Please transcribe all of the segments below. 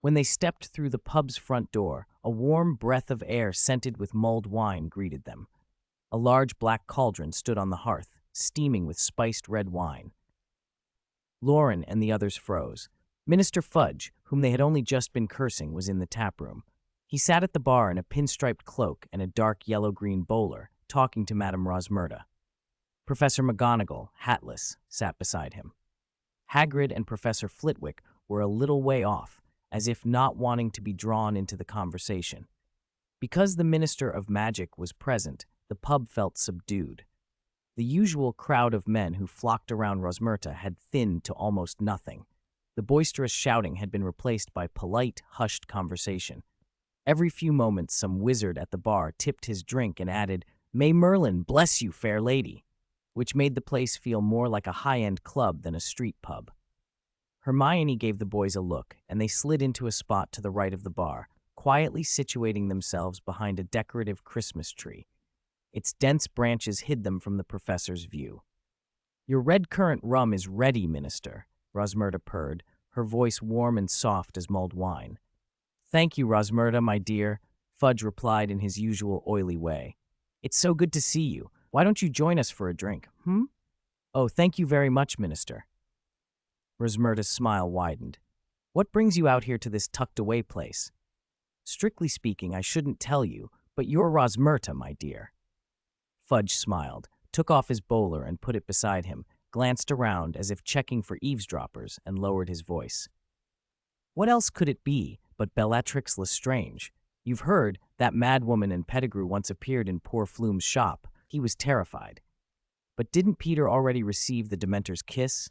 When they stepped through the pub's front door, a warm breath of air scented with mulled wine greeted them. A large black cauldron stood on the hearth, steaming with spiced red wine. Loren and the others froze. Minister Fudge, whom they had only just been cursing, was in the taproom. He sat at the bar in a pinstriped cloak and a dark yellow-green bowler, talking to Madame Rosmerta. Professor McGonagall, hatless, sat beside him. Hagrid and Professor Flitwick were a little way off, as if not wanting to be drawn into the conversation. Because the Minister of Magic was present, the pub felt subdued. The usual crowd of men who flocked around Rosmerta had thinned to almost nothing. The boisterous shouting had been replaced by polite, hushed conversation. Every few moments some wizard at the bar tipped his drink and added, "May Merlin bless you, fair lady," which made the place feel more like a high-end club than a street pub. Hermione gave the boys a look, and they slid into a spot to the right of the bar, quietly situating themselves behind a decorative Christmas tree. Its dense branches hid them from the professor's view. "Your red currant rum is ready, Minister," Rosmerta purred, her voice warm and soft as mulled wine. "Thank you, Rosmerta, my dear," Fudge replied in his usual oily way. "It's so good to see you. Why don't you join us for a drink, "Oh, thank you very much, Minister." Rosmerta's smile widened. "What brings you out here to this tucked-away place?" "Strictly speaking, I shouldn't tell you, but you're Rosmerta, my dear." Fudge smiled, took off his bowler and put it beside him, glanced around as if checking for eavesdroppers, and lowered his voice. "What else could it be but Bellatrix Lestrange? You've heard that madwoman and Pettigrew once appeared in poor Flume's shop. He was terrified. But didn't Peter already receive the Dementor's kiss?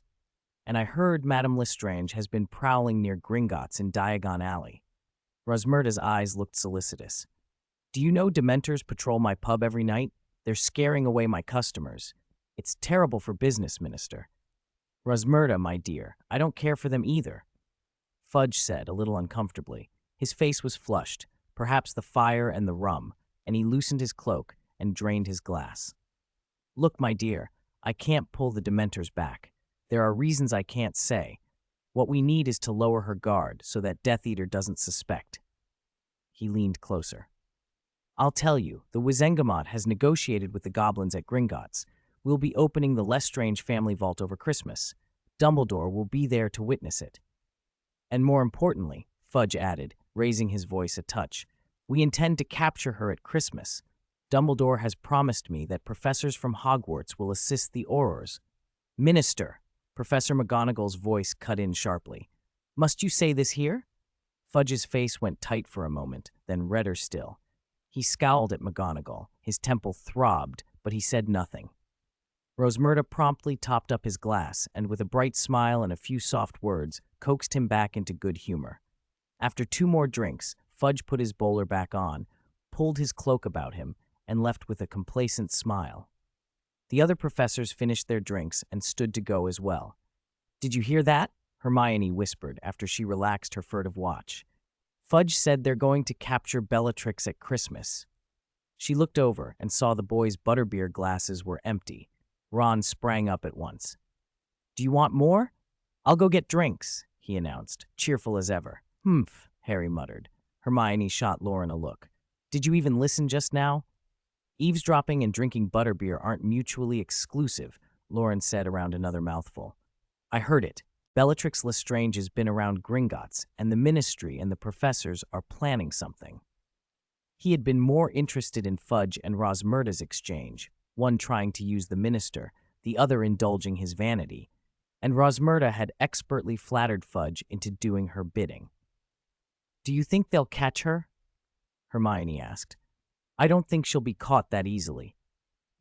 And I heard Madame Lestrange has been prowling near Gringotts in Diagon Alley." Rosmerta's eyes looked solicitous. "Do you know Dementors patrol my pub every night? They're scaring away my customers. It's terrible for business, Minister." "Rosmerta, my dear, I don't care for them either," Fudge said, a little uncomfortably. His face was flushed, perhaps the fire and the rum, and he loosened his cloak and drained his glass. "Look, my dear, I can't pull the Dementors back. There are reasons I can't say. What we need is to lower her guard so that Death Eater doesn't suspect." He leaned closer. "I'll tell you, the Wizengamot has negotiated with the goblins at Gringotts. We'll be opening the Lestrange family vault over Christmas. Dumbledore will be there to witness it. And more importantly," Fudge added, raising his voice a touch, "we intend to capture her at Christmas. Dumbledore has promised me that professors from Hogwarts will assist the Aurors." "Minister," Professor McGonagall's voice cut in sharply. "Must you say this here?" Fudge's face went tight for a moment, then redder still. He scowled at McGonagall. His temple throbbed, but he said nothing. Rosmerta promptly topped up his glass and, with a bright smile and a few soft words, coaxed him back into good humor. After 2 more drinks, Fudge put his bowler back on, pulled his cloak about him, and left with a complacent smile. The other professors finished their drinks and stood to go as well. "Did you hear that?" Hermione whispered after she relaxed her furtive watch. "Fudge said they're going to capture Bellatrix at Christmas." She looked over and saw the boys' butterbeer glasses were empty. Ron sprang up at once. "Do you want more? I'll go get drinks," he announced, cheerful as ever. "Humph," Harry muttered. Hermione shot Loren a look. "Did you even listen just now?" "Eavesdropping and drinking butterbeer aren't mutually exclusive," Loren said around another mouthful. "I heard it. Bellatrix Lestrange has been around Gringotts, and the Ministry and the professors are planning something." He had been more interested in Fudge and Rosmerta's exchange, one trying to use the Minister, the other indulging his vanity, and Rosmerta had expertly flattered Fudge into doing her bidding. "Do you think they'll catch her?" Hermione asked. "I don't think she'll be caught that easily.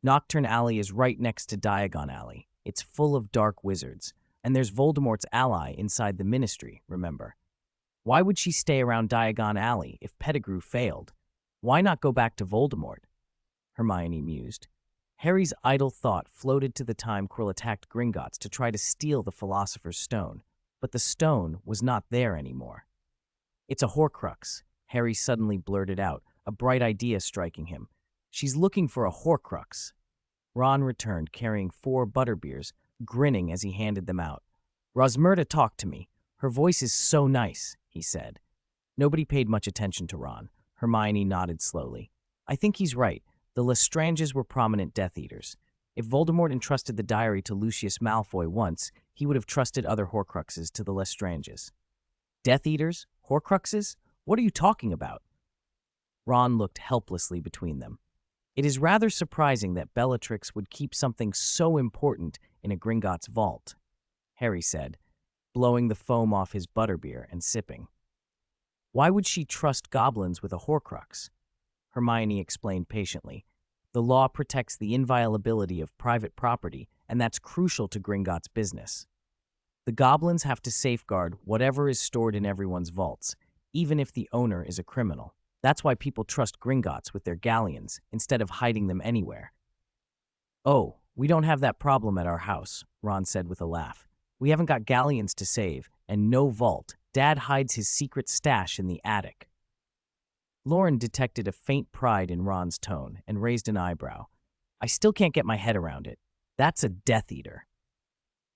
Nocturne Alley is right next to Diagon Alley. It's full of dark wizards, and there's Voldemort's ally inside the Ministry, remember. Why would she stay around Diagon Alley if Pettigrew failed? Why not go back to Voldemort?" Hermione mused. Harry's idle thought floated to the time Quirrell attacked Gringotts to try to steal the Philosopher's Stone, but the stone was not there anymore. "It's a Horcrux," Harry suddenly blurted out, a bright idea striking him. "She's looking for a Horcrux." Ron returned, carrying 4 butterbeers, grinning as he handed them out. "Rosmerta talked to me. Her voice is so nice," he said. Nobody paid much attention to Ron. Hermione nodded slowly. I think he's right. The Lestranges were prominent Death Eaters. If Voldemort entrusted the diary to Lucius Malfoy once, he would have trusted other Horcruxes to the Lestranges. Death Eaters? Horcruxes? What are you talking about? Ron looked helplessly between them. It is rather surprising that Bellatrix would keep something so important in a Gringotts vault, Harry said, blowing the foam off his butterbeer and sipping. Why would she trust goblins with a Horcrux? Hermione explained patiently. The law protects the inviolability of private property, and that's crucial to Gringotts' business. The goblins have to safeguard whatever is stored in everyone's vaults, even if the owner is a criminal. That's why people trust Gringotts with their galleons, instead of hiding them anywhere. Oh, we don't have that problem at our house, Ron said with a laugh. We haven't got galleons to save, and no vault. Dad hides his secret stash in the attic. Loren detected a faint pride in Ron's tone and raised an eyebrow. I still can't get my head around it. That's a Death Eater.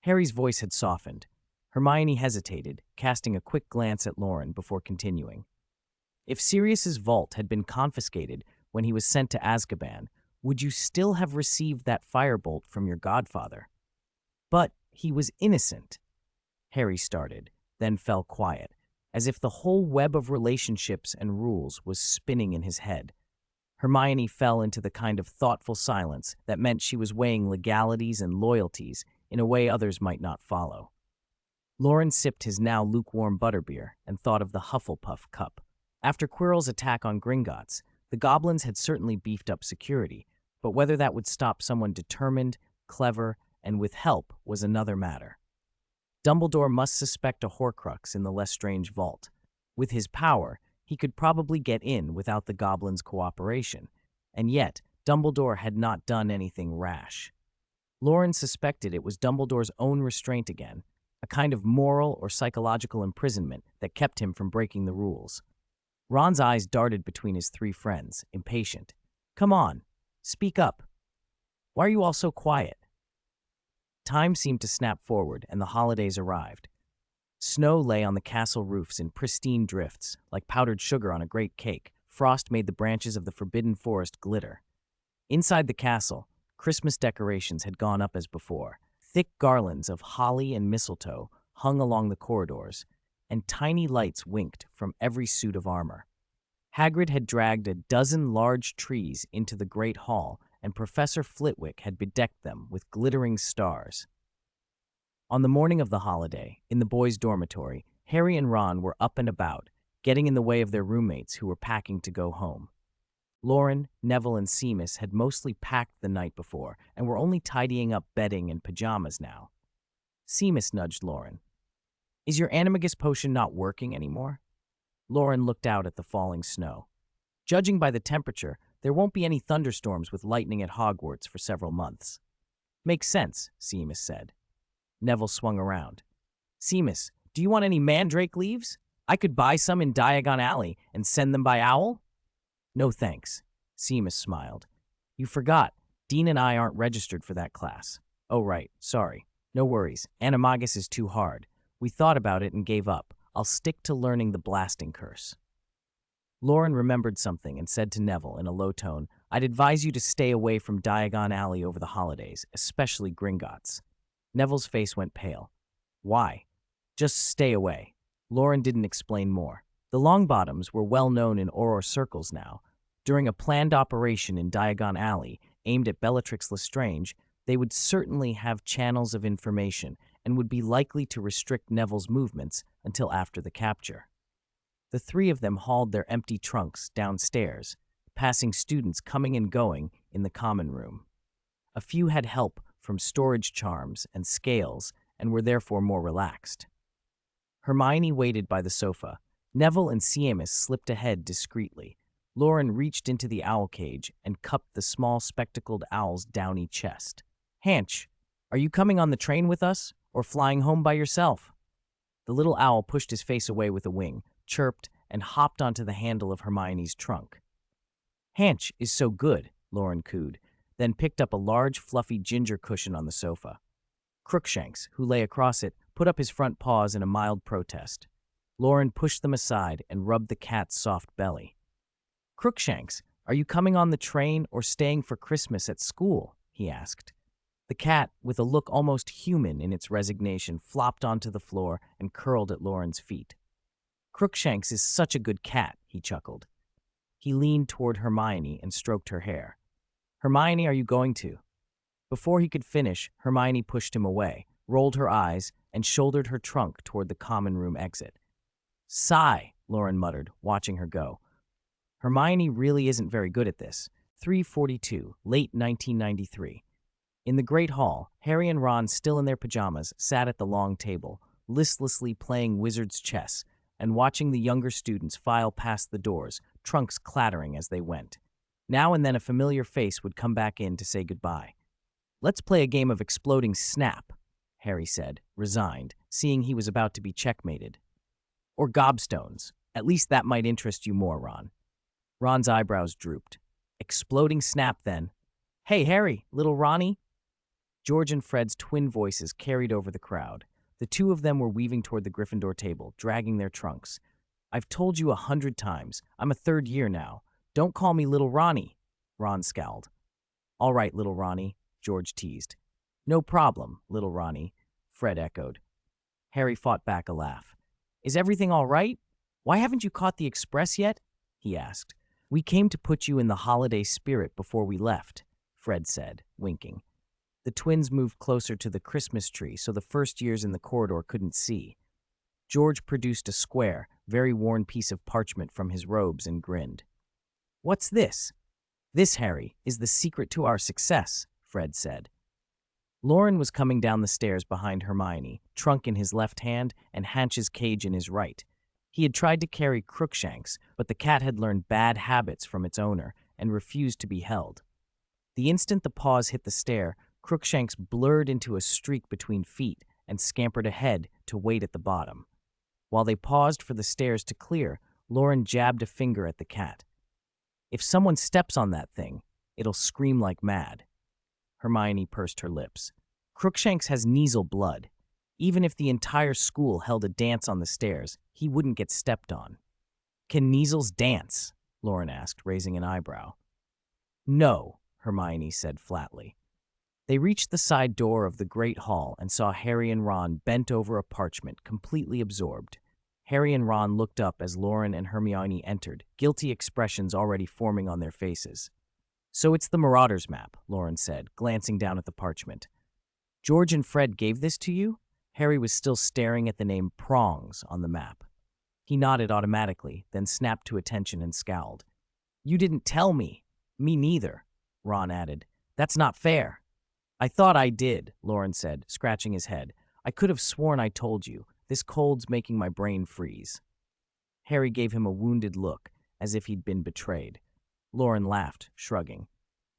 Harry's voice had softened. Hermione hesitated, casting a quick glance at Loren before continuing. If Sirius's vault had been confiscated when he was sent to Azkaban, would you still have received that firebolt from your godfather? But he was innocent. Harry started, then fell quiet, as if the whole web of relationships and rules was spinning in his head. Hermione fell into the kind of thoughtful silence that meant she was weighing legalities and loyalties in a way others might not follow. Loren sipped his now lukewarm butterbeer and thought of the Hufflepuff Cup. After Quirrell's attack on Gringotts, the goblins had certainly beefed up security, but whether that would stop someone determined, clever, and with help was another matter. Dumbledore must suspect a Horcrux in the Lestrange vault. With his power, he could probably get in without the goblins' cooperation, and yet Dumbledore had not done anything rash. Loren suspected it was Dumbledore's own restraint again, a kind of moral or psychological imprisonment that kept him from breaking the rules. Ron's eyes darted between his three friends, impatient. Come on, speak up. Why are you all so quiet? Time seemed to snap forward, and the holidays arrived. Snow lay on the castle roofs in pristine drifts, like powdered sugar on a great cake. Frost made the branches of the forbidden forest glitter. Inside the castle, Christmas decorations had gone up as before. Thick garlands of holly and mistletoe hung along the corridors, and tiny lights winked from every suit of armor. Hagrid had dragged a dozen large trees into the great hall, and Professor Flitwick had bedecked them with glittering stars. On the morning of the holiday, in the boys' dormitory, Harry and Ron were up and about, getting in the way of their roommates who were packing to go home. Loren, Neville, and Seamus had mostly packed the night before and were only tidying up bedding and pajamas now. Seamus nudged Loren. Is your animagus potion not working anymore? Loren looked out at the falling snow. Judging by the temperature, there won't be any thunderstorms with lightning at Hogwarts for several months. Makes sense, Seamus said. Neville swung around. Seamus, do you want any mandrake leaves? I could buy some in Diagon Alley and send them by owl? No thanks, Seamus smiled. You forgot, Dean and I aren't registered for that class. Oh right, sorry. No worries, animagus is too hard. We thought about it and gave up. I'll stick to learning the blasting curse. Loren remembered something and said to Neville in a low tone, I'd advise you to stay away from Diagon Alley over the holidays, especially Gringotts. Neville's face went pale. Why? Just stay away. Loren didn't explain more. The Longbottoms were well known in Auror circles now. During a planned operation in Diagon Alley aimed at Bellatrix Lestrange, they would certainly have channels of information and would be likely to restrict Neville's movements until after the capture. The three of them hauled their empty trunks downstairs, passing students coming and going in the common room. A few had help from storage charms and scales and were therefore more relaxed. Hermione waited by the sofa. Neville and Seamus slipped ahead discreetly. Loren reached into the owl cage and cupped the small spectacled owl's downy chest. Hanch, are you coming on the train with us, or flying home by yourself? The little owl pushed his face away with a wing, chirped, and hopped onto the handle of Hermione's trunk. Hanch is so good, Loren cooed, then picked up a large, fluffy ginger cushion on the sofa. Crookshanks, who lay across it, put up his front paws in a mild protest. Loren pushed them aside and rubbed the cat's soft belly. "Crookshanks, are you coming on the train or staying for Christmas at school?" he asked. The cat, with a look almost human in its resignation, flopped onto the floor and curled at Loren's feet. "Crookshanks is such a good cat," he chuckled. He leaned toward Hermione and stroked her hair. "Hermione, are you going to?" Before he could finish, Hermione pushed him away, rolled her eyes, and shouldered her trunk toward the common room exit. "Sigh," Loren muttered, watching her go. Hermione really isn't very good at this. 3:42, late 1993. In the Great Hall, Harry and Ron, still in their pajamas, sat at the long table, listlessly playing wizard's chess and watching the younger students file past the doors, trunks clattering as they went. Now and then a familiar face would come back in to say goodbye. "Let's play a game of exploding snap," Harry said, resigned, seeing he was about to be checkmated. "Or gobstones. At least that might interest you more, Ron." Ron's eyebrows drooped. "Exploding snap, then." "Hey, Harry, little Ronnie." George and Fred's twin voices carried over the crowd. The two of them were weaving toward the Gryffindor table, dragging their trunks. "I've told you 100 times. I'm a third year now. Don't call me little Ronnie." Ron scowled. "All right, little Ronnie," George teased. "No problem, little Ronnie," Fred echoed. Harry fought back a laugh. "Is everything all right? Why haven't you caught the express yet?" he asked. "We came to put you in the holiday spirit before we left," Fred said, winking. The twins moved closer to the Christmas tree so the first years in the corridor couldn't see. George produced a square, very worn piece of parchment from his robes and grinned. "What's this?" "This, Harry, is the secret to our success," Fred said. Loren was coming down the stairs behind Hermione, trunk in his left hand and Hanch's cage in his right. He had tried to carry Crookshanks, but the cat had learned bad habits from its owner and refused to be held. The instant the paws hit the stair, Crookshanks blurred into a streak between feet and scampered ahead to wait at the bottom. While they paused for the stairs to clear, Loren jabbed a finger at the cat. "If someone steps on that thing, it'll scream like mad." Hermione pursed her lips. "Crookshanks has Kneasel blood. Even if the entire school held a dance on the stairs, he wouldn't get stepped on." "Can Kneasels dance?" Loren asked, raising an eyebrow. "No," Hermione said flatly. They reached the side door of the Great Hall and saw Harry and Ron bent over a parchment, completely absorbed. Harry and Ron looked up as Loren and Hermione entered, guilty expressions already forming on their faces. "So it's the Marauders map," Loren said, glancing down at the parchment. "George and Fred gave this to you?" Harry was still staring at the name Prongs on the map. He nodded automatically, then snapped to attention and scowled. "You didn't tell me." "Me neither," Ron added. "That's not fair." "I thought I did," Loren said, scratching his head. "I could have sworn I told you. This cold's making my brain freeze." Harry gave him a wounded look, as if he'd been betrayed. Loren laughed, shrugging.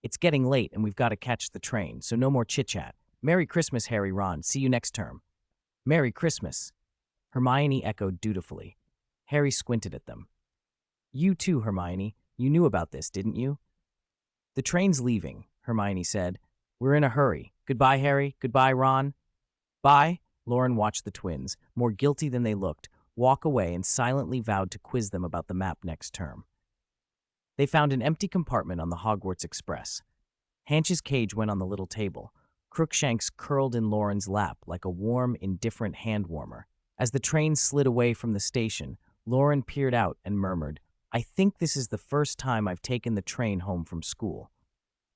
"It's getting late and we've got to catch the train, so no more chit-chat. Merry Christmas, Harry, Ron. See you next term." "Merry Christmas," Hermione echoed dutifully. Harry squinted at them. "You too, Hermione. You knew about this, didn't you?" "The train's leaving," Hermione said. "We're in a hurry. Goodbye, Harry. Goodbye, Ron." "Bye." Loren watched the twins, more guilty than they looked, walk away and silently vowed to quiz them about the map next term. They found an empty compartment on the Hogwarts Express. Hanch's cage went on the little table. Crookshanks curled in Loren's lap like a warm, indifferent hand warmer. As the train slid away from the station, Loren peered out and murmured, "I think this is the first time I've taken the train home from school."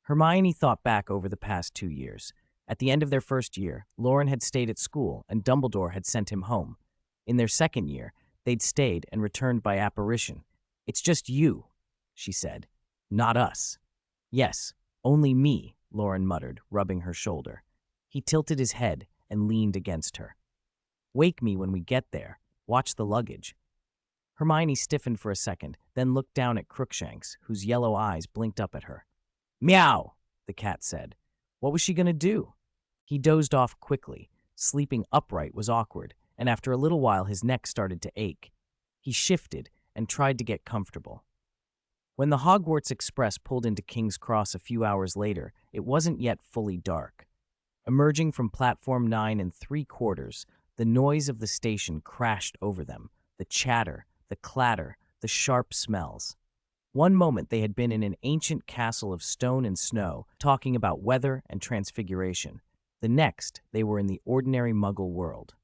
Hermione thought back over the past 2 years. At the end of their first year, Loren had stayed at school and Dumbledore had sent him home. In their second year, they'd stayed and returned by apparition. "It's just you," she said. "Not us." "Yes, only me," Loren muttered, rubbing her shoulder. He tilted his head and leaned against her. "Wake me when we get there. Watch the luggage." Hermione stiffened for a second, then looked down at Crookshanks, whose yellow eyes blinked up at her. "Meow," the cat said. What was she going to do? He dozed off quickly. Sleeping upright was awkward, and after a little while his neck started to ache. He shifted and tried to get comfortable. When the Hogwarts Express pulled into King's Cross a few hours later, it wasn't yet fully dark. Emerging from platform 9 3/4, the noise of the station crashed over them. the chatter, the clatter, the sharp smells. One moment they had been in an ancient castle of stone and snow, talking about weather and transfiguration. The next, they were in the ordinary Muggle world.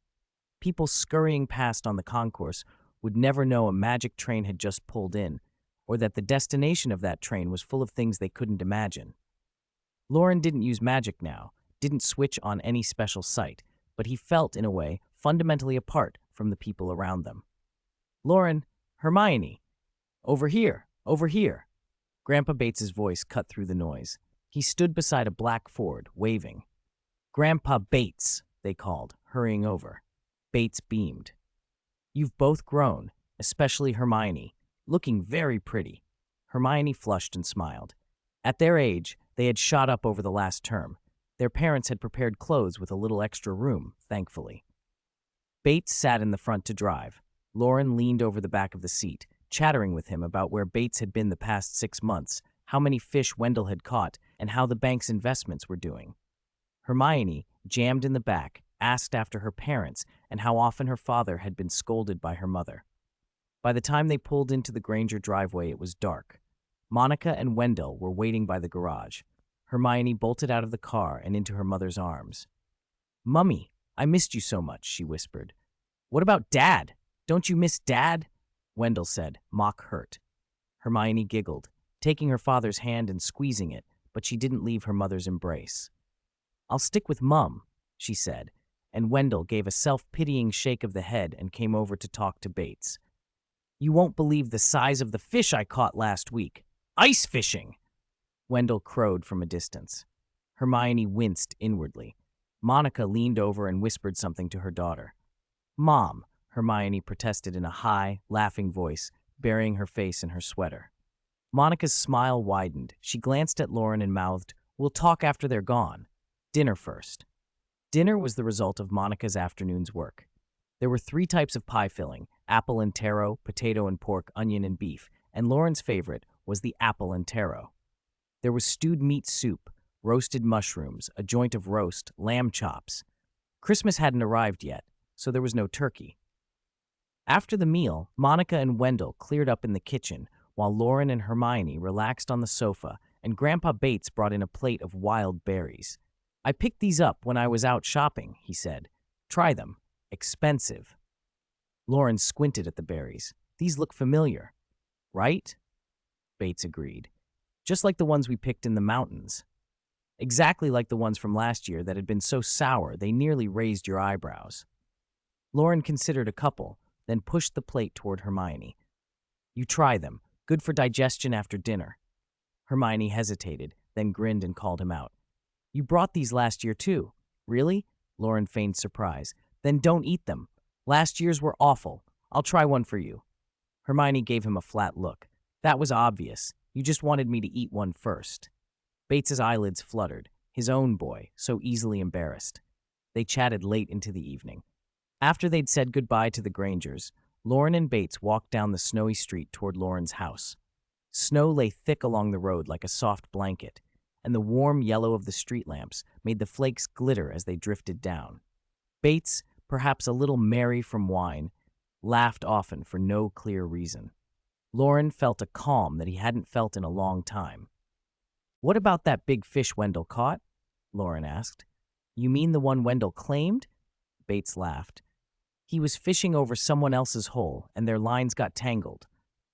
People scurrying past on the concourse would never know a magic train had just pulled in, or that the destination of that train was full of things they couldn't imagine. Loren didn't use magic now, didn't switch on any special sight, but he felt, in a way, fundamentally apart from the people around them. "Loren, Hermione, over here, over here." Grandpa Bates's voice cut through the noise. He stood beside a black Ford, waving. "Grandpa Bates," they called, hurrying over. Bates beamed. "You've both grown, especially Hermione, looking very pretty." Hermione flushed and smiled. At their age, they had shot up over the last term. Their parents had prepared clothes with a little extra room, thankfully. Bates sat in the front to drive. Loren leaned over the back of the seat, chattering with him about where Bates had been the past 6 months, how many fish Wendell had caught, and how the bank's investments were doing. Hermione, jammed in the back, asked after her parents and how often her father had been scolded by her mother. By the time they pulled into the Granger driveway, it was dark. Monica and Wendell were waiting by the garage. Hermione bolted out of the car and into her mother's arms. "Mummy, I missed you so much," she whispered. "What about Dad? Don't you miss Dad?" Wendell said, mock hurt. Hermione giggled, taking her father's hand and squeezing it, but she didn't leave her mother's embrace. "I'll stick with Mum," she said, and Wendell gave a self-pitying shake of the head and came over to talk to Bates. "You won't believe the size of the fish I caught last week. Ice fishing!" Wendell crowed from a distance. Hermione winced inwardly. Monica leaned over and whispered something to her daughter. "Mom," Hermione protested in a high, laughing voice, burying her face in her sweater. Monica's smile widened. She glanced at Loren and mouthed, "We'll talk after they're gone. Dinner first." Dinner was the result of Monica's afternoon's work. There were 3 types of pie filling: apple and taro, potato and pork, onion and beef, and Loren's favorite was the apple and taro. There was stewed meat soup, roasted mushrooms, a joint of roast, lamb chops. Christmas hadn't arrived yet, so there was no turkey. After the meal, Monica and Wendell cleared up in the kitchen, while Loren and Hermione relaxed on the sofa, and Grandpa Bates brought in a plate of wild berries. "I picked these up when I was out shopping," he said. "Try them. Expensive." Loren squinted at the berries. "These look familiar." "Right?" Bates agreed. "Just like the ones we picked in the mountains. Exactly like the ones from last year that had been so sour they nearly raised your eyebrows." Loren considered a couple, then pushed the plate toward Hermione. "You try them. Good for digestion after dinner." Hermione hesitated, then grinned and called him out. "You brought these last year too." "Really?" Loren feigned surprise. "Then don't eat them. Last year's were awful. I'll try one for you." Hermione gave him a flat look. "That was obvious. You just wanted me to eat one first." Bates's eyelids fluttered. His own boy, so easily embarrassed. They chatted late into the evening. After they'd said goodbye to the Grangers, Loren and Bates walked down the snowy street toward Loren's house. Snow lay thick along the road like a soft blanket, and the warm yellow of the street lamps made the flakes glitter as they drifted down. Bates, perhaps a little merry from wine, laughed often for no clear reason. Loren felt a calm that he hadn't felt in a long time. "What about that big fish Wendell caught?" Loren asked. "You mean the one Wendell claimed?" Bates laughed. "He was fishing over someone else's hole, and their lines got tangled.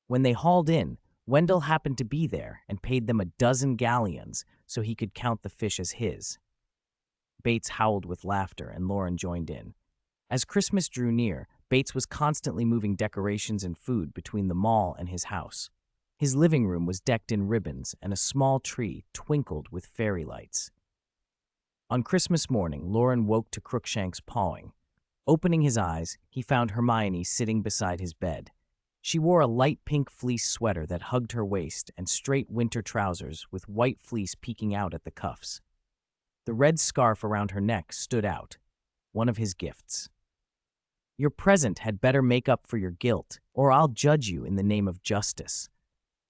When they hauled in, Wendell happened to be there and paid them 12 galleons so he could count the fish as his." Bates howled with laughter, and Loren joined in. As Christmas drew near, Bates was constantly moving decorations and food between the mall and his house. His living room was decked in ribbons, and a small tree twinkled with fairy lights. On Christmas morning, Loren woke to Crookshank's pawing. Opening his eyes, he found Hermione sitting beside his bed. She wore a light pink fleece sweater that hugged her waist and straight winter trousers with white fleece peeking out at the cuffs. The red scarf around her neck stood out, one of his gifts. "Your present had better make up for your guilt, or I'll judge you in the name of justice,"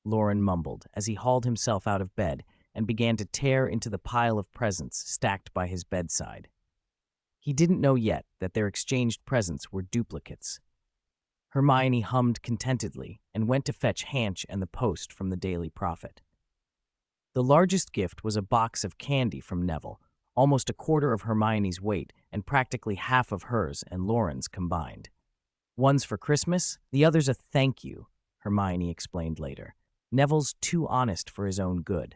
Loren mumbled as he hauled himself out of bed and began to tear into the pile of presents stacked by his bedside. He didn't know yet that their exchanged presents were duplicates. Hermione hummed contentedly and went to fetch Hanch and the Post from the Daily Prophet. The largest gift was a box of candy from Neville, almost a quarter of Hermione's weight and practically half of hers and Loren's combined. "One's for Christmas, the other's a thank you," Hermione explained later. "Neville's too honest for his own good."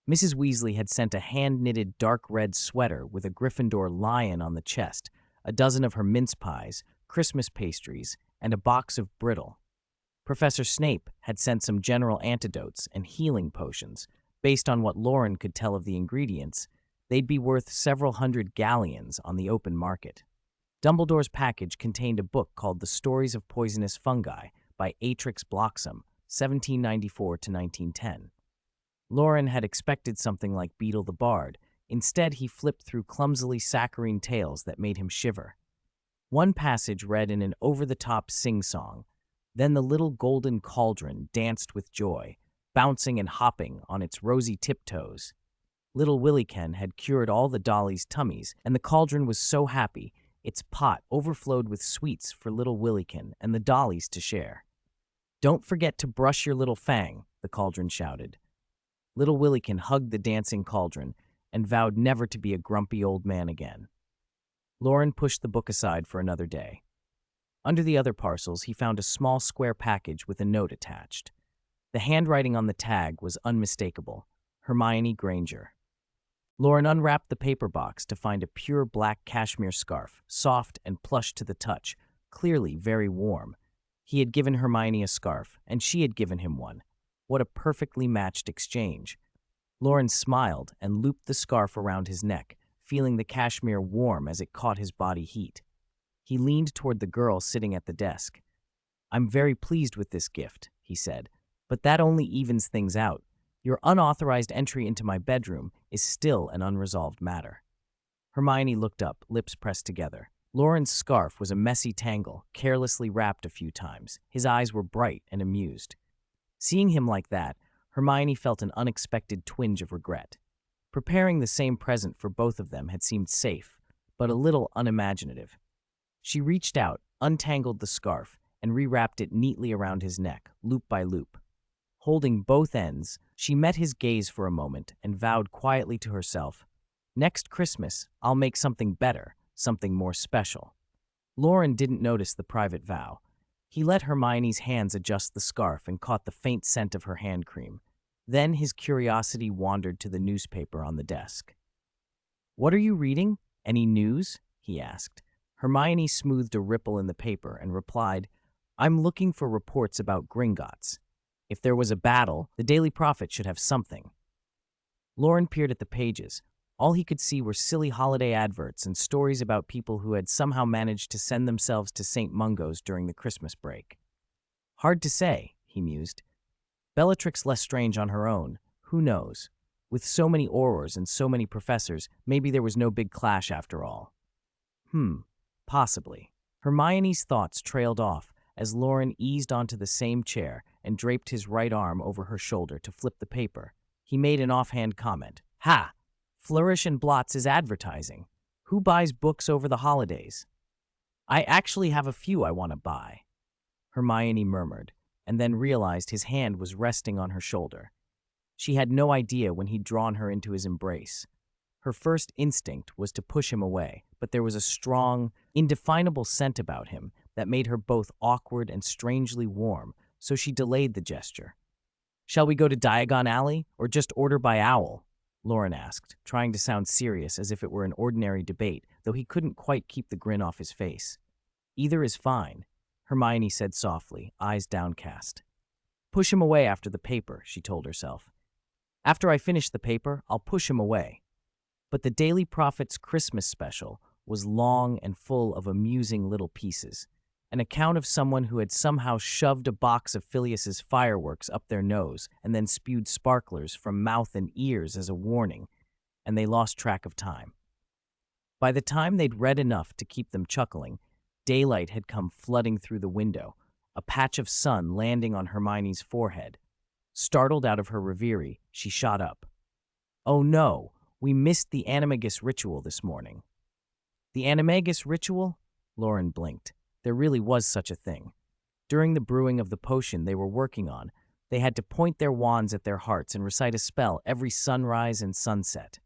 Mrs. Weasley had sent a hand-knitted dark red sweater with a Gryffindor lion on the chest, a dozen of her mince pies, Christmas pastries, and a box of brittle. Professor Snape had sent some general antidotes and healing potions. Based on what Loren could tell of the ingredients, they'd be worth several hundred galleons on the open market. Dumbledore's package contained a book called The Stories of Poisonous Fungi by Atrix Bloxam, 1794 to 1910. Loren had expected something like Beetle the Bard. Instead, he flipped through clumsily saccharine tales that made him shiver. One passage read in an over-the-top sing-song. Then the little golden cauldron danced with joy, bouncing and hopping on its rosy tiptoes. Little Willyken had cured all the dollies' tummies, and the cauldron was so happy, its pot overflowed with sweets for little Willyken and the dollies to share. "Don't forget to brush your little fang," the cauldron shouted. Little Willyken hugged the dancing cauldron and vowed never to be a grumpy old man again. Loren pushed the book aside for another day. Under the other parcels, he found a small square package with a note attached. The handwriting on the tag was unmistakable: Hermione Granger. Loren unwrapped the paper box to find a pure black cashmere scarf, soft and plush to the touch, clearly very warm. He had given Hermione a scarf, and she had given him one. What a perfectly matched exchange. Loren smiled and looped the scarf around his neck, feeling the cashmere warm as it caught his body heat. He leaned toward the girl sitting at the desk. "I'm very pleased with this gift," he said, "but that only evens things out. Your unauthorized entry into my bedroom is still an unresolved matter." Hermione looked up, lips pressed together. Loren's scarf was a messy tangle, carelessly wrapped a few times. His eyes were bright and amused. Seeing him like that, Hermione felt an unexpected twinge of regret. Preparing the same present for both of them had seemed safe, but a little unimaginative. She reached out, untangled the scarf, and rewrapped it neatly around his neck, loop by loop. Holding both ends, she met his gaze for a moment and vowed quietly to herself, "Next Christmas, I'll make something better, something more special." Loren didn't notice the private vow. He let Hermione's hands adjust the scarf and caught the faint scent of her hand cream. Then his curiosity wandered to the newspaper on the desk. "What are you reading? Any news?" he asked. Hermione smoothed a ripple in the paper and replied, "I'm looking for reports about Gringotts. If there was a battle, the Daily Prophet should have something." Loren peered at the pages. All he could see were silly holiday adverts and stories about people who had somehow managed to send themselves to St. Mungo's during the Christmas break. "Hard to say," he mused. "Bellatrix Lestrange on her own. Who knows? With so many Aurors and so many professors, maybe there was no big clash after all." Possibly. Hermione's thoughts trailed off as Loren eased onto the same chair and draped his right arm over her shoulder to flip the paper. He made an offhand comment. "Ha! Flourish and Blots is advertising. Who buys books over the holidays?" "I actually have a few I want to buy," Hermione murmured, and then realized his hand was resting on her shoulder. She had no idea when he'd drawn her into his embrace. Her first instinct was to push him away, but there was a strong, indefinable scent about him that made her both awkward and strangely warm, so she delayed the gesture. "Shall we go to Diagon Alley, or just order by owl?" Loren asked, trying to sound serious as if it were an ordinary debate, though he couldn't quite keep the grin off his face. "Either is fine," Hermione said softly, eyes downcast. "Push him away after the paper," she told herself. "After I finish the paper, I'll push him away." But the Daily Prophet's Christmas special was long and full of amusing little pieces. An account of someone who had somehow shoved a box of Phileas's fireworks up their nose and then spewed sparklers from mouth and ears as a warning, and they lost track of time. By the time they'd read enough to keep them chuckling, daylight had come flooding through the window, a patch of sun landing on Hermione's forehead. Startled out of her reverie, she shot up. "Oh no, we missed the Animagus ritual this morning." "The Animagus ritual?" Loren blinked. There really was such a thing. During the brewing of the potion they were working on, they had to point their wands at their hearts and recite a spell every sunrise and sunset.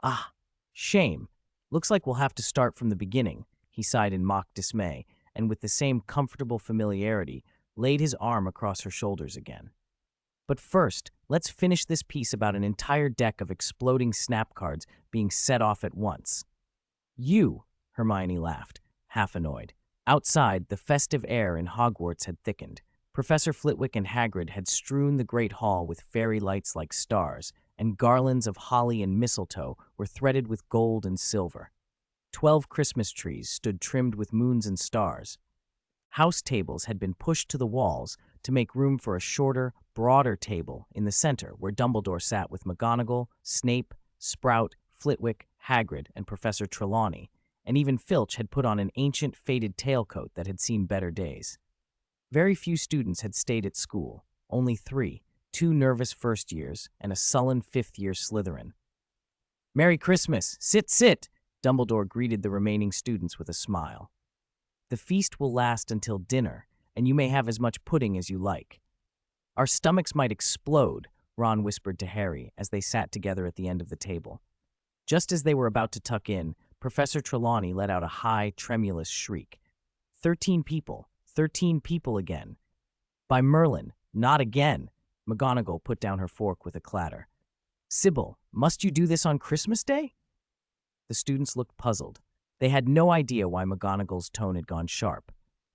Ah, shame. Looks like we'll have to start from the beginning, he sighed in mock dismay, and with the same comfortable familiarity, laid his arm across her shoulders again. But first, let's finish this piece about an entire deck of exploding snap cards being set off at once. You, Hermione laughed, half annoyed. Outside, the festive air in Hogwarts had thickened. Professor Flitwick and Hagrid had strewn the great hall with fairy lights like stars, and garlands of holly and mistletoe were threaded with gold and silver. 12 Christmas trees stood trimmed with moons and stars. House tables had been pushed to the walls to make room for a shorter, broader table in the center where Dumbledore sat with McGonagall, Snape, Sprout, Flitwick, Hagrid, and Professor Trelawney, and even Filch had put on an ancient, faded tailcoat that had seen better days. Very few students had stayed at school, only 3, 2 nervous first years and a sullen fifth-year Slytherin. "Merry Christmas! Sit, sit!" Dumbledore greeted the remaining students with a smile. "The feast will last until dinner, and you may have as much pudding as you like." "Our stomachs might explode," Ron whispered to Harry as they sat together at the end of the table. Just as they were about to tuck in, Professor Trelawney let out a high, tremulous shriek. 13 people. 13 people again. "By Merlin, not again!" McGonagall put down her fork with a clatter. "Sybil, must you do this on Christmas Day?" The students looked puzzled. They had no idea why McGonagall's tone had gone sharp.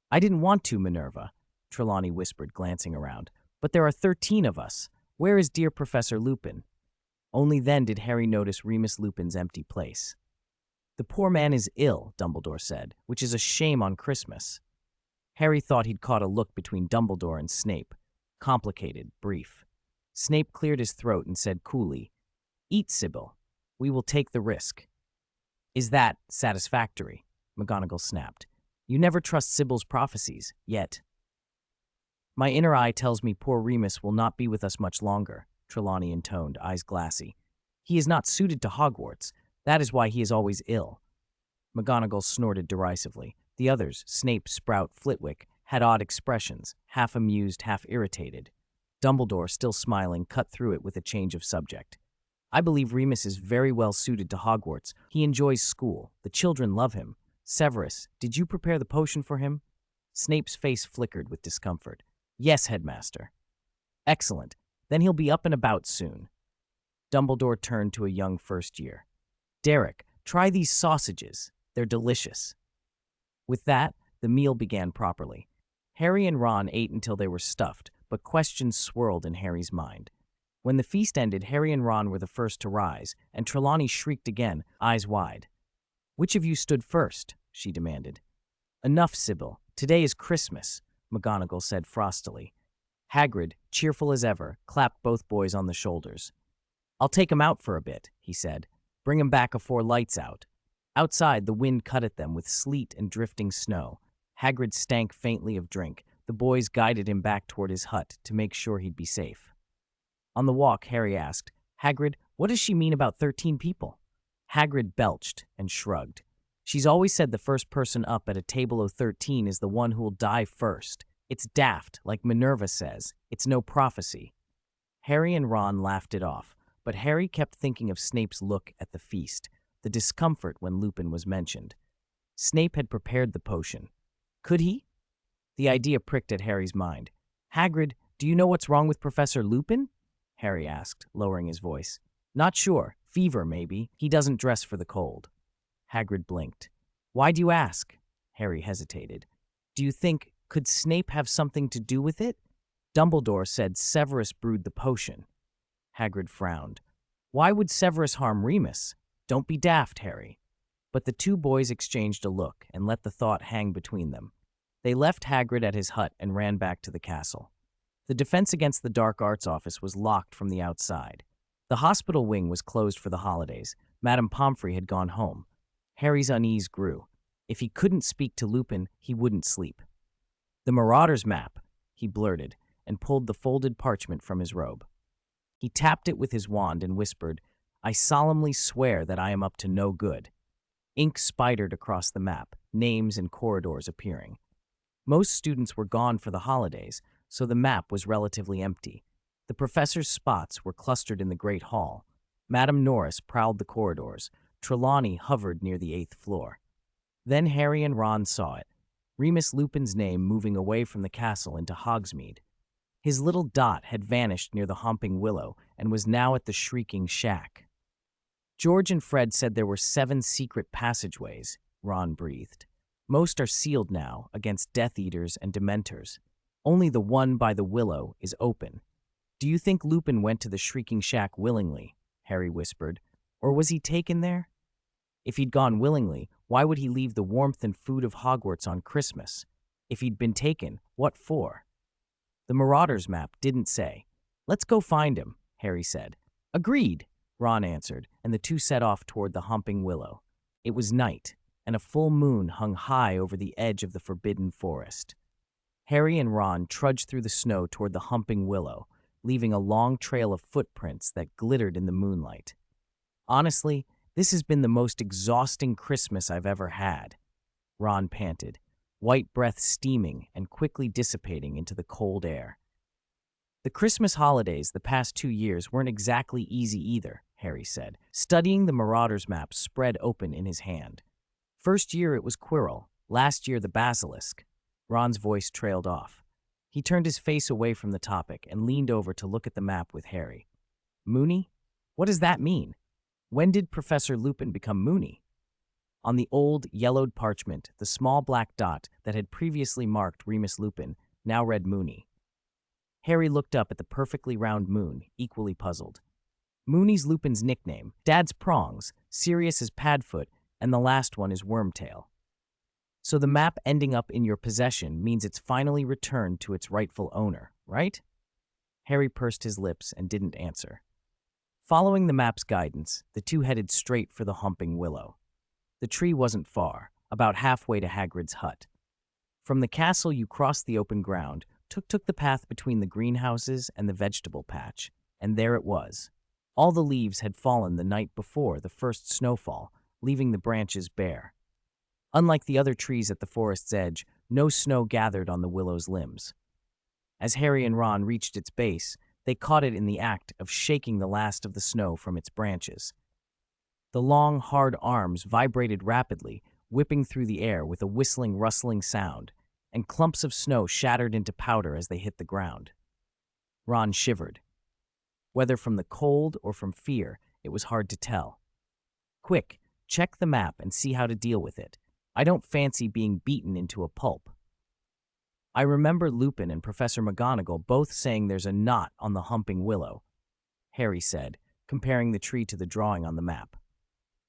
"I didn't want to, Minerva," Trelawney whispered, glancing around. "But there are 13 of us. Where is dear Professor Lupin?" Only then did Harry notice Remus Lupin's empty place. "The poor man is ill," Dumbledore said, "which is a shame on Christmas." Harry thought he'd caught a look between Dumbledore and Snape. Complicated, brief. Snape cleared his throat and said coolly, "Eat, Sybil. We will take the risk." "Is that satisfactory?" McGonagall snapped. "You never trust Sybil's prophecies, yet." "My inner eye tells me poor Remus will not be with us much longer," Trelawney intoned, eyes glassy. "He is not suited to Hogwarts. That is why he is always ill." McGonagall snorted derisively. The others, Snape, Sprout, Flitwick, had odd expressions, half amused, half irritated. Dumbledore, still smiling, cut through it with a change of subject. "I believe Remus is very well suited to Hogwarts. He enjoys school. The children love him. Severus, did you prepare the potion for him?" Snape's face flickered with discomfort. "Yes, Headmaster." "Excellent. Then he'll be up and about soon." Dumbledore turned to a young first year. "Derek, try these sausages. They're delicious." With that, the meal began properly. Harry and Ron ate until they were stuffed, but questions swirled in Harry's mind. When the feast ended, Harry and Ron were the first to rise, and Trelawney shrieked again, eyes wide. "Which of you stood first?" she demanded. "Enough, Sybil. Today is Christmas," McGonagall said frostily. Hagrid, cheerful as ever, clapped both boys on the shoulders. "I'll take 'em out for a bit," he said. "Bring 'em back afore lights out." Outside, the wind cut at them with sleet and drifting snow. Hagrid stank faintly of drink. The boys guided him back toward his hut to make sure he'd be safe. On the walk, Harry asked, "Hagrid, what does she mean about 13 people?" Hagrid belched and shrugged. "She's always said the first person up at a table of 13 is the one who'll die first. It's daft, like Minerva says. It's no prophecy." Harry and Ron laughed it off, but Harry kept thinking of Snape's look at the feast, the discomfort when Lupin was mentioned. Snape had prepared the potion. Could he? The idea pricked at Harry's mind. "Hagrid, do you know what's wrong with Professor Lupin?" Harry asked, lowering his voice. "Not sure. Fever, maybe. He doesn't dress for the cold." Hagrid blinked. "Why do you ask?" Harry hesitated. "Do you think, could Snape have something to do with it?" "Dumbledore said Severus brewed the potion." Hagrid frowned. "Why would Severus harm Remus? Don't be daft, Harry." But the two boys exchanged a look and let the thought hang between them. They left Hagrid at his hut and ran back to the castle. The Defense Against the Dark Arts office was locked from the outside. The hospital wing was closed for the holidays. Madame Pomfrey had gone home. Harry's unease grew. If he couldn't speak to Lupin, he wouldn't sleep. "The Marauder's map," he blurted, and pulled the folded parchment from his robe. He tapped it with his wand and whispered, "I solemnly swear that I am up to no good." Ink spidered across the map, names and corridors appearing. Most students were gone for the holidays, so the map was relatively empty. The professor's spots were clustered in the Great Hall. Madame Norris prowled the corridors. Trelawney hovered near the 8th floor. Then Harry and Ron saw it. Remus Lupin's name moving away from the castle into Hogsmeade. His little dot had vanished near the Homping Willow and was now at the Shrieking Shack. George and Fred said there were 7 secret passageways, Ron breathed. Most are sealed now against Death Eaters and Dementors. Only the one by the willow is open. Do you think Lupin went to the Shrieking Shack willingly? Harry whispered. Or was he taken there? If he'd gone willingly, why would he leave the warmth and food of Hogwarts on Christmas? If he'd been taken, what for? The Marauders map didn't say. Let's go find him, Harry said. Agreed, Ron answered, and the two set off toward the Homping Willow. It was night, and a full moon hung high over the edge of the Forbidden Forest. Harry and Ron trudged through the snow toward the Homping Willow, leaving a long trail of footprints that glittered in the moonlight. Honestly, this has been the most exhausting Christmas I've ever had, Ron panted, white breath steaming and quickly dissipating into the cold air. The Christmas holidays the past 2 years weren't exactly easy either, Harry said, studying the Marauders map spread open in his hand. First year it was Quirrell, last year the Basilisk. Ron's voice trailed off. He turned his face away from the topic and leaned over to look at the map with Harry. Moony? What does that mean? When did Professor Lupin become Moony? On the old, yellowed parchment, the small black dot that had previously marked Remus Lupin now read Moony. Harry looked up at the perfectly round moon, equally puzzled. Moony's Lupin's nickname, Dad's Prongs, Sirius is Padfoot, and the last one is Wormtail. So the map ending up in your possession means it's finally returned to its rightful owner, right? Harry pursed his lips and didn't answer. Following the map's guidance, the two headed straight for the Homping Willow. The tree wasn't far, about halfway to Hagrid's hut. From the castle you crossed the open ground, took the path between the greenhouses and the vegetable patch, and there it was. All the leaves had fallen the night before the first snowfall, leaving the branches bare. Unlike the other trees at the forest's edge, no snow gathered on the willow's limbs. As Harry and Ron reached its base, they caught it in the act of shaking the last of the snow from its branches. The long, hard arms vibrated rapidly, whipping through the air with a whistling, rustling sound, and clumps of snow shattered into powder as they hit the ground. Ron shivered. Whether from the cold or from fear, it was hard to tell. Quick, check the map and see how to deal with it. I don't fancy being beaten into a pulp. I remember Lupin and Professor McGonagall both saying there's a knot on the Homping Willow, Harry said, comparing the tree to the drawing on the map.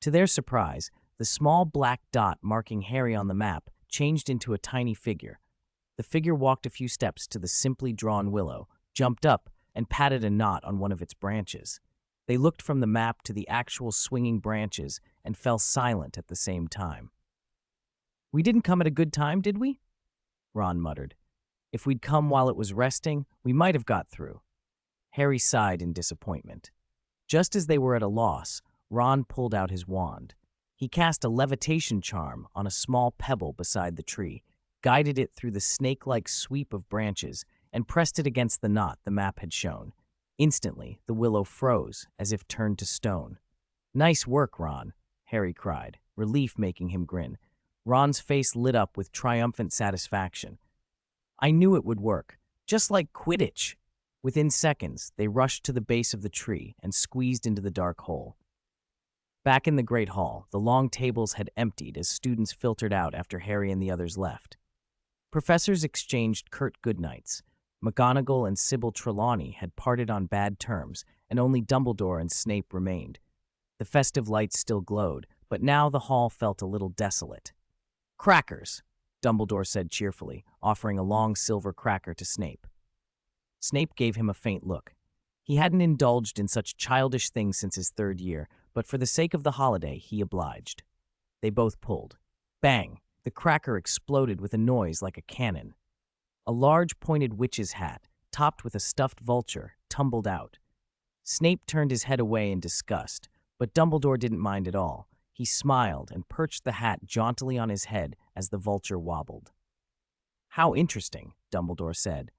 To their surprise, the small black dot marking Harry on the map changed into a tiny figure. The figure walked a few steps to the simply drawn willow, jumped up, and patted a knot on one of its branches. They looked from the map to the actual swinging branches and fell silent at the same time. We didn't come at a good time, did we? Ron muttered. If we'd come while it was resting, we might have got through. Harry sighed in disappointment. Just as they were at a loss, Ron pulled out his wand. He cast a levitation charm on a small pebble beside the tree, guided it through the snake-like sweep of branches, and pressed it against the knot the map had shown. Instantly, the willow froze, as if turned to stone. Nice work, Ron, Harry cried, relief making him grin. Ron's face lit up with triumphant satisfaction. I knew it would work, just like Quidditch. Within seconds, they rushed to the base of the tree and squeezed into the dark hole. Back in the Great Hall, the long tables had emptied as students filtered out after Harry and the others left. Professors exchanged curt goodnights. McGonagall and Sybil Trelawney had parted on bad terms, and only Dumbledore and Snape remained. The festive lights still glowed, but now the hall felt a little desolate. Crackers, Dumbledore said cheerfully, offering a long silver cracker to Snape. Snape gave him a faint look. He hadn't indulged in such childish things since his 3rd year, but for the sake of the holiday, he obliged. They both pulled. Bang! The cracker exploded with a noise like a cannon. A large pointed witch's hat, topped with a stuffed vulture, tumbled out. Snape turned his head away in disgust, but Dumbledore didn't mind at all. He smiled and perched the hat jauntily on his head as the vulture wobbled. How interesting, Dumbledore said.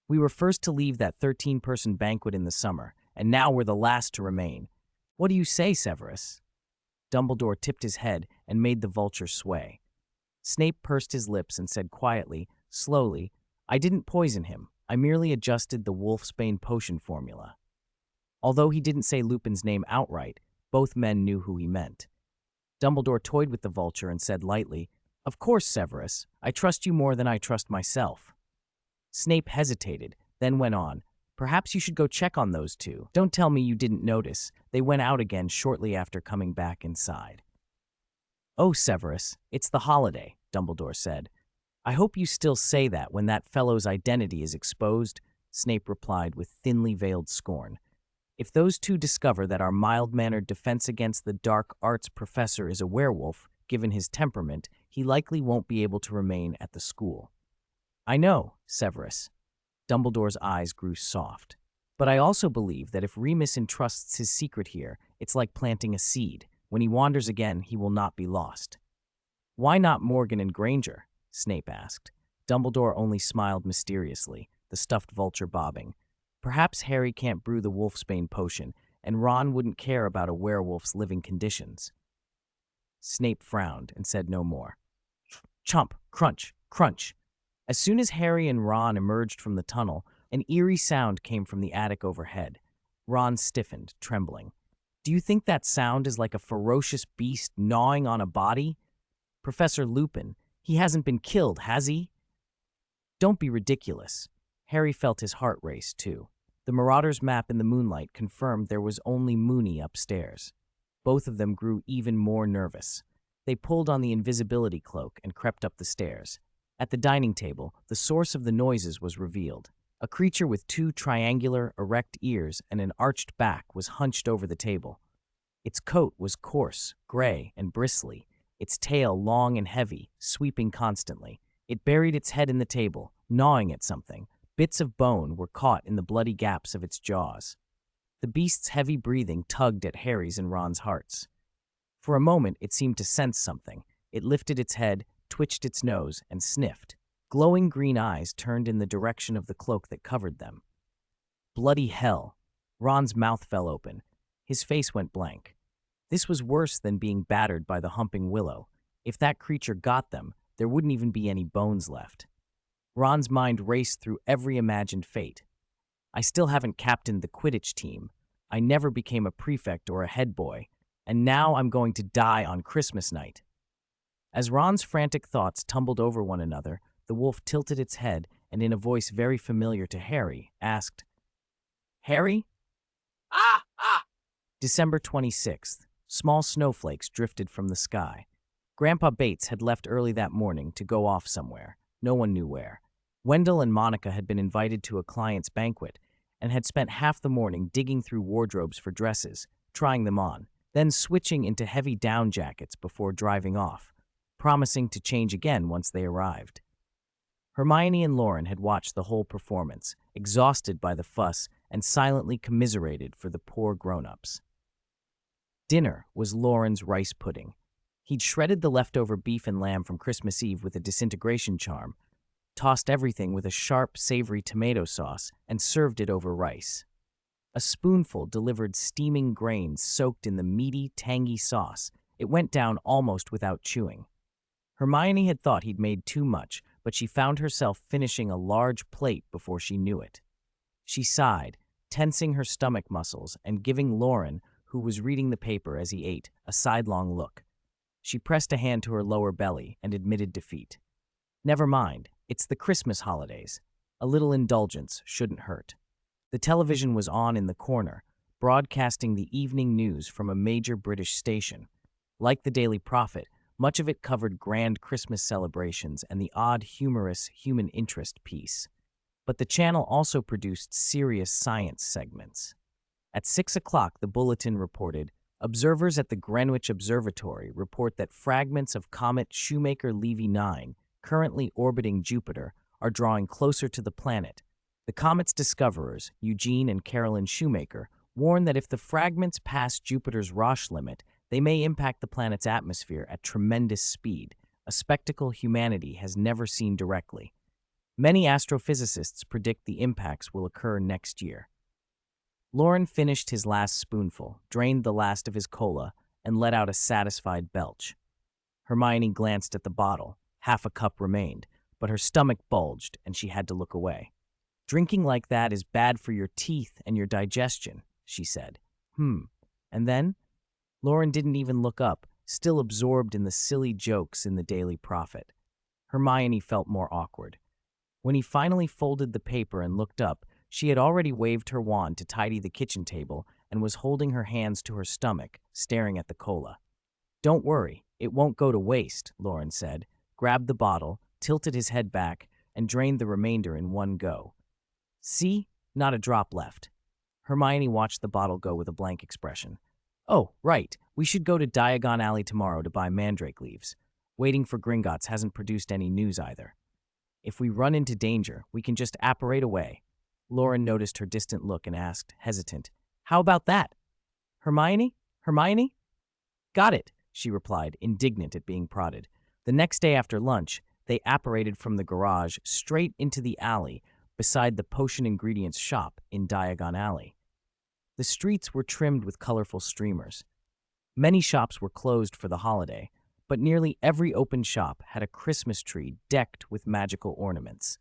We were first to leave that 13-person banquet in the summer, and now we're the last to remain. What do you say, Severus? Dumbledore tipped his head and made the vulture sway. Snape pursed his lips and said quietly, slowly, I didn't poison him. I merely adjusted the wolfsbane potion formula. Although he didn't say Lupin's name outright, both men knew who he meant. Dumbledore toyed with the vulture and said lightly, Of course, Severus. I trust you more than I trust myself. Snape hesitated, then went on, Perhaps you should go check on those two. Don't tell me you didn't notice. They went out again shortly after coming back inside. Oh, Severus, it's the holiday, Dumbledore said. I hope you still say that when that fellow's identity is exposed, Snape replied with thinly veiled scorn. If those two discover that our mild-mannered defense against the dark arts professor is a werewolf, given his temperament, he likely won't be able to remain at the school. I know, Severus. Dumbledore's eyes grew soft. But I also believe that if Remus entrusts his secret here, it's like planting a seed. When he wanders again, he will not be lost. Why not Morgan and Granger? Snape asked. Dumbledore only smiled mysteriously, the stuffed vulture bobbing. Perhaps Harry can't brew the wolfsbane potion, and Ron wouldn't care about a werewolf's living conditions. Snape frowned and said no more. Chomp, crunch, crunch. As soon as Harry and Ron emerged from the tunnel, an eerie sound came from the attic overhead. Ron stiffened, trembling. Do you think that sound is like a ferocious beast gnawing on a body? Professor Lupin, he hasn't been killed, has he? Don't be ridiculous. Harry felt his heart race, too. The Marauder's map in the moonlight confirmed there was only Moony upstairs. Both of them grew even more nervous. They pulled on the invisibility cloak and crept up the stairs. At the dining table, the source of the noises was revealed. A creature with two triangular, erect ears and an arched back was hunched over the table. Its coat was coarse, gray, and bristly, its tail long and heavy, sweeping constantly. It buried its head in the table, gnawing at something. Bits of bone were caught in the bloody gaps of its jaws. The beast's heavy breathing tugged at Harry's and Ron's hearts. For a moment, it seemed to sense something. It lifted its head, twitched its nose, and sniffed. Glowing green eyes turned in the direction of the cloak that covered them. Bloody hell! Ron's mouth fell open. His face went blank. This was worse than being battered by the humping willow. If that creature got them, there wouldn't even be any bones left. Ron's mind raced through every imagined fate. I still haven't captained the Quidditch team. I never became a prefect or a head boy. And now I'm going to die on Christmas night. As Ron's frantic thoughts tumbled over one another, the wolf tilted its head and in a voice very familiar to Harry, asked, Harry? Ah! Ah! December 26th. Small snowflakes drifted from the sky. Grandpa Bates had left early that morning to go off somewhere. No one knew where. Wendell and Monica had been invited to a client's banquet and had spent half the morning digging through wardrobes for dresses, trying them on, then switching into heavy down jackets before driving off, promising to change again once they arrived. Hermione and Loren had watched the whole performance, exhausted by the fuss, and silently commiserated for the poor grown-ups. Dinner was Loren's rice pudding. He'd shredded the leftover beef and lamb from Christmas Eve with a disintegration charm, tossed everything with a sharp, savory tomato sauce, and served it over rice. A spoonful delivered steaming grains soaked in the meaty, tangy sauce. It went down almost without chewing. Hermione had thought he'd made too much, but she found herself finishing a large plate before she knew it. She sighed, tensing her stomach muscles and giving Loren, who was reading the paper as he ate, a sidelong look. She pressed a hand to her lower belly and admitted defeat. Never mind, it's the Christmas holidays. A little indulgence shouldn't hurt. The television was on in the corner, broadcasting the evening news from a major British station. Like the Daily Prophet, much of it covered grand Christmas celebrations and the odd, humorous human interest piece. But the channel also produced serious science segments. At 6 o'clock, the bulletin reported, observers at the Greenwich Observatory report that fragments of comet Shoemaker-Levy 9, currently orbiting Jupiter, are drawing closer to the planet. The comet's discoverers, Eugene and Carolyn Shoemaker, warn that if the fragments pass Jupiter's Roche limit, they may impact the planet's atmosphere at tremendous speed, a spectacle humanity has never seen directly. Many astrophysicists predict the impacts will occur next year. Loren finished his last spoonful, drained the last of his cola, and let out a satisfied belch. Hermione glanced at the bottle. Half a cup remained, but her stomach bulged and she had to look away. "Drinking like that is bad for your teeth and your digestion," she said. And then? Loren didn't even look up, still absorbed in the silly jokes in the Daily Prophet. Hermione felt more awkward. When he finally folded the paper and looked up, she had already waved her wand to tidy the kitchen table and was holding her hands to her stomach, staring at the cola. "Don't worry, it won't go to waste," Loren said, grabbed the bottle, tilted his head back, and drained the remainder in one go. "See? Not a drop left." Hermione watched the bottle go with a blank expression. "Oh, right, we should go to Diagon Alley tomorrow to buy mandrake leaves. Waiting for Gringotts hasn't produced any news either. If we run into danger, we can just apparate away." Loren noticed her distant look and asked, hesitant, "How about that? Hermione? Hermione?" "Got it," she replied, indignant at being prodded. The next day after lunch, they apparated from the garage straight into the alley beside the potion ingredients shop in Diagon Alley. The streets were trimmed with colorful streamers. Many shops were closed for the holiday, but nearly every open shop had a Christmas tree decked with magical ornaments.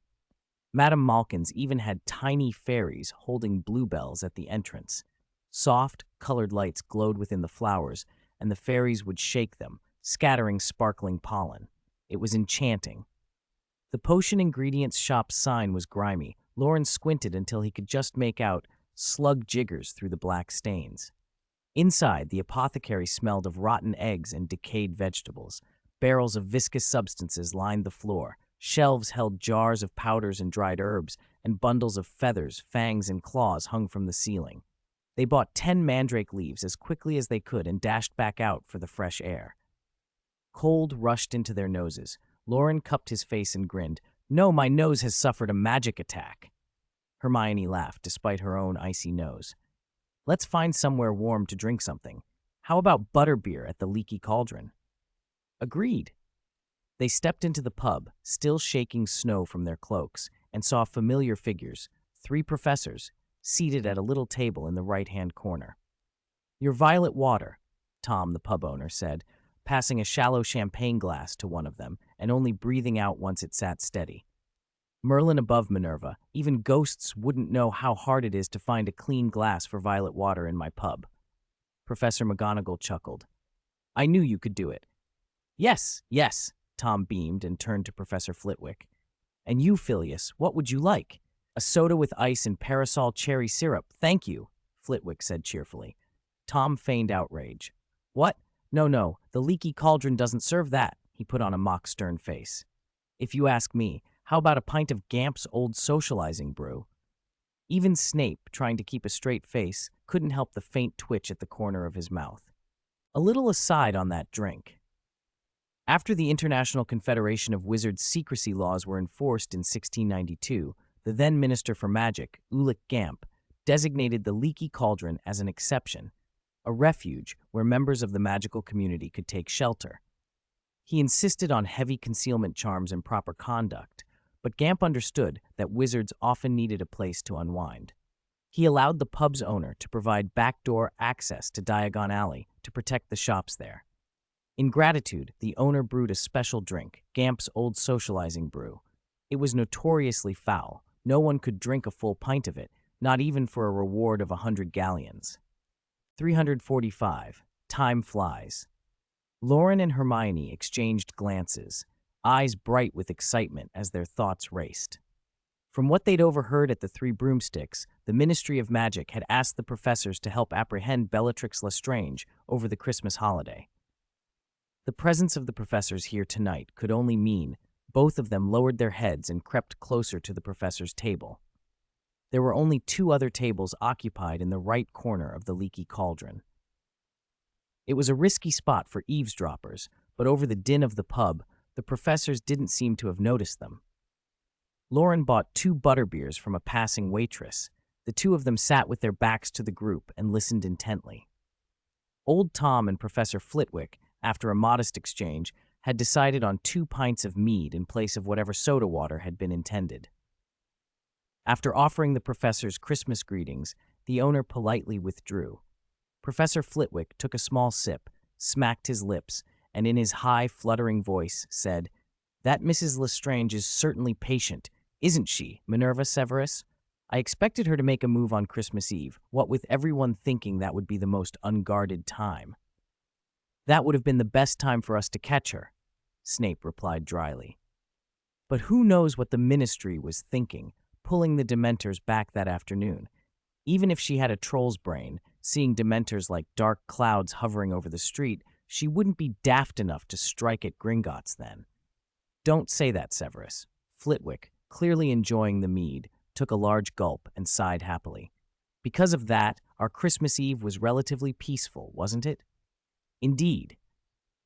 Madame Malkin's even had tiny fairies holding bluebells at the entrance. Soft, colored lights glowed within the flowers, and the fairies would shake them, scattering sparkling pollen. It was enchanting. The potion ingredients shop sign was grimy. Loren squinted until he could just make out slug jiggers through the black stains. Inside, the apothecary smelled of rotten eggs and decayed vegetables. Barrels of viscous substances lined the floor. Shelves held jars of powders and dried herbs, and bundles of feathers, fangs, and claws hung from the ceiling. They bought 10 mandrake leaves as quickly as they could and dashed back out for the fresh air. Cold rushed into their noses. Loren cupped his face and grinned. "No, my nose has suffered a magic attack." Hermione laughed, despite her own icy nose. "Let's find somewhere warm to drink something. How about butterbeer at the Leaky Cauldron?" "Agreed." They stepped into the pub, still shaking snow from their cloaks, and saw familiar figures, 3 professors, seated at a little table in the right-hand corner. "Your violet water," Tom, the pub owner, said, passing a shallow champagne glass to one of them and only breathing out once it sat steady. Merlin above Minerva, even ghosts wouldn't know how hard it is to find a clean glass for violet water in my pub. Professor McGonagall chuckled. "I knew you could do it." Yes, Tom beamed and turned to Professor Flitwick. "And you, Phileas, what would you like?" "A soda with ice and parasol cherry syrup, thank you," Flitwick said cheerfully. Tom feigned outrage. "What? No, the Leaky Cauldron doesn't serve that," he put on a mock stern face. "If you ask me, how about a pint of Gamp's old socializing brew?" Even Snape, trying to keep a straight face, couldn't help the faint twitch at the corner of his mouth. A little aside on that drink. After the International Confederation of Wizards secrecy laws were enforced in 1692, the then Minister for Magic, Ulick Gamp, designated the Leaky Cauldron as an exception, a refuge where members of the magical community could take shelter. He insisted on heavy concealment charms and proper conduct, but Gamp understood that wizards often needed a place to unwind. He allowed the pub's owner to provide backdoor access to Diagon Alley to protect the shops there. In gratitude, the owner brewed a special drink, Gamp's old socializing brew. It was notoriously foul. No one could drink a full pint of it, not even for a reward of 100 galleons. 345. Time flies. Loren and Hermione exchanged glances, eyes bright with excitement as their thoughts raced. From what they'd overheard at the Three Broomsticks, the Ministry of Magic had asked the professors to help apprehend Bellatrix Lestrange over the Christmas holiday. The presence of the professors here tonight could only mean both of them lowered their heads and crept closer to the professor's table. There were only 2 other tables occupied in the right corner of the Leaky Cauldron. It was a risky spot for eavesdroppers, but over the din of the pub, the professors didn't seem to have noticed them. Loren bought 2 butterbeers from a passing waitress. The 2 of them sat with their backs to the group and listened intently. Old Tom and Professor Flitwick, after a modest exchange, had decided on 2 pints of mead in place of whatever soda water had been intended. After offering the professor's Christmas greetings, the owner politely withdrew. Professor Flitwick took a small sip, smacked his lips, and in his high, fluttering voice said, "That Mrs. Lestrange is certainly patient, isn't she, Minerva Severus? I expected her to make a move on Christmas Eve, what with everyone thinking that would be the most unguarded time." "That would have been the best time for us to catch her," Snape replied dryly. But who knows what the Ministry was thinking, pulling the Dementors back that afternoon. Even if she had a troll's brain, seeing Dementors like dark clouds hovering over the street, she wouldn't be daft enough to strike at Gringotts then. "Don't say that, Severus." Flitwick, clearly enjoying the mead, took a large gulp and sighed happily. "Because of that, our Christmas Eve was relatively peaceful, wasn't it?" "Indeed,"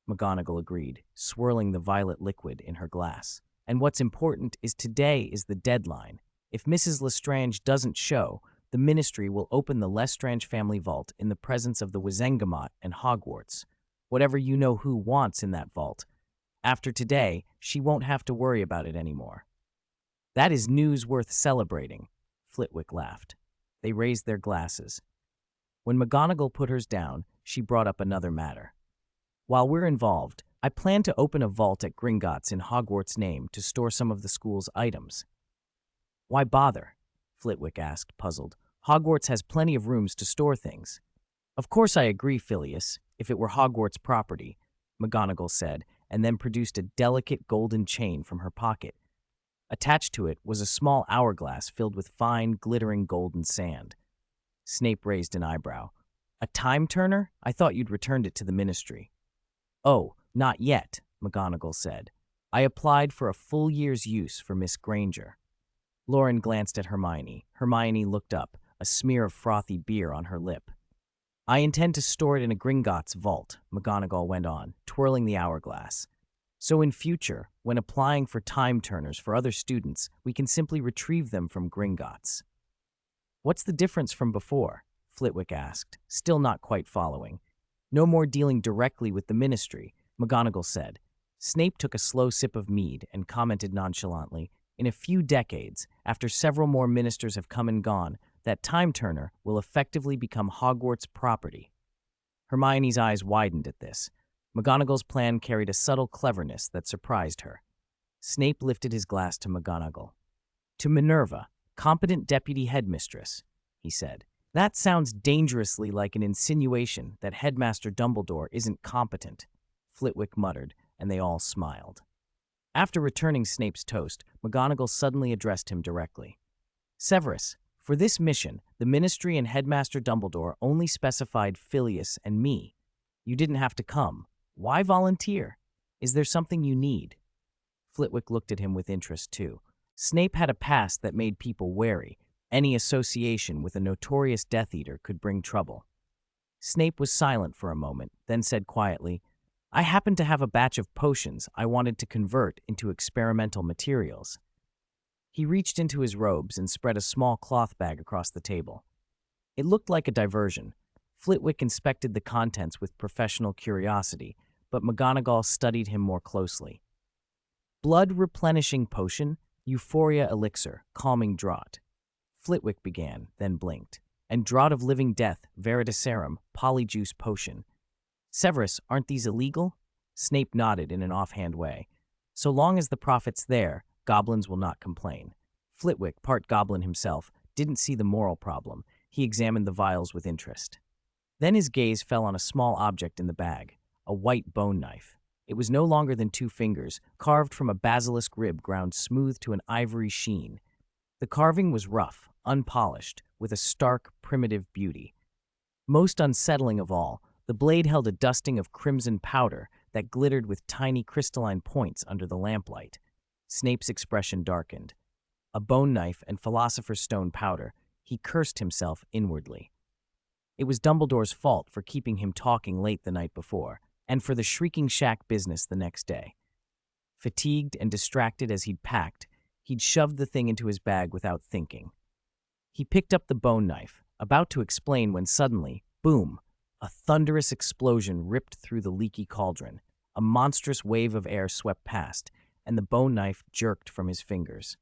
McGonagall agreed, swirling the violet liquid in her glass. "And what's important is today is the deadline. If Mrs. Lestrange doesn't show, the Ministry will open the Lestrange family vault in the presence of the Wizengamot and Hogwarts. Whatever you-know-who wants in that vault. After today, she won't have to worry about it anymore." "That is news worth celebrating," Flitwick laughed. They raised their glasses. When McGonagall put hers down, she brought up another matter. "While we're involved, I plan to open a vault at Gringotts in Hogwarts' name to store some of the school's items." "Why bother?" Flitwick asked, puzzled. "Hogwarts has plenty of rooms to store things." "Of course I agree, Phileas, if it were Hogwarts property," McGonagall said, and then produced a delicate golden chain from her pocket. Attached to it was a small hourglass filled with fine, glittering golden sand. Snape raised an eyebrow. "A time-turner? I thought you'd returned it to the Ministry." "Oh, not yet," McGonagall said. "I applied for a full year's use for Miss Granger." Loren glanced at Hermione. Hermione looked up, a smear of frothy beer on her lip. "I intend to store it in a Gringotts vault," McGonagall went on, twirling the hourglass. "So in future, when applying for time-turners for other students, we can simply retrieve them from Gringotts." "What's the difference from before?" Flitwick asked, still not quite following. "No more dealing directly with the Ministry," McGonagall said. Snape took a slow sip of mead and commented nonchalantly, "In a few decades, after several more ministers have come and gone, that time-turner will effectively become Hogwarts property." Hermione's eyes widened at this. McGonagall's plan carried a subtle cleverness that surprised her. Snape lifted his glass to McGonagall. "To Minerva, competent deputy headmistress," he said. "That sounds dangerously like an insinuation that Headmaster Dumbledore isn't competent," Flitwick muttered, and they all smiled. After returning Snape's toast, McGonagall suddenly addressed him directly. "Severus, for this mission, the Ministry and Headmaster Dumbledore only specified Phileas and me. You didn't have to come. Why volunteer? Is there something you need?" Flitwick looked at him with interest, too. Snape had a past that made people wary. Any association with a notorious Death Eater could bring trouble. Snape was silent for a moment, then said quietly, "I happen to have a batch of potions I wanted to convert into experimental materials." He reached into his robes and spread a small cloth bag across the table. It looked like a diversion. Flitwick inspected the contents with professional curiosity, but McGonagall studied him more closely. "Blood replenishing potion, euphoria elixir, calming draught," Flitwick began, then blinked. "And draught of living death, veritaserum, polyjuice potion." "Severus, aren't these illegal?" Snape nodded in an offhand way. "So long as the profit's there, goblins will not complain." Flitwick, part goblin himself, didn't see the moral problem. He examined the vials with interest. Then his gaze fell on a small object in the bag, a white bone knife. It was no longer than 2 fingers, carved from a basilisk rib ground smooth to an ivory sheen. The carving was rough, unpolished, with a stark, primitive beauty. Most unsettling of all, the blade held a dusting of crimson powder that glittered with tiny crystalline points under the lamplight. Snape's expression darkened. A bone knife and Philosopher's stone powder, he cursed himself inwardly. It was Dumbledore's fault for keeping him talking late the night before, and for the shrieking shack business the next day. Fatigued and distracted as he'd packed, he'd shoved the thing into his bag without thinking. He picked up the bone knife, about to explain when suddenly, boom, a thunderous explosion ripped through the leaky cauldron. A a monstrous wave of air swept past, and the bone knife jerked from his fingers.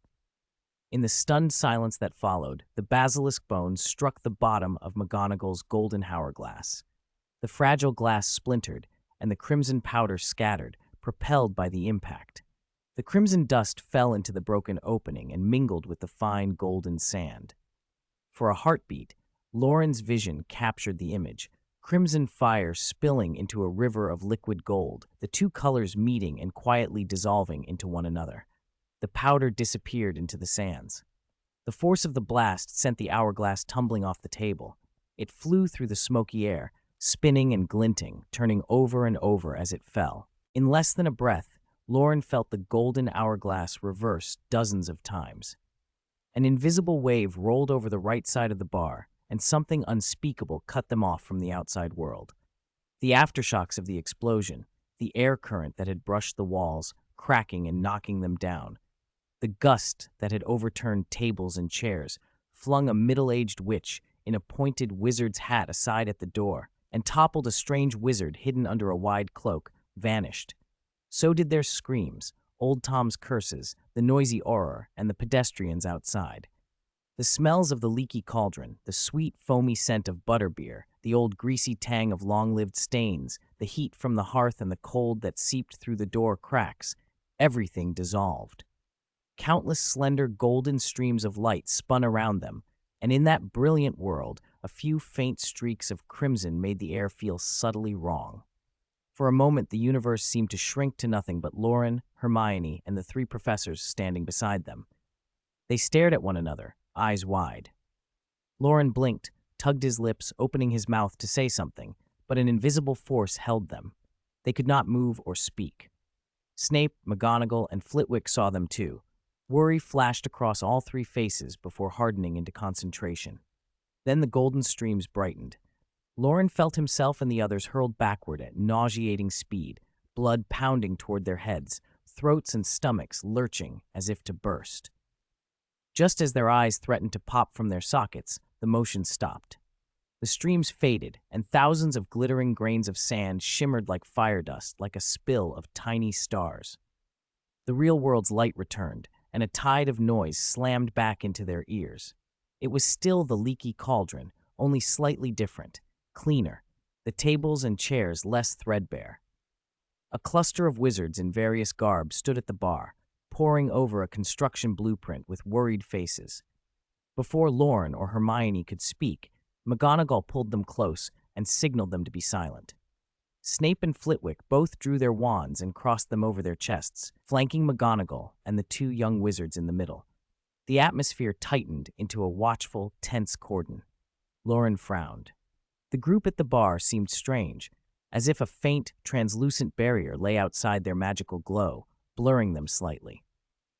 In the stunned silence that followed, the basilisk bones struck the bottom of McGonagall's golden hourglass. The fragile glass splintered, and the crimson powder scattered, propelled by the impact. The crimson dust fell into the broken opening and mingled with the fine golden sand. For a heartbeat, Loren's vision captured the image, crimson fire spilling into a river of liquid gold, the two colors meeting and quietly dissolving into one another. The powder disappeared into the sands. The force of the blast sent the hourglass tumbling off the table. It flew through the smoky air, spinning and glinting, turning over and over as it fell. In less than a breath, Loren felt the golden hourglass reverse dozens of times. An invisible wave rolled over the right side of the bar, and something unspeakable cut them off from the outside world. The aftershocks of the explosion, the air current that had brushed the walls, cracking and knocking them down, the gust that had overturned tables and chairs, flung a middle-aged witch in a pointed wizard's hat aside at the door, and toppled a strange wizard hidden under a wide cloak, vanished. So did their screams, Old Tom's curses, the noisy auror, and the pedestrians outside. The smells of the leaky cauldron, the sweet, foamy scent of butterbeer, the old greasy tang of long-lived stains, the heat from the hearth and the cold that seeped through the door cracks, everything dissolved. Countless slender golden streams of light spun around them, and in that brilliant world, a few faint streaks of crimson made the air feel subtly wrong. For a moment, the universe seemed to shrink to nothing but Loren, Hermione, and the three professors standing beside them. They stared at one another, eyes wide. Loren blinked, tugged his lips, opening his mouth to say something, but an invisible force held them. They could not move or speak. Snape, McGonagall, and Flitwick saw them too. Worry flashed across all three faces before hardening into concentration. Then the golden streams brightened. Loren felt himself and the others hurled backward at nauseating speed, blood pounding toward their heads, throats and stomachs lurching as if to burst. Just as their eyes threatened to pop from their sockets, the motion stopped. The streams faded, and thousands of glittering grains of sand shimmered like fire dust, like a spill of tiny stars. The real world's light returned, and a tide of noise slammed back into their ears. It was still the leaky cauldron, only slightly different, cleaner, the tables and chairs less threadbare. A cluster of wizards in various garbs stood at the bar, poring over a construction blueprint with worried faces. Before Loren or Hermione could speak, McGonagall pulled them close and signaled them to be silent. Snape and Flitwick both drew their wands and crossed them over their chests, flanking McGonagall and the two young wizards in the middle. The atmosphere tightened into a watchful, tense cordon. Loren frowned. The group at the bar seemed strange, as if a faint, translucent barrier lay outside their magical glow, blurring them slightly.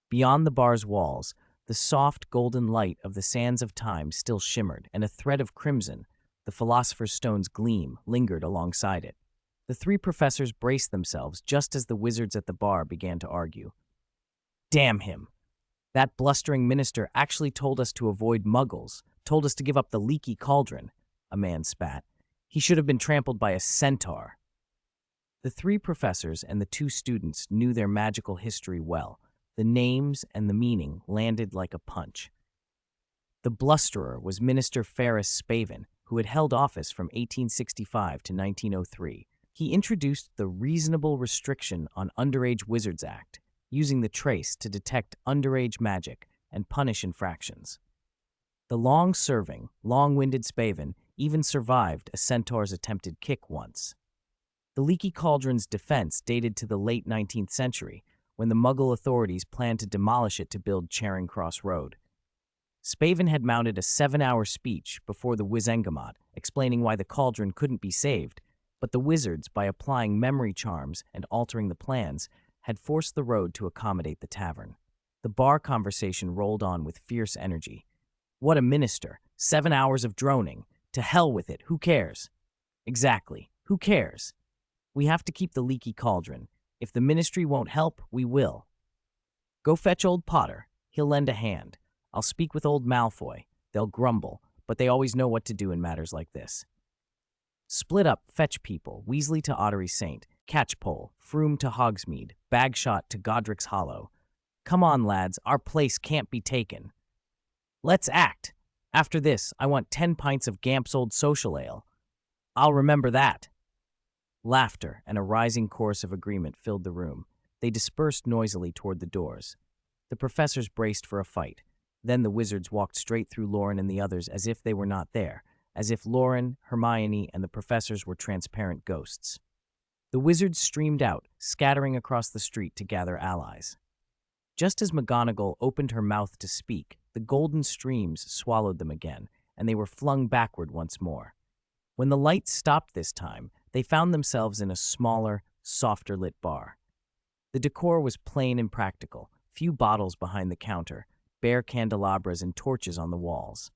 Beyond the bar's walls, the soft golden light of the sands of time still shimmered, and a thread of crimson, the Philosopher's Stone's gleam, lingered alongside it. The three professors braced themselves just as the wizards at the bar began to argue. Damn him! That blustering minister actually told us to avoid muggles, told us to give up the leaky cauldron, a man spat. He should have been trampled by a centaur. The three professors and the two students knew their magical history well. The names and the meaning landed like a punch. The blusterer was Minister Ferrus Spavin, who had held office from 1865 to 1903. He introduced the Reasonable Restriction on Underage Wizards Act, using the trace to detect underage magic and punish infractions. The long-serving, long-winded Spavin even survived a centaur's attempted kick once. The leaky cauldron's defense dated to the late 19th century, when the Muggle authorities planned to demolish it to build Charing Cross Road. Spavin had mounted a 7-hour speech before the Wizengamot, explaining why the cauldron couldn't be saved, but the wizards, by applying memory charms and altering the plans, had forced the road to accommodate the tavern. The bar conversation rolled on with fierce energy. What a minister! 7 hours of droning! To hell with it, who cares? Exactly, who cares? We have to keep the leaky cauldron. If the ministry won't help, we will. Go fetch old Potter. He'll lend a hand. I'll speak with old Malfoy. They'll grumble, but they always know what to do in matters like this. Split up, fetch people, Weasley to Ottery Saint. Catchpole, Froom to Hogsmeade, Bagshot to Godric's Hollow. Come on, lads, our place can't be taken. Let's act. After this, I want 10 pints of Gamp's Old Social Ale. I'll remember that. Laughter and a rising chorus of agreement filled the room. They dispersed noisily toward the doors. The professors braced for a fight. Then the wizards walked straight through Loren and the others as if they were not there, as if Loren, Hermione, and the professors were transparent ghosts. The wizards streamed out, scattering across the street to gather allies. Just as McGonagall opened her mouth to speak, the golden streams swallowed them again, and they were flung backward once more. When the lights stopped this time, they found themselves in a smaller, softer-lit bar. The decor was plain and practical, few bottles behind the counter, bare candelabras and torches on the walls.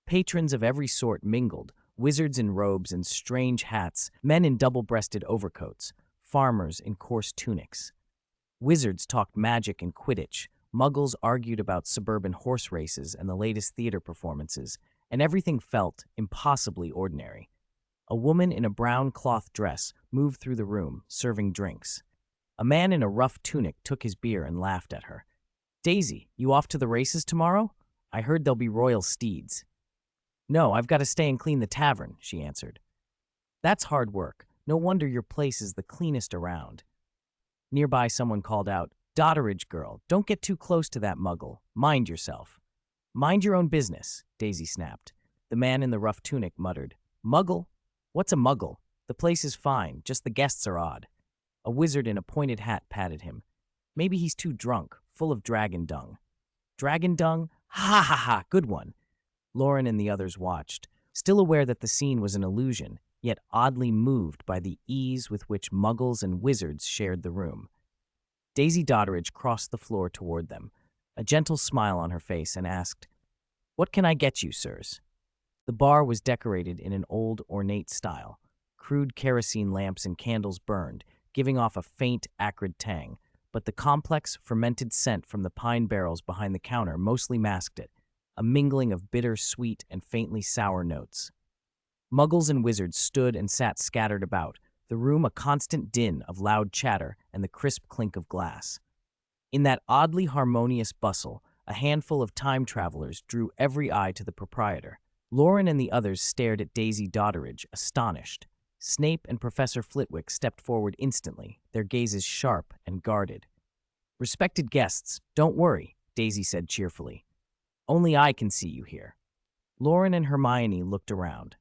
Patrons of every sort mingled, wizards in robes and strange hats, men in double-breasted overcoats, farmers in coarse tunics. Wizards talked magic and Quidditch, muggles argued about suburban horse races and the latest theater performances, and everything felt impossibly ordinary. A woman in a brown cloth dress moved through the room, serving drinks. A man in a rough tunic took his beer and laughed at her. "Daisy, you off to the races tomorrow? I heard there'll be royal steeds." "No, I've got to stay and clean the tavern," she answered. "That's hard work. No wonder your place is the cleanest around." Nearby, someone called out, "Dotteridge girl, don't get too close to that muggle. Mind yourself." "Mind your own business," Daisy snapped. The man in the rough tunic muttered, "Muggle? What's a muggle? The place is fine, just the guests are odd." A wizard in a pointed hat patted him. "Maybe he's too drunk, full of dragon dung." "Dragon dung? Ha ha ha, good one." Loren and the others watched, still aware that the scene was an illusion, yet oddly moved by the ease with which muggles and wizards shared the room. Daisy Dotteridge crossed the floor toward them, a gentle smile on her face, and asked, "What can I get you, sirs?" The bar was decorated in an old, ornate style. Crude kerosene lamps and candles burned, giving off a faint, acrid tang, but the complex, fermented scent from the pine barrels behind the counter mostly masked it, a mingling of bitter, sweet, and faintly sour notes. Muggles and wizards stood and sat scattered about, the room a constant din of loud chatter and the crisp clink of glass. In that oddly harmonious bustle, a handful of time travelers drew every eye to the proprietor. Loren and the others stared at Daisy Dotteridge, astonished. Snape and Professor Flitwick stepped forward instantly, their gazes sharp and guarded. "Respected guests, don't worry," Daisy said cheerfully. "Only I can see you here." Loren and Hermione looked around.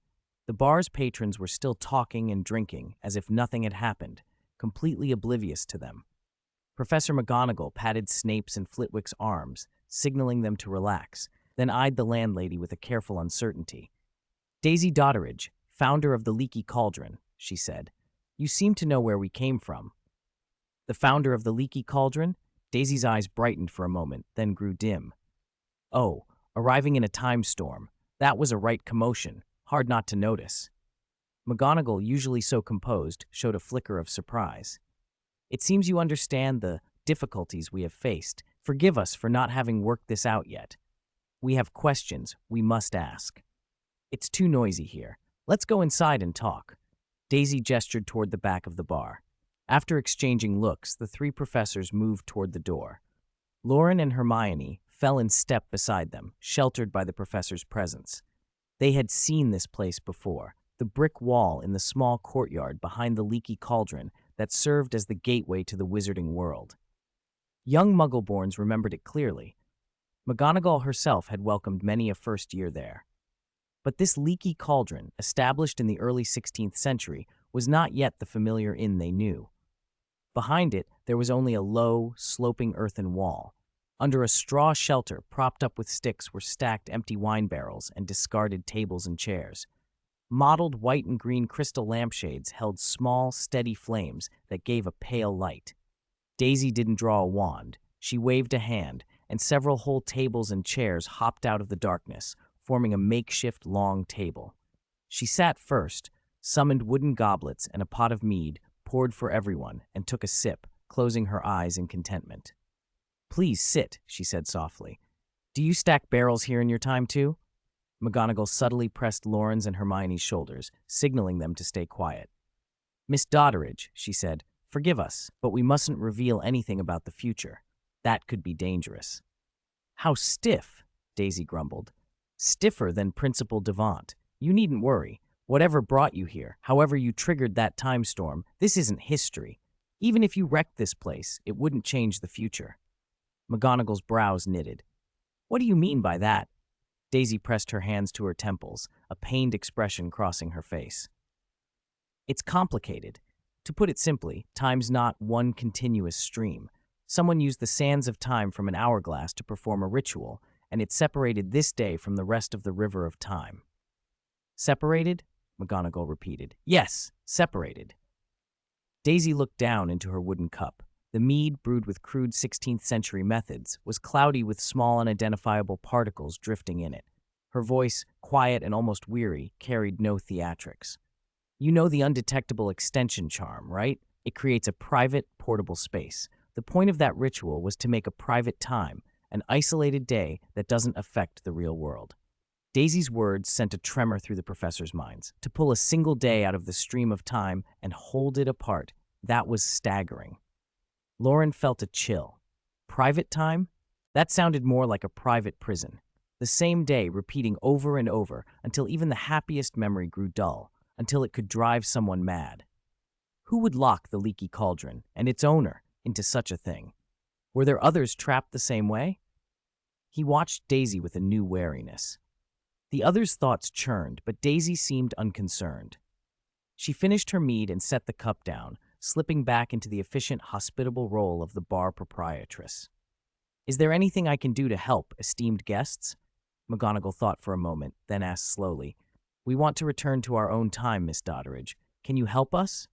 The bar's patrons were still talking and drinking as if nothing had happened, completely oblivious to them. Professor McGonagall patted Snape's and Flitwick's arms, signaling them to relax, then eyed the landlady with a careful uncertainty. "Daisy Dotteridge, founder of the Leaky Cauldron," she said. "You seem to know where we came from." "The founder of the Leaky Cauldron?" Daisy's eyes brightened for a moment, then grew dim. "Oh, arriving in a time storm. That was a right commotion. Hard not to notice." McGonagall, usually so composed, showed a flicker of surprise. "It seems you understand the difficulties we have faced. Forgive us for not having worked this out yet. We have questions we must ask." "It's too noisy here. Let's go inside and talk." Daisy gestured toward the back of the bar. After exchanging looks, the three professors moved toward the door. Loren and Hermione fell in step beside them, sheltered by the professor's presence. They had seen this place before, the brick wall in the small courtyard behind the Leaky Cauldron that served as the gateway to the wizarding world. Young Muggleborns remembered it clearly. McGonagall herself had welcomed many a first year there. But this Leaky Cauldron, established in the early 16th century, was not yet the familiar inn they knew. Behind it, there was only a low, sloping earthen wall. Under a straw shelter propped up with sticks were stacked empty wine barrels and discarded tables and chairs. Mottled white and green crystal lampshades held small, steady flames that gave a pale light. Daisy didn't draw a wand. She waved a hand, and several whole tables and chairs hopped out of the darkness, forming a makeshift long table. She sat first, summoned wooden goblets and a pot of mead, poured for everyone, and took a sip, closing her eyes in contentment. "Please sit," she said softly. "Do you stack barrels here in your time, too?" McGonagall subtly pressed Loren's and Hermione's shoulders, signaling them to stay quiet. "Miss Dotteridge," she said, Forgive us, but we mustn't reveal anything about the future. That could be dangerous." "How stiff," Daisy grumbled. "Stiffer than Principal Devant. You needn't worry. Whatever brought you here, however you triggered that time storm, this isn't history. Even if you wrecked this place, it wouldn't change the future." McGonagall's brows knitted. "What do you mean by that?" Daisy pressed her hands to her temples, a pained expression crossing her face. "It's complicated. To put it simply, time's not one continuous stream. Someone used the sands of time from an hourglass to perform a ritual, and it separated this day from the rest of the river of time." "Separated?" McGonagall repeated. "Yes, separated." Daisy looked down into her wooden cup. The mead, brewed with crude 16th century methods, was cloudy with small unidentifiable particles drifting in it. Her voice, quiet and almost weary, carried no theatrics. "You know the undetectable extension charm, right? It creates a private, portable space. The point of that ritual was to make a private time, an isolated day that doesn't affect the real world." Daisy's words sent a tremor through the professor's minds. To pull a single day out of the stream of time and hold it apart, that was staggering. Loren felt a chill. Private time? That sounded more like a private prison. The same day repeating over and over until even the happiest memory grew dull, until it could drive someone mad. Who would lock the leaky cauldron, and its owner, into such a thing? Were there others trapped the same way? He watched Daisy with a new wariness. The others' thoughts churned, but Daisy seemed unconcerned. She finished her mead and set the cup down, slipping back into the efficient, hospitable role of the bar proprietress. "Is there anything I can do to help, esteemed guests?" McGonagall thought for a moment, then asked slowly. "We want to return to our own time, Miss Dodderidge. Can you help us?"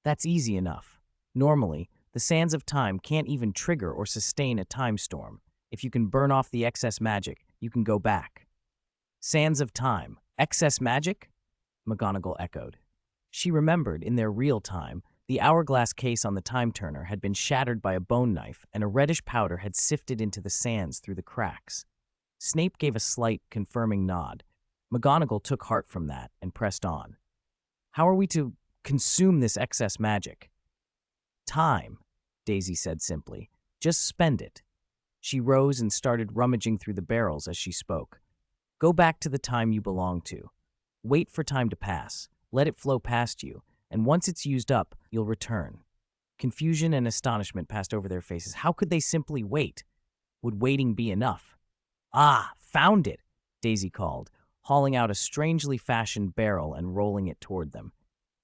"That's easy enough. Normally, the sands of time can't even trigger or sustain a time storm. If you can burn off the excess magic, you can go back." "Sands of time? Excess magic?" McGonagall echoed. She remembered, in their real time, the hourglass case on the time-turner had been shattered by a bone knife, and a reddish powder had sifted into the sands through the cracks. Snape gave a slight, confirming nod. McGonagall took heart from that and pressed on. "How are we to consume this excess magic?" "Time," Daisy said simply. "Just spend it." She rose and started rummaging through the barrels as she spoke. "Go back to the time you belong to. Wait for time to pass. Let it flow past you, and once it's used up, you'll return." Confusion and astonishment passed over their faces. How could they simply wait? Would waiting be enough? "Ah, found it," Daisy called, hauling out a strangely fashioned barrel and rolling it toward them.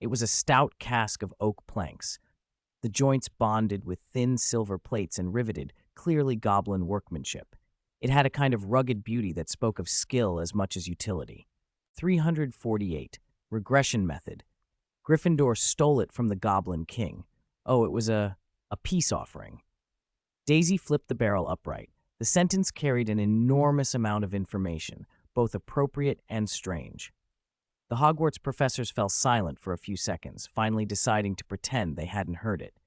It was a stout cask of oak planks, the joints bonded with thin silver plates and riveted, clearly goblin workmanship. It had a kind of rugged beauty that spoke of skill as much as utility. 348. Regression method. Gryffindor stole it from the Goblin King. Oh, it was a peace offering. Daisy flipped the barrel upright. The sentence carried an enormous amount of information, both appropriate and strange. The Hogwarts professors fell silent for a few seconds, finally deciding to pretend they hadn't heard it.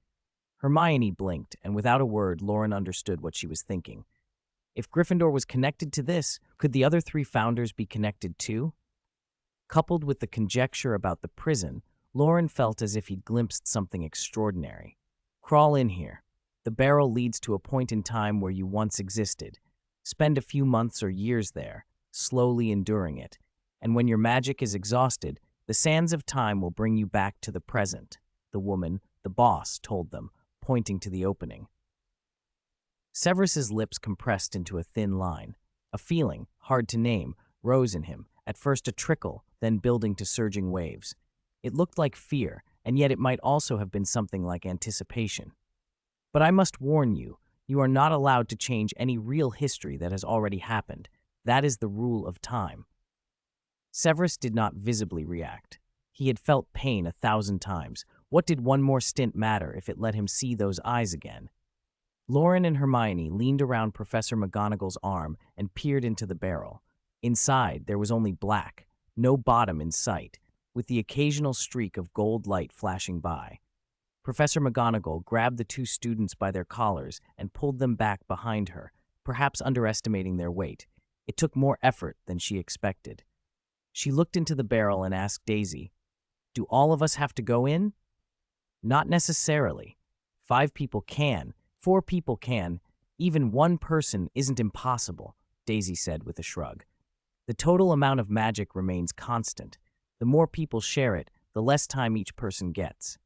Hermione blinked, and without a word, Loren understood what she was thinking. If Gryffindor was connected to this, could the other three founders be connected too? Coupled with the conjecture about the prison, Loren felt as if he'd glimpsed something extraordinary. Crawl in here. The barrel leads to a point in time where you once existed. Spend a few months or years there, slowly enduring it. And when your magic is exhausted, the sands of time will bring you back to the present, the woman, the boss, told them, pointing to the opening. Severus's lips compressed into a thin line. A feeling, hard to name, rose in him, at first a trickle, then building to surging waves. It looked like fear, and yet it might also have been something like anticipation. "But I must warn you, you are not allowed to change any real history that has already happened. That is the rule of time." Severus did not visibly react. He had felt pain 1,000 times. What did one more stint matter if it let him see those eyes again? Loren and Hermione leaned around Professor McGonagall's arm and peered into the barrel. Inside, there was only black, no bottom in sight, with the occasional streak of gold light flashing by. Professor McGonagall grabbed the two students by their collars and pulled them back behind her, perhaps underestimating their weight. It took more effort than she expected. She looked into the barrel and asked Daisy, "Do all of us have to go in?" Not necessarily. 5 people can, 4 people can, even one person isn't impossible, Daisy said with a shrug. The total amount of magic remains constant. The more people share it, the less time each person gets.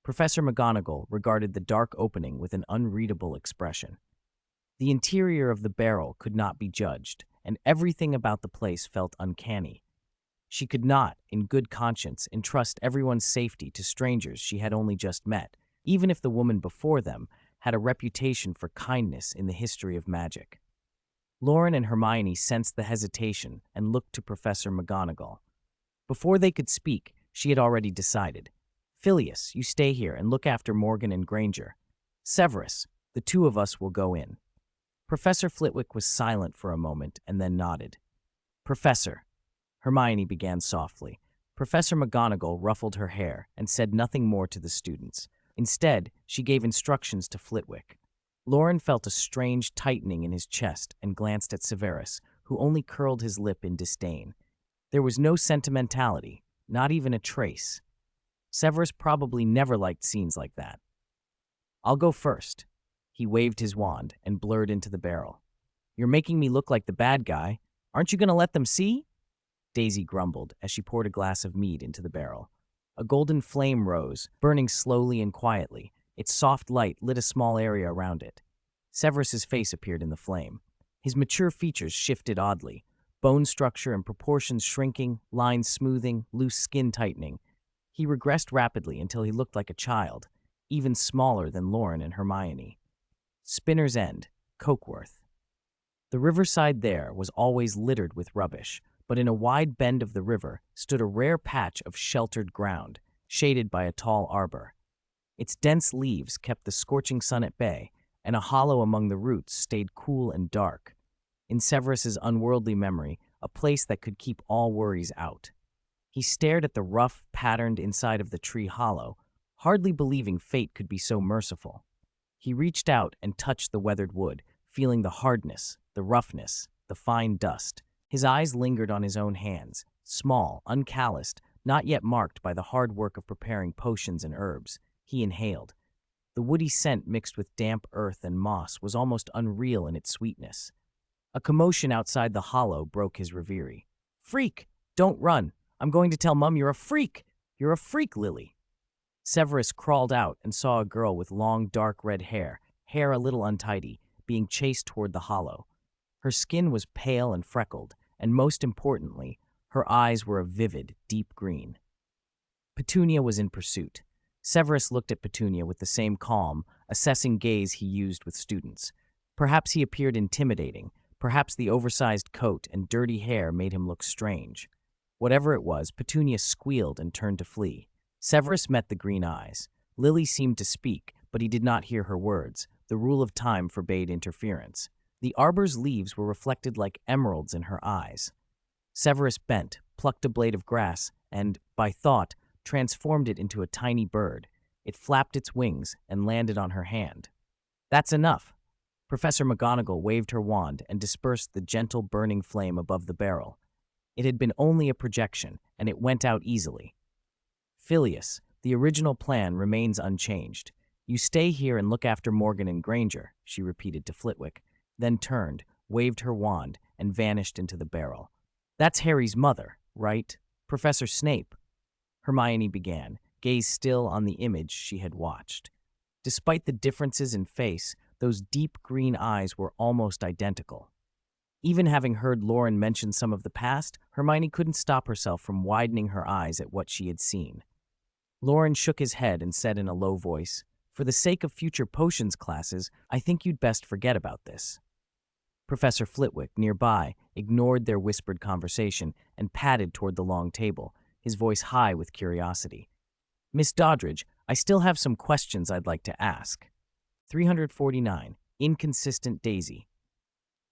Professor McGonagall regarded the dark opening with an unreadable expression. The interior of the barrel could not be judged, and everything about the place felt uncanny. She could not, in good conscience, entrust everyone's safety to strangers she had only just met, even if the woman before them had a reputation for kindness in the history of magic. Loren and Hermione sensed the hesitation and looked to Professor McGonagall. Before they could speak, she had already decided. Phileas, you stay here and look after Morgan and Granger. Severus, the 2 of us will go in. Professor Flitwick was silent for a moment and then nodded. Professor, Hermione began softly. Professor McGonagall ruffled her hair and said nothing more to the students. Instead, she gave instructions to Flitwick. Loren felt a strange tightening in his chest and glanced at Severus, who only curled his lip in disdain. There was no sentimentality, not even a trace. Severus probably never liked scenes like that. I'll go first. He waved his wand and blurred into the barrel. You're making me look like the bad guy. Aren't you going to let them see? Daisy grumbled as she poured a glass of mead into the barrel. A golden flame rose, burning slowly and quietly. Its soft light lit a small area around it. Severus's face appeared in the flame. His mature features shifted oddly, bone structure and proportions shrinking, lines smoothing, loose skin tightening. He regressed rapidly until he looked like a child, even smaller than Loren and Hermione. Spinner's End, Cokeworth. The riverside there was always littered with rubbish, but in a wide bend of the river stood a rare patch of sheltered ground, shaded by a tall arbor. Its dense leaves kept the scorching sun at bay, and a hollow among the roots stayed cool and dark. In Severus's unworldly memory, a place that could keep all worries out. He stared at the rough, patterned inside of the tree hollow, hardly believing fate could be so merciful. He reached out and touched the weathered wood, feeling the hardness, the roughness, the fine dust. His eyes lingered on his own hands, small, uncalloused, not yet marked by the hard work of preparing potions and herbs. He inhaled. The woody scent mixed with damp earth and moss was almost unreal in its sweetness. A commotion outside the hollow broke his reverie. Freak! Don't run! I'm going to tell Mum you're a freak! You're a freak, Lily! Severus crawled out and saw a girl with long, dark red hair a little untidy, being chased toward the hollow. Her skin was pale and freckled, and most importantly, her eyes were a vivid, deep green. Petunia was in pursuit. Severus looked at Petunia with the same calm, assessing gaze he used with students. Perhaps he appeared intimidating. Perhaps the oversized coat and dirty hair made him look strange. Whatever it was, Petunia squealed and turned to flee. Severus met the green eyes. Lily seemed to speak, but he did not hear her words. The rule of time forbade interference. The arbor's leaves were reflected like emeralds in her eyes. Severus bent, plucked a blade of grass, and, by thought, transformed it into a tiny bird. It flapped its wings and landed on her hand. That's enough. Professor McGonagall waved her wand and dispersed the gentle burning flame above the barrel. It had been only a projection, and it went out easily. Phileas, the original plan remains unchanged. You stay here and look after Morgan and Granger, she repeated to Flitwick, then turned, waved her wand, and vanished into the barrel. That's Harry's mother, right? Professor Snape. Hermione began, gaze still on the image she had watched. Despite the differences in face, those deep green eyes were almost identical. Even having heard Loren mention some of the past, Hermione couldn't stop herself from widening her eyes at what she had seen. Loren shook his head and said in a low voice, For the sake of future potions classes, I think you'd best forget about this. Professor Flitwick, nearby, ignored their whispered conversation and padded toward the long table, his voice high with curiosity. Miss Doddridge, I still have some questions I'd like to ask. 349. Inconsistent Daisy.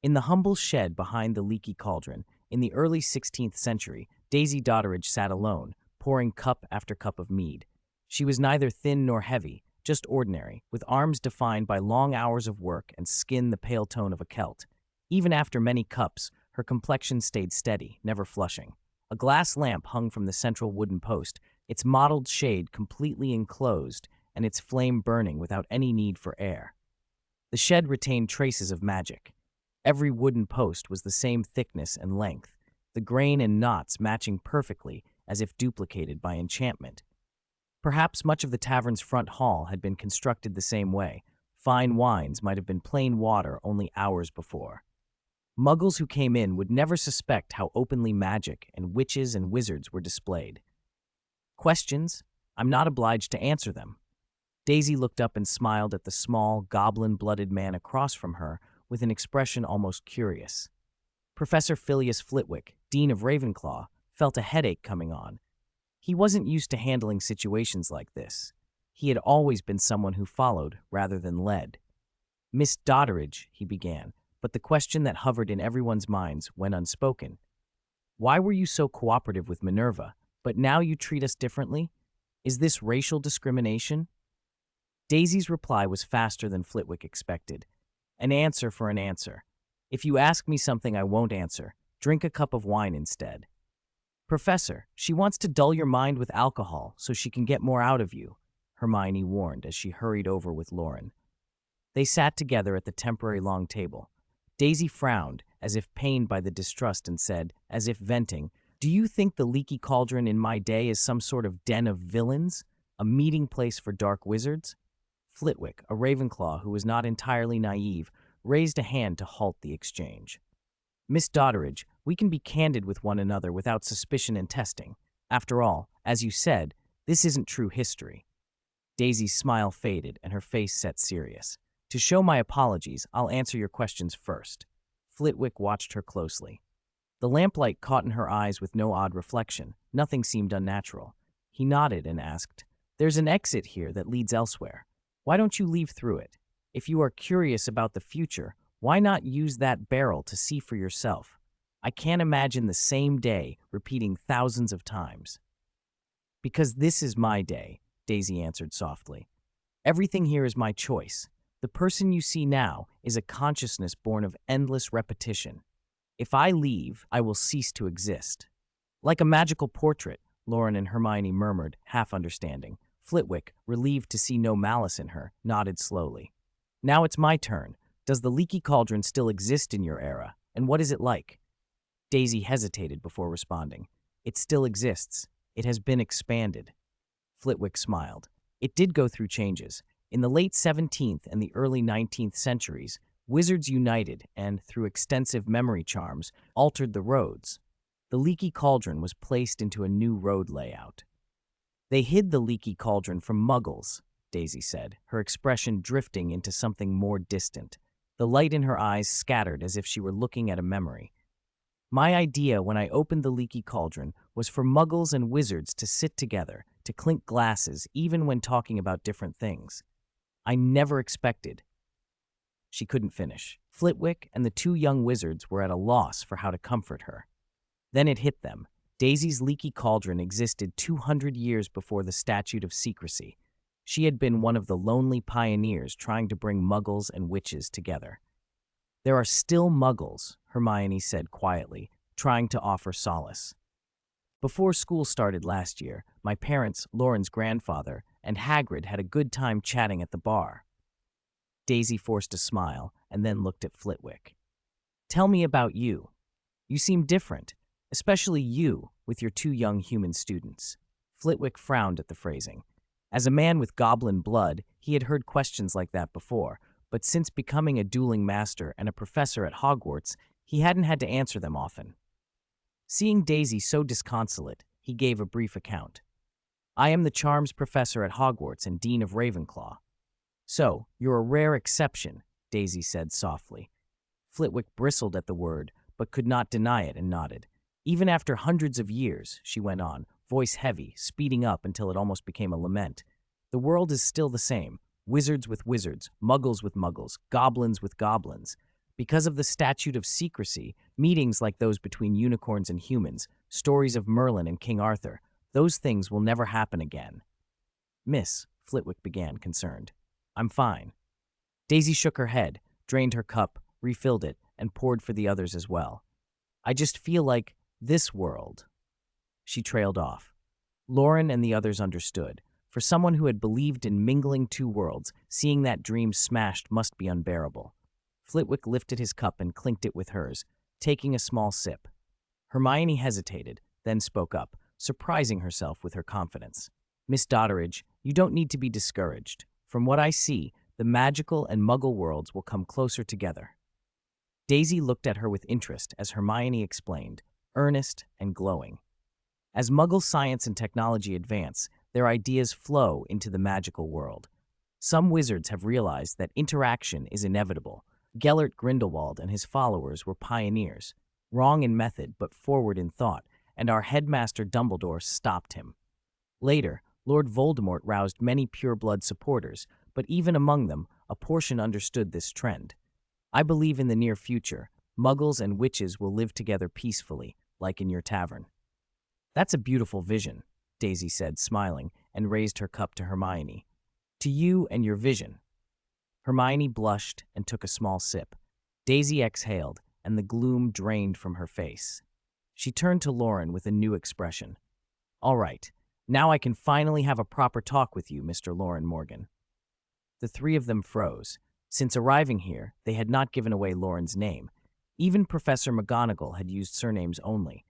In the humble shed behind the leaky cauldron, in the early 16th century, Daisy Doddridge sat alone, pouring cup after cup of mead. She was neither thin nor heavy, just ordinary, with arms defined by long hours of work and skin the pale tone of a Celt. Even after many cups, her complexion stayed steady, never flushing. A glass lamp hung from the central wooden post, its mottled shade completely enclosed, and its flame burning without any need for air. The shed retained traces of magic. Every wooden post was the same thickness and length, the grain and knots matching perfectly as if duplicated by enchantment. Perhaps much of the tavern's front hall had been constructed the same way. Fine wines might have been plain water only hours before. Muggles who came in would never suspect how openly magic and witches and wizards were displayed. Questions? I'm not obliged to answer them. Daisy looked up and smiled at the small, goblin-blooded man across from her with an expression almost curious. Professor Phileas Flitwick, Dean of Ravenclaw, felt a headache coming on. He wasn't used to handling situations like this. He had always been someone who followed rather than led. Miss Dodderidge, he began, but the question that hovered in everyone's minds went unspoken. Why were you so cooperative with Minerva, but now you treat us differently? Is this racial discrimination? Daisy's reply was faster than Flitwick expected. An answer for an answer. If you ask me something I won't answer, drink a cup of wine instead. Professor, she wants to dull your mind with alcohol so she can get more out of you, Hermione warned as she hurried over with Loren. They sat together at the temporary long table. Daisy frowned, as if pained by the distrust, and said, as if venting, "Do you think the Leaky Cauldron in my day is some sort of den of villains? A meeting place for dark wizards?" Flitwick, a Ravenclaw who was not entirely naive, raised a hand to halt the exchange. Miss Dodderidge, we can be candid with one another without suspicion and testing. After all, as you said, this isn't true history. Daisy's smile faded and her face set serious. To show my apologies, I'll answer your questions first. Flitwick watched her closely. The lamplight caught in her eyes with no odd reflection. Nothing seemed unnatural. He nodded and asked, "There's an exit here that leads elsewhere. Why don't you leave through it? If you are curious about the future, why not use that barrel to see for yourself? I can't imagine the same day repeating thousands of times." "Because this is my day," Daisy answered softly. "Everything here is my choice. The person you see now is a consciousness born of endless repetition. If I leave, I will cease to exist." "Like a magical portrait," Loren and Hermione murmured, half understanding. Flitwick, relieved to see no malice in her, nodded slowly. "Now it's my turn. Does the Leaky Cauldron still exist in your era, and what is it like?" Daisy hesitated before responding. "It still exists. It has been expanded." Flitwick smiled. "It did go through changes. In the late 17th and the early 19th centuries, wizards united and, through extensive memory charms, altered the roads. The Leaky Cauldron was placed into a new road layout." "They hid the Leaky Cauldron from Muggles," Daisy said, her expression drifting into something more distant. The light in her eyes scattered as if she were looking at a memory. "My idea when I opened the Leaky Cauldron was for Muggles and wizards to sit together, to clink glasses even when talking about different things. I never expected—" She couldn't finish. Flitwick and the two young wizards were at a loss for how to comfort her. Then it hit them. Daisy's Leaky Cauldron existed 200 years before the Statute of Secrecy. She had been one of the lonely pioneers trying to bring Muggles and witches together. "There are still Muggles," Hermione said quietly, trying to offer solace. "Before school started last year, my parents, Loren's grandfather, and Hagrid had a good time chatting at the bar." Daisy forced a smile and then looked at Flitwick. "Tell me about you. You seem different, especially you with your two young human students." Flitwick frowned at the phrasing. As a man with goblin blood, he had heard questions like that before, but since becoming a dueling master and a professor at Hogwarts, he hadn't had to answer them often. Seeing Daisy so disconsolate, he gave a brief account. "I am the charms professor at Hogwarts and Dean of Ravenclaw." "So, you're a rare exception," Daisy said softly. Flitwick bristled at the word, but could not deny it and nodded. "Even after hundreds of years," she went on, voice heavy, speeding up until it almost became a lament, "the world is still the same. Wizards with wizards, muggles with muggles, goblins with goblins. Because of the Statute of Secrecy, meetings like those between unicorns and humans, stories of Merlin and King Arthur, those things will never happen again." "Miss," Flitwick began, concerned. "I'm fine." Daisy shook her head, drained her cup, refilled it, and poured for the others as well. "I just feel like this world—" She trailed off. Loren and the others understood. For someone who had believed in mingling two worlds, seeing that dream smashed must be unbearable. Flitwick lifted his cup and clinked it with hers, taking a small sip. Hermione hesitated, then spoke up, surprising herself with her confidence. Miss Dotteridge, you don't need to be discouraged. From what I see, the magical and muggle worlds will come closer together. Daisy looked at her with interest as Hermione explained, earnest and glowing. As muggle science and technology advance, their ideas flow into the magical world. Some wizards have realized that interaction is inevitable. Gellert Grindelwald and his followers were pioneers, wrong in method but forward in thought, and our headmaster Dumbledore stopped him. Later, Lord Voldemort roused many pure-blood supporters, but even among them, a portion understood this trend. I believe in the near future, muggles and witches will live together peacefully, like in your tavern. That's a beautiful vision, Daisy said, smiling, and raised her cup to Hermione. To you and your vision. Hermione blushed and took a small sip. Daisy exhaled, and the gloom drained from her face. She turned to Loren with a new expression. All right, now I can finally have a proper talk with you, Mr. Loren Morgan. The three of them froze. Since arriving here, they had not given away Loren's name. Even Professor McGonagall had used surnames only.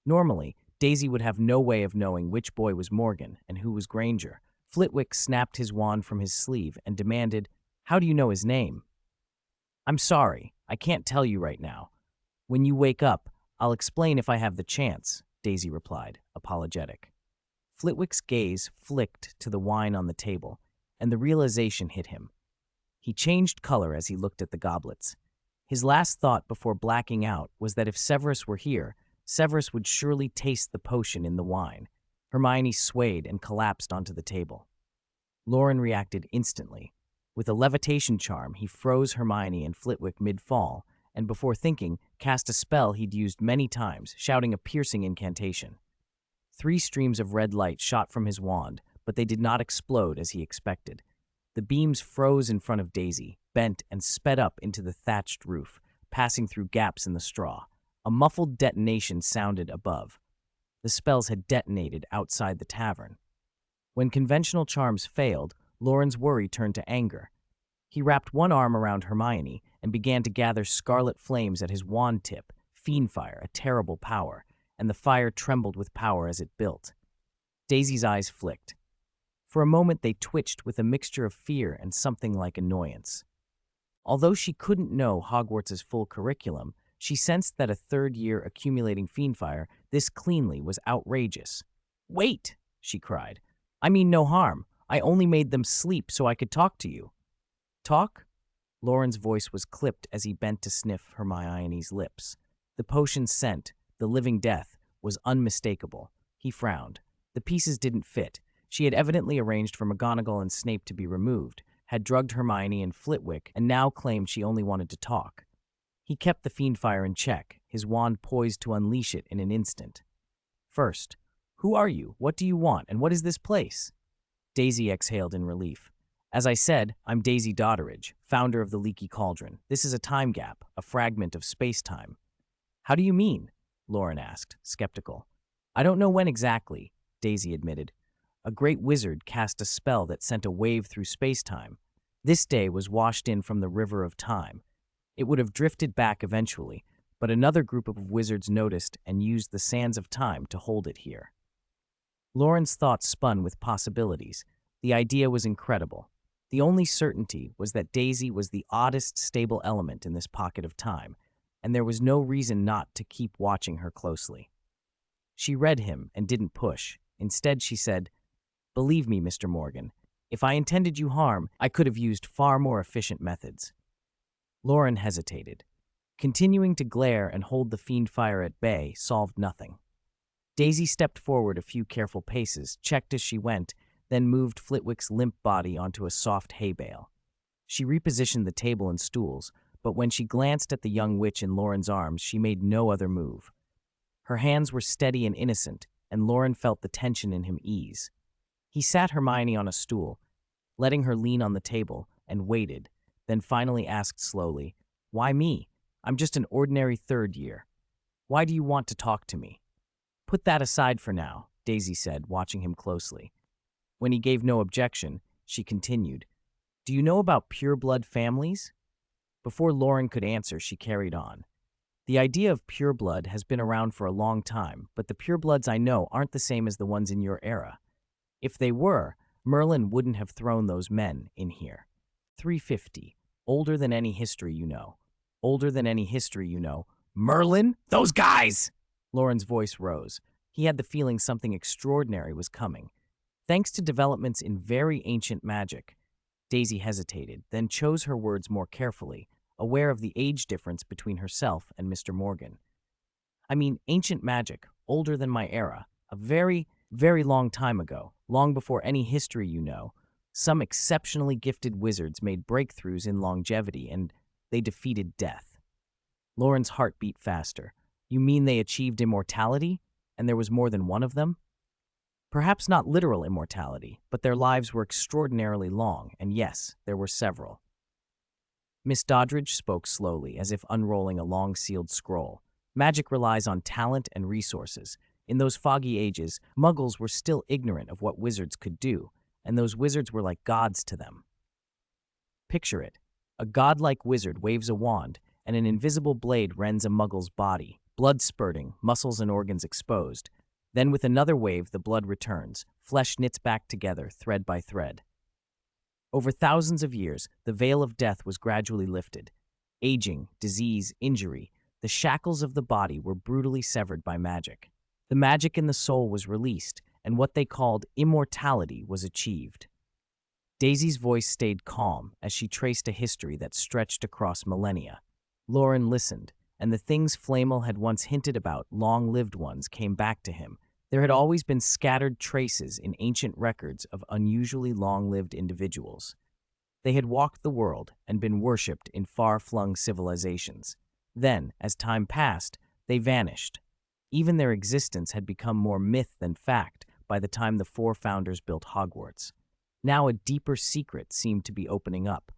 Normally, Daisy would have no way of knowing which boy was Morgan and who was Granger. Flitwick snapped his wand from his sleeve and demanded, How do you know his name? I'm sorry, I can't tell you right now. When you wake up, I'll explain if I have the chance, Daisy replied, apologetic. Flitwick's gaze flicked to the wine on the table, and the realization hit him. He changed color as he looked at the goblets. His last thought before blacking out was that if Severus were here, Severus would surely taste the potion in the wine. Hermione swayed and collapsed onto the table. Loren reacted instantly. With a levitation charm, he froze Hermione and Flitwick mid-fall, and before thinking, cast a spell he'd used many times, shouting a piercing incantation. 3 streams of red light shot from his wand, but they did not explode as he expected. The beams froze in front of Daisy, bent and sped up into the thatched roof, passing through gaps in the straw. A muffled detonation sounded above. The spells had detonated outside the tavern. When conventional charms failed, Loren's worry turned to anger. He wrapped one arm around Hermione and began to gather scarlet flames at his wand tip, fiendfire, a terrible power, and the fire trembled with power as it built. Daisy's eyes flicked. For a moment they twitched with a mixture of fear and something like annoyance. Although she couldn't know Hogwarts' full curriculum, she sensed that a third-year accumulating fiendfire this cleanly was outrageous. "Wait!" she cried. "I mean no harm. I only made them sleep so I could talk to you." "Talk?" Loren's voice was clipped as he bent to sniff Hermione's lips. The potion's scent, the living death, was unmistakable. He frowned. The pieces didn't fit. She had evidently arranged for McGonagall and Snape to be removed, had drugged Hermione and Flitwick, and now claimed she only wanted to talk. He kept the fiendfire in check, his wand poised to unleash it in an instant. "First, who are you? What do you want? And what is this place?" Daisy exhaled in relief. "As I said, I'm Daisy Dotteridge, founder of the Leaky Cauldron. This is a time gap, a fragment of space-time." "How do you mean?" Loren asked, skeptical. "I don't know when exactly," Daisy admitted. "A great wizard cast a spell that sent a wave through space-time. This day was washed in from the river of time. It would have drifted back eventually, but another group of wizards noticed and used the sands of time to hold it here." Loren's thoughts spun with possibilities. The idea was incredible. The only certainty was that Daisy was the oddest stable element in this pocket of time, and there was no reason not to keep watching her closely. She read him and didn't push. Instead, she said, "Believe me, Mr. Morgan, if I intended you harm, I could have used far more efficient methods." Loren hesitated. Continuing to glare and hold the fiendfire at bay solved nothing. Daisy stepped forward a few careful paces, checked as she went, then moved Flitwick's limp body onto a soft hay bale. She repositioned the table and stools, but when she glanced at the young witch in Loren's arms, she made no other move. Her hands were steady and innocent, and Loren felt the tension in him ease. He sat Hermione on a stool, letting her lean on the table, and waited, then finally asked slowly, "Why me? I'm just an ordinary third year. Why do you want to talk to me?" "Put that aside for now," Daisy said, watching him closely. When he gave no objection, she continued, "Do you know about pureblood families?" Before Loren could answer, she carried on. "The idea of pureblood has been around for a long time, but the purebloods I know aren't the same as the ones in your era. If they were, Merlin wouldn't have thrown those men in here. 350. Older than any history you know. Older than any history you know. Merlin? Those guys!" Loren's voice rose. He had the feeling something extraordinary was coming. Thanks to developments in very ancient magic. Daisy hesitated, then chose her words more carefully, aware of the age difference between herself and Mr. Morgan. "I mean, ancient magic, older than my era, a very, very long time ago, long before any history you know. Some exceptionally gifted wizards made breakthroughs in longevity, and they defeated death." Loren's heart beat faster. "You mean they achieved immortality? And there was more than one of them?" "Perhaps not literal immortality, but their lives were extraordinarily long, and yes, there were several." Miss Doddridge spoke slowly, as if unrolling a long sealed scroll. "Magic relies on talent and resources. In those foggy ages, muggles were still ignorant of what wizards could do, and those wizards were like gods to them. Picture it. A godlike wizard waves a wand, and an invisible blade rends a muggle's body, blood spurting, muscles and organs exposed. Then with another wave, the blood returns, flesh knits back together, thread by thread. Over thousands of years, the veil of death was gradually lifted. Aging, disease, injury, the shackles of the body were brutally severed by magic. The magic in the soul was released, and what they called immortality was achieved." Daisy's voice stayed calm as she traced a history that stretched across millennia. Loren listened, and the things Flamel had once hinted about, long-lived ones, came back to him. There had always been scattered traces in ancient records of unusually long-lived individuals. They had walked the world and been worshipped in far-flung civilizations. Then, as time passed, they vanished. Even their existence had become more myth than fact by the time the four founders built Hogwarts. Now a deeper secret seemed to be opening up.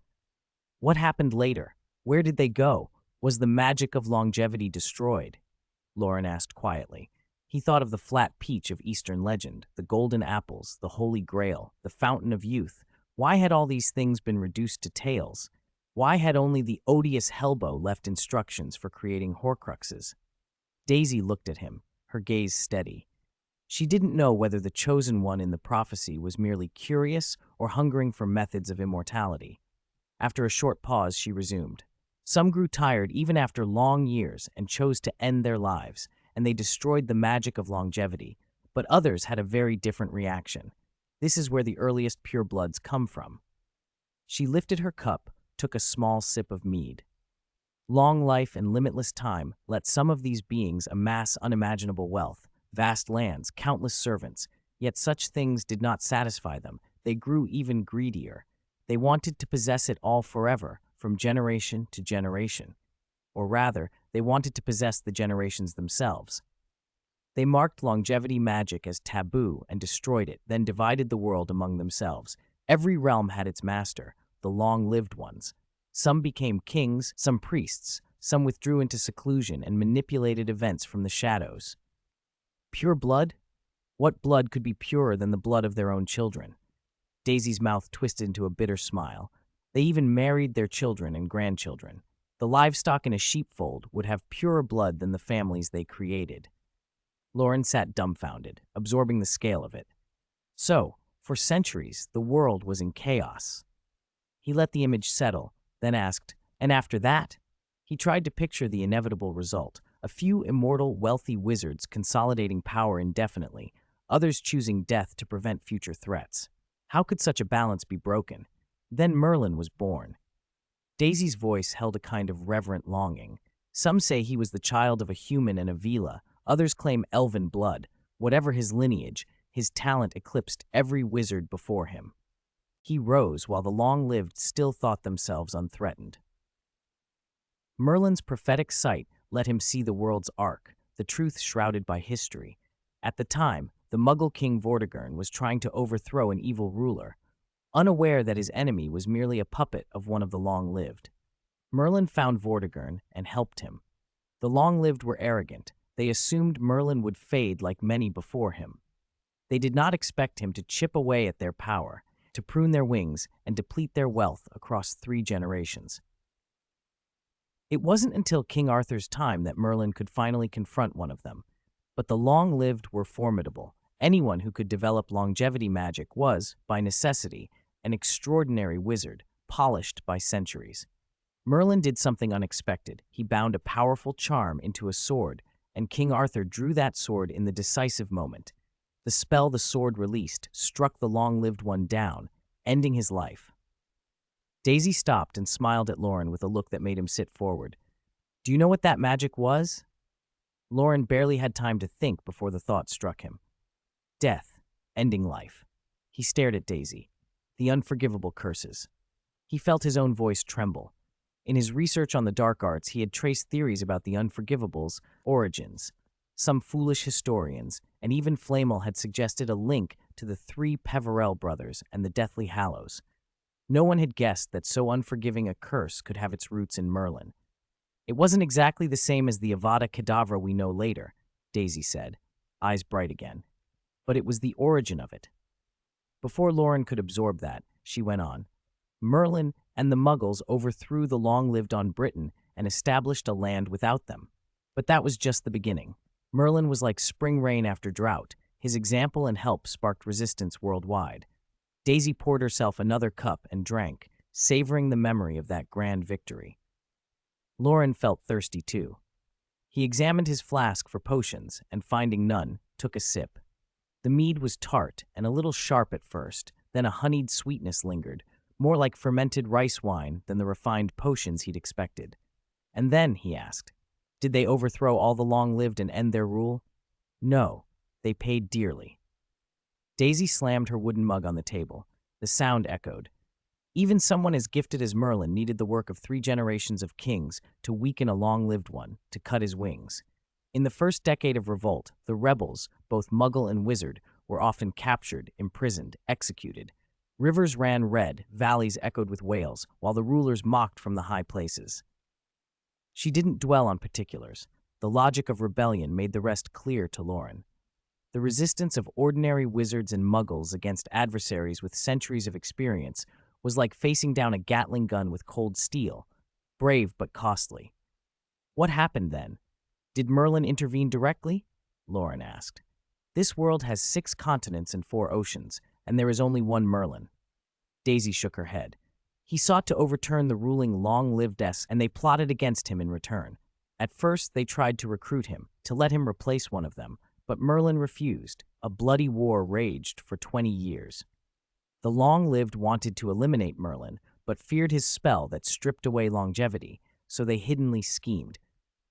What happened later? Where did they go? Was the magic of longevity destroyed? Loren asked quietly. He thought of the flat peach of Eastern legend, the golden apples, the holy grail, the fountain of youth. Why had all these things been reduced to tales? Why had only the odious Hellbow left instructions for creating Horcruxes? Daisy looked at him, her gaze steady. She didn't know whether the chosen one in the prophecy was merely curious or hungering for methods of immortality. After a short pause, she resumed. Some grew tired even after long years and chose to end their lives, and they destroyed the magic of longevity, but others had a very different reaction. This is where the earliest purebloods come from. She lifted her cup, took a small sip of mead. Long life and limitless time let some of these beings amass unimaginable wealth, vast lands, countless servants, yet such things did not satisfy them. They grew even greedier. They wanted to possess it all forever, from generation to generation. Or rather, they wanted to possess the generations themselves. They marked longevity magic as taboo and destroyed it, then divided the world among themselves. Every realm had its master, the long-lived ones. Some became kings, some priests, some withdrew into seclusion and manipulated events from the shadows. Pure blood? What blood could be purer than the blood of their own children? Daisy's mouth twisted into a bitter smile. They even married their children and grandchildren. The livestock in a sheepfold would have purer blood than the families they created. Loren sat dumbfounded, absorbing the scale of it. So, for centuries, the world was in chaos. He let the image settle, then asked, "And after that?" He tried to picture the inevitable result, a few immortal, wealthy wizards consolidating power indefinitely, others choosing death to prevent future threats. How could such a balance be broken? Then Merlin was born. Daisy's voice held a kind of reverent longing. Some say he was the child of a human and a Vila, others claim elven blood. Whatever his lineage, his talent eclipsed every wizard before him. He rose while the long-lived still thought themselves unthreatened. Merlin's prophetic sight let him see the world's arc, the truth shrouded by history. At the time, the Muggle king Vortigern was trying to overthrow an evil ruler, unaware that his enemy was merely a puppet of one of the long-lived. Merlin found Vortigern and helped him. The long-lived were arrogant. They assumed Merlin would fade like many before him. They did not expect him to chip away at their power, to prune their wings and deplete their wealth across 3 generations. It wasn't until King Arthur's time that Merlin could finally confront one of them. But the long-lived were formidable. Anyone who could develop longevity magic was, by necessity, an extraordinary wizard, polished by centuries. Merlin did something unexpected. He bound a powerful charm into a sword, and King Arthur drew that sword in the decisive moment. The spell the sword released struck the long-lived one down, ending his life. Daisy stopped and smiled at Loren with a look that made him sit forward. "Do you know what that magic was?" Loren barely had time to think before the thought struck him. Death, ending life. He stared at Daisy. The unforgivable curses. He felt his own voice tremble. In his research on the dark arts, he had traced theories about the unforgivable's origins. Some foolish historians, and even Flamel, had suggested a link to the 3 Peverell brothers and the Deathly Hallows. No one had guessed that so unforgiving a curse could have its roots in Merlin. "It wasn't exactly the same as the Avada Kedavra we know later," Daisy said, eyes bright again. "But it was the origin of it." Before Loren could absorb that, she went on. "Merlin and the Muggles overthrew the long-lived on Britain and established a land without them. But that was just the beginning. Merlin was like spring rain after drought. His example and help sparked resistance worldwide." Daisy poured herself another cup and drank, savoring the memory of that grand victory. Loren felt thirsty too. He examined his flask for potions and, finding none, took a sip. The mead was tart and a little sharp at first, then a honeyed sweetness lingered, more like fermented rice wine than the refined potions he'd expected. "And then," he asked, "did they overthrow all the long-lived and end their rule?" "No, they paid dearly." Daisy slammed her wooden mug on the table. The sound echoed. Even someone as gifted as Merlin needed the work of 3 generations of kings to weaken a long-lived one, to cut his wings. In the first decade of revolt, the rebels, both Muggle and Wizard, were often captured, imprisoned, executed. Rivers ran red, valleys echoed with wails, while the rulers mocked from the high places. She didn't dwell on particulars. The logic of rebellion made the rest clear to Loren. The resistance of ordinary wizards and Muggles against adversaries with centuries of experience was like facing down a Gatling gun with cold steel, brave but costly. What happened then? Did Merlin intervene directly? Loren asked. This world has 6 continents and 4 oceans, and there is only one Merlin. Daisy shook her head. He sought to overturn the ruling long-lived S, and they plotted against him in return. At first, they tried to recruit him, to let him replace one of them, but Merlin refused. A bloody war raged for 20 years. The long-lived wanted to eliminate Merlin, but feared his spell that stripped away longevity, so they hiddenly schemed.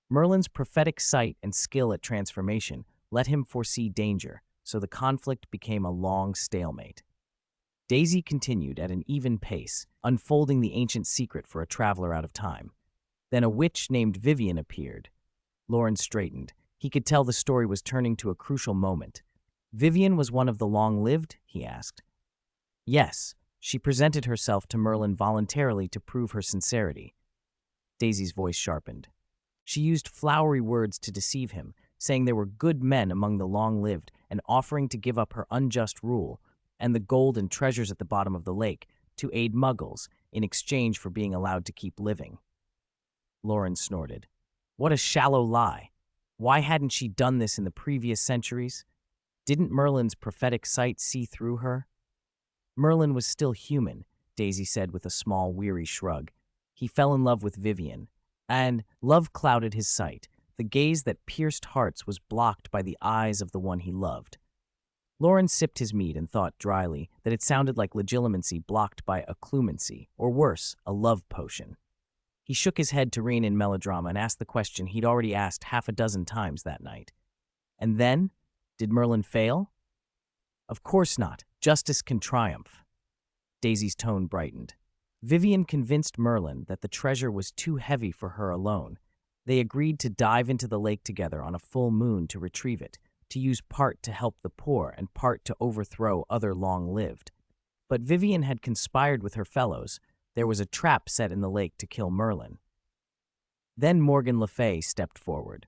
Merlin's prophetic sight and skill at transformation let him foresee danger, so the conflict became a long stalemate. Daisy continued at an even pace, unfolding the ancient secret for a traveler out of time. Then a witch named Vivian appeared. Loren straightened. He could tell the story was turning to a crucial moment. Vivian was one of the long-lived? He asked. Yes, she presented herself to Merlin voluntarily to prove her sincerity. Daisy's voice sharpened. She used flowery words to deceive him, saying there were good men among the long-lived and offering to give up her unjust rule and the gold and treasures at the bottom of the lake to aid Muggles in exchange for being allowed to keep living. Loren snorted. What a shallow lie. Why hadn't she done this in the previous centuries? Didn't Merlin's prophetic sight see through her? Merlin was still human, Daisy said with a small, weary shrug. He fell in love with Vivian, and love clouded his sight. The gaze that pierced hearts was blocked by the eyes of the one he loved. Loren sipped his mead and thought dryly that it sounded like legitimacy blocked by occlumency, or worse, a love potion. He shook his head to rein in melodrama and asked the question he'd already asked half a dozen times that night. And then? Did Merlin fail? Of course not. Justice can triumph. Daisy's tone brightened. Vivian convinced Merlin that the treasure was too heavy for her alone. They agreed to dive into the lake together on a full moon to retrieve it, to use part to help the poor and part to overthrow other long-lived. But Vivian had conspired with her fellows. There was a trap set in the lake to kill Merlin. Then Morgan Le Fay stepped forward.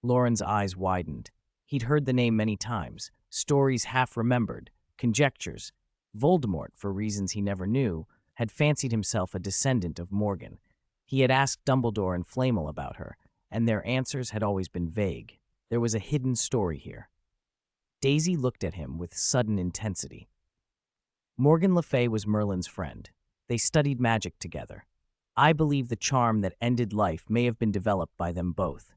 Loren's eyes widened. He'd heard the name many times, stories half remembered, conjectures. Voldemort, for reasons he never knew, had fancied himself a descendant of Morgan. He had asked Dumbledore and Flamel about her, and their answers had always been vague. There was a hidden story here. Daisy looked at him with sudden intensity. Morgan Le Fay was Merlin's friend. They studied magic together. I believe the charm that ended life may have been developed by them both.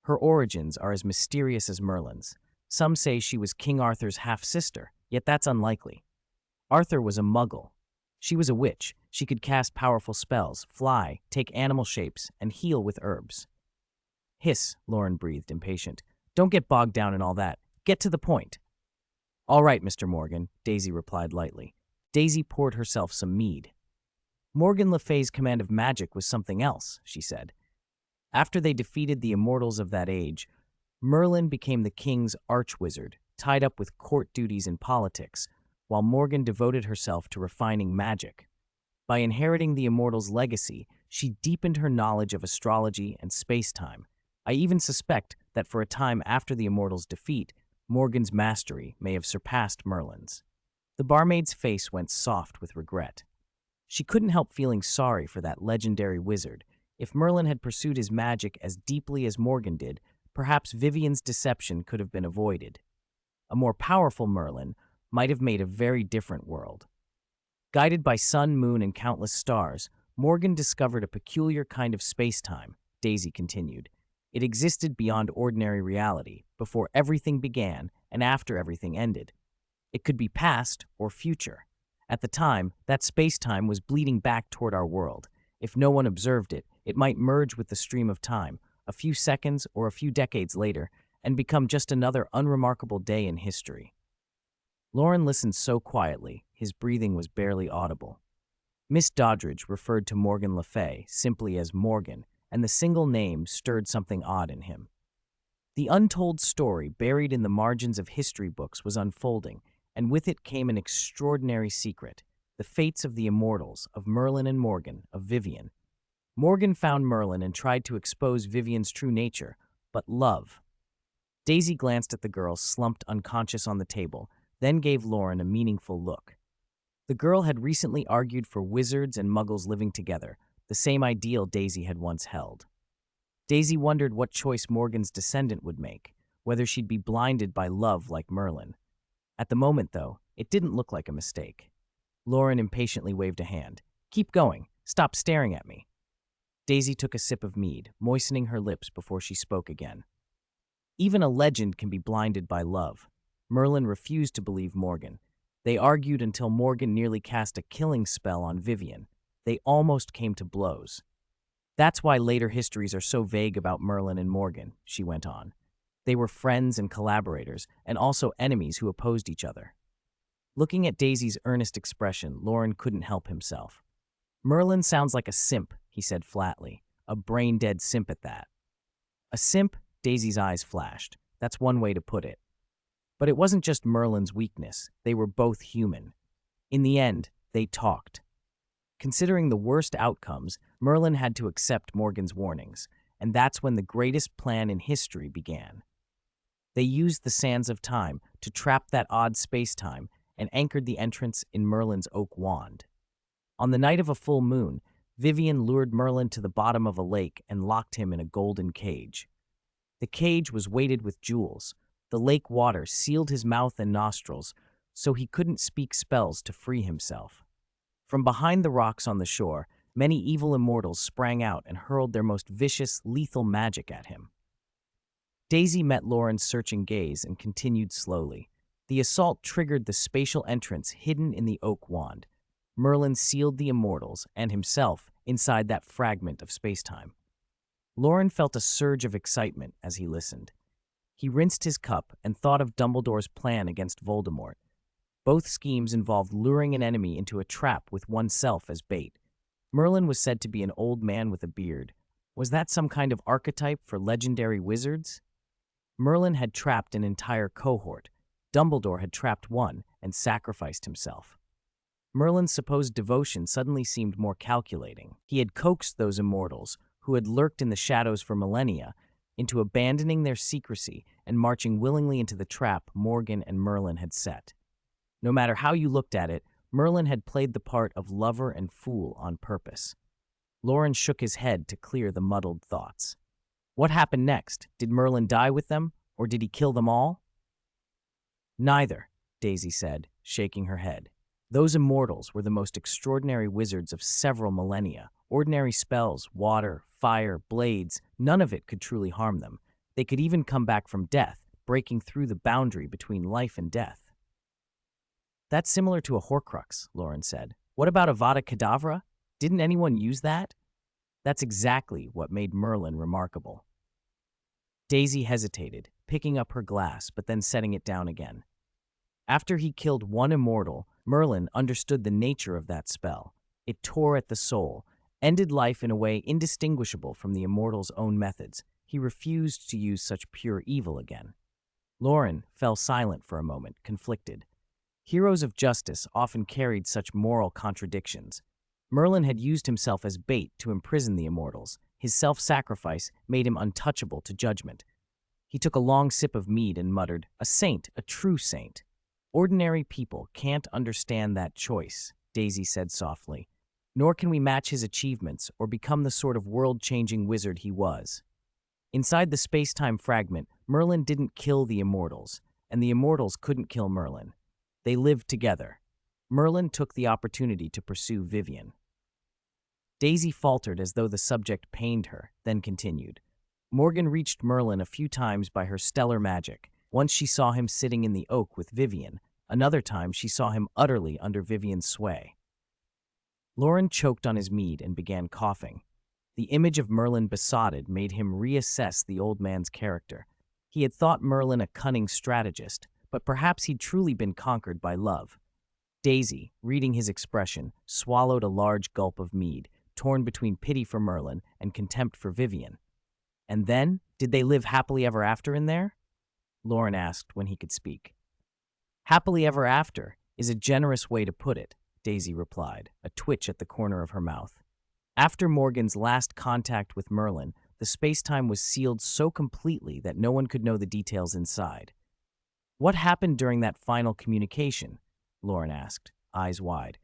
Her origins are as mysterious as Merlin's. Some say she was King Arthur's half-sister, yet that's unlikely. Arthur was a muggle. She was a witch. She could cast powerful spells, fly, take animal shapes, and heal with herbs. Hiss, Loren breathed, impatient. Don't get bogged down in all that. Get to the point. All right, Mr. Morgan, Daisy replied lightly. Daisy poured herself some mead. Morgan Le Fay's command of magic was something else, she said. After they defeated the immortals of that age, Merlin became the king's arch-wizard, tied up with court duties and politics, while Morgan devoted herself to refining magic. By inheriting the immortals' legacy, she deepened her knowledge of astrology and space-time. I even suspect that for a time after the immortals' defeat, Morgan's mastery may have surpassed Merlin's. The barmaid's face went soft with regret. She couldn't help feeling sorry for that legendary wizard. If Merlin had pursued his magic as deeply as Morgan did, perhaps Vivian's deception could have been avoided. A more powerful Merlin might have made a very different world. Guided by sun, moon, and countless stars, Morgan discovered a peculiar kind of space-time, Daisy continued. It existed beyond ordinary reality, before everything began and after everything ended. It could be past or future. At the time, that space-time was bleeding back toward our world. If no one observed it, it might merge with the stream of time, a few seconds or a few decades later, and become just another unremarkable day in history. Loren listened so quietly, his breathing was barely audible. Miss Doddridge referred to Morgan Le Fay simply as Morgan, and the single name stirred something odd in him. The untold story buried in the margins of history books was unfolding, and with it came an extraordinary secret, the fates of the immortals, of Merlin and Morgan, of Vivian. Morgan found Merlin and tried to expose Vivian's true nature, but love. Daisy glanced at the girl slumped unconscious on the table, then gave Loren a meaningful look. The girl had recently argued for wizards and muggles living together, the same ideal Daisy had once held. Daisy wondered what choice Morgan's descendant would make, whether she'd be blinded by love like Merlin. At the moment, though, it didn't look like a mistake. Loren impatiently waved a hand. Keep going. Stop staring at me. Daisy took a sip of mead, moistening her lips before she spoke again. Even a legend can be blinded by love. Merlin refused to believe Morgan. They argued until Morgan nearly cast a killing spell on Vivian. They almost came to blows. That's why later histories are so vague about Merlin and Morgan, she went on. They were friends and collaborators, and also enemies who opposed each other. Looking at Daisy's earnest expression, Loren couldn't help himself. Merlin sounds like a simp, he said flatly. A brain-dead simp at that. A simp? Daisy's eyes flashed. That's one way to put it. But it wasn't just Merlin's weakness. They were both human. In the end, they talked. Considering the worst outcomes, Merlin had to accept Morgan's warnings, and that's when the greatest plan in history began. They used the sands of time to trap that odd space-time and anchored the entrance in Merlin's oak wand. On the night of a full moon, Vivian lured Merlin to the bottom of a lake and locked him in a golden cage. The cage was weighted with jewels. The lake water sealed his mouth and nostrils, so he couldn't speak spells to free himself. From behind the rocks on the shore, many evil immortals sprang out and hurled their most vicious, lethal magic at him. Daisy met Loren's searching gaze and continued slowly. The assault triggered the spatial entrance hidden in the oak wand. Merlin sealed the immortals and himself inside that fragment of spacetime. Loren felt a surge of excitement as he listened. He rinsed his cup and thought of Dumbledore's plan against Voldemort. Both schemes involved luring an enemy into a trap with oneself as bait. Merlin was said to be an old man with a beard. Was that some kind of archetype for legendary wizards? Merlin had trapped an entire cohort. Dumbledore had trapped one and sacrificed himself. Merlin's supposed devotion suddenly seemed more calculating. He had coaxed those immortals, who had lurked in the shadows for millennia, into abandoning their secrecy and marching willingly into the trap Morgan and Merlin had set. No matter how you looked at it, Merlin had played the part of lover and fool on purpose. Loren shook his head to clear the muddled thoughts. What happened next? Did Merlin die with them, or did he kill them all? Neither, Daisy said, shaking her head. Those immortals were the most extraordinary wizards of several millennia. Ordinary spells, water, fire, blades, none of it could truly harm them. They could even come back from death, breaking through the boundary between life and death. That's similar to a Horcrux, Loren said. What about Avada Kedavra? Didn't anyone use that? That's exactly what made Merlin remarkable. Daisy hesitated, picking up her glass but then setting it down again. After he killed one immortal, Merlin understood the nature of that spell. It tore at the soul, ended life in a way indistinguishable from the immortal's own methods. He refused to use such pure evil again. Loren fell silent for a moment, conflicted. Heroes of justice often carried such moral contradictions. Merlin had used himself as bait to imprison the immortals. His self-sacrifice made him untouchable to judgment. He took a long sip of mead and muttered, "A saint, a true saint." "Ordinary people can't understand that choice," Daisy said softly. "Nor can we match his achievements or become the sort of world-changing wizard he was." Inside the space-time fragment, Merlin didn't kill the immortals, and the immortals couldn't kill Merlin. They lived together. Merlin took the opportunity to pursue Vivian. Daisy faltered as though the subject pained her, then continued. Morgan reached Merlin a few times by her stellar magic. Once she saw him sitting in the oak with Vivian. Another time she saw him utterly under Vivian's sway. Loren choked on his mead and began coughing. The image of Merlin besotted made him reassess the old man's character. He had thought Merlin a cunning strategist, but perhaps he'd truly been conquered by love. Daisy, reading his expression, swallowed a large gulp of mead, torn between pity for Merlin and contempt for Vivian. And then, did they live happily ever after in there? Loren asked when he could speak. Happily ever after is a generous way to put it, Daisy replied, a twitch at the corner of her mouth. After Morgan's last contact with Merlin, the space-time was sealed so completely that no one could know the details inside. What happened during that final communication? Loren asked, eyes wide.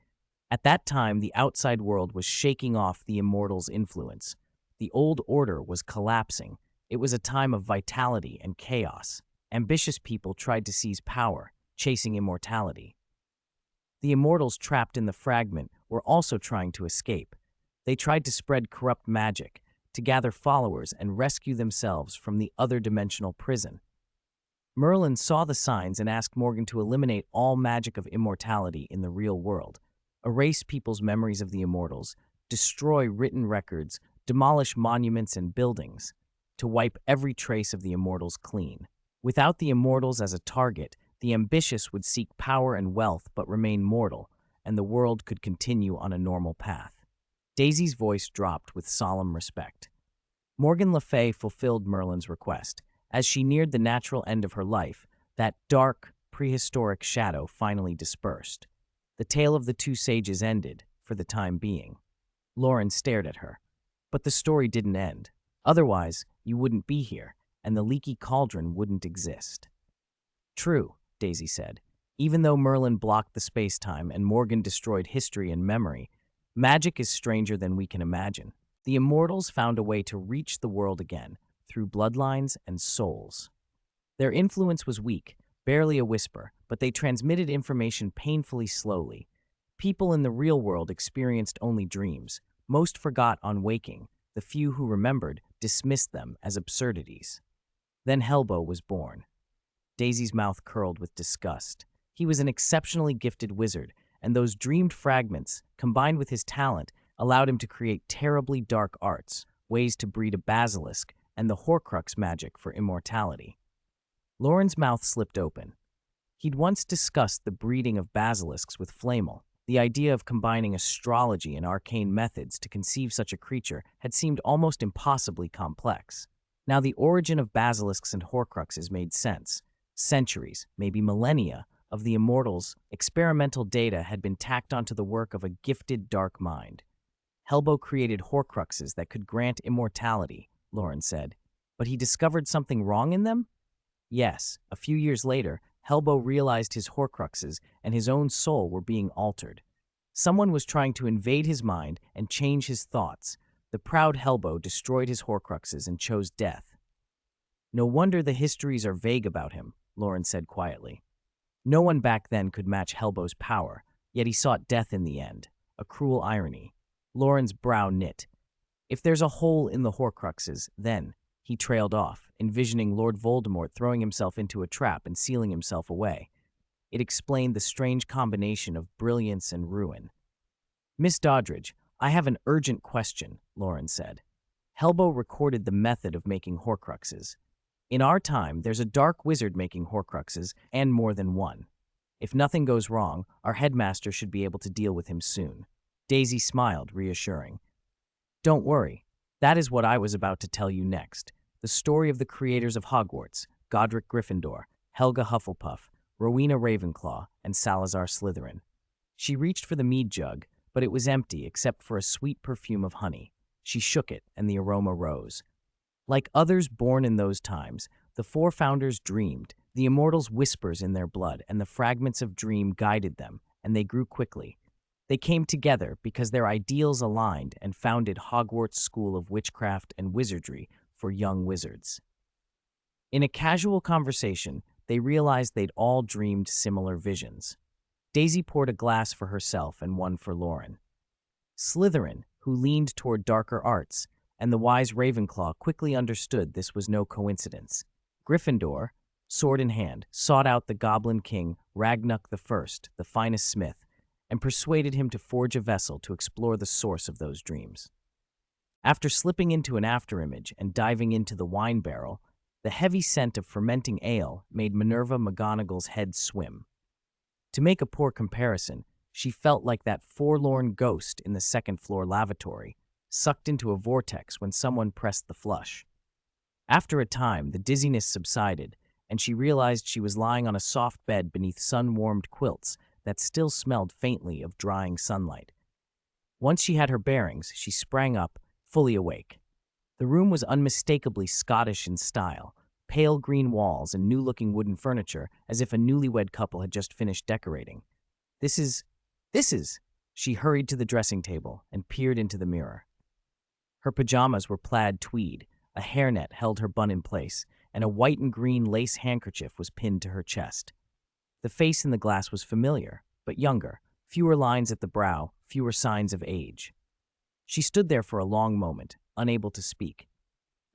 At that time, the outside world was shaking off the immortal's influence. The old order was collapsing. It was a time of vitality and chaos. Ambitious people tried to seize power, chasing immortality. The immortals trapped in the fragment were also trying to escape. They tried to spread corrupt magic, to gather followers and rescue themselves from the other-dimensional prison. Merlin saw the signs and asked Morgan to eliminate all magic of immortality in the real world, erase people's memories of the immortals, destroy written records, demolish monuments and buildings, to wipe every trace of the immortals clean. Without the immortals as a target, the ambitious would seek power and wealth but remain mortal, and the world could continue on a normal path. Daisy's voice dropped with solemn respect. Morgan Le Fay fulfilled Merlin's request. As she neared the natural end of her life, that dark, prehistoric shadow finally dispersed. The tale of the two sages ended, for the time being. Loren stared at her. But the story didn't end. Otherwise, you wouldn't be here, and the leaky cauldron wouldn't exist. True, Daisy said. Even though Merlin blocked the space-time and Morgan destroyed history and memory, magic is stranger than we can imagine. The immortals found a way to reach the world again, through bloodlines and souls. Their influence was weak, barely a whisper, but they transmitted information painfully slowly. People in the real world experienced only dreams. Most forgot on waking. The few who remembered dismissed them as absurdities. Then Helbo was born. Daisy's mouth curled with disgust. He was an exceptionally gifted wizard, and those dreamed fragments, combined with his talent, allowed him to create terribly dark arts, ways to breed a basilisk, and the Horcrux magic for immortality. Loren's mouth slipped open. He'd once discussed the breeding of basilisks with Flamel. The idea of combining astrology and arcane methods to conceive such a creature had seemed almost impossibly complex. Now the origin of basilisks and Horcruxes made sense. Centuries, maybe millennia, of the immortals' experimental data had been tacked onto the work of a gifted dark mind. Helbo created Horcruxes that could grant immortality, Loren said. But he discovered something wrong in them? Yes, a few years later, Helbo realized his Horcruxes and his own soul were being altered. Someone was trying to invade his mind and change his thoughts. The proud Helbo destroyed his Horcruxes and chose death. No wonder the histories are vague about him, Loren said quietly. No one back then could match Helbo's power, yet he sought death in the end. A cruel irony. Loren's brow knit. If there's a hole in the Horcruxes, then, he trailed off, envisioning Lord Voldemort throwing himself into a trap and sealing himself away. It explained the strange combination of brilliance and ruin. Miss Doddridge, I have an urgent question, Loren said. Helbo recorded the method of making Horcruxes. In our time, there's a dark wizard making Horcruxes, and more than one. If nothing goes wrong, our headmaster should be able to deal with him soon. Daisy smiled, reassuring. Don't worry. That is what I was about to tell you next. The story of the creators of Hogwarts, Godric Gryffindor, Helga Hufflepuff, Rowena Ravenclaw, and Salazar Slytherin. She reached for the mead jug, but it was empty except for a sweet perfume of honey. She shook it, and the aroma rose. Like others born in those times, the four founders dreamed, the immortals' whispers in their blood, and the fragments of dream guided them, and they grew quickly. They came together because their ideals aligned and founded Hogwarts School of Witchcraft and Wizardry for young wizards. In a casual conversation, they realized they'd all dreamed similar visions. Daisy poured a glass for herself and one for Loren. Slytherin, who leaned toward darker arts, and the wise Ravenclaw quickly understood this was no coincidence. Gryffindor, sword in hand, sought out the Goblin King, Ragnuk I, the finest smith, and persuaded him to forge a vessel to explore the source of those dreams. After slipping into an afterimage and diving into the wine barrel, the heavy scent of fermenting ale made Minerva McGonagall's head swim. To make a poor comparison, she felt like that forlorn ghost in the second-floor lavatory, sucked into a vortex when someone pressed the flush. After a time, the dizziness subsided, and she realized she was lying on a soft bed beneath sun-warmed quilts that still smelled faintly of drying sunlight. Once she had her bearings, she sprang up, fully awake. The room was unmistakably Scottish in style, pale green walls and new-looking wooden furniture, as if a newlywed couple had just finished decorating. This is... She hurried to the dressing table and peered into the mirror. Her pajamas were plaid tweed, a hairnet held her bun in place, and a white and green lace handkerchief was pinned to her chest. The face in the glass was familiar, but younger, fewer lines at the brow, fewer signs of age. She stood there for a long moment, unable to speak.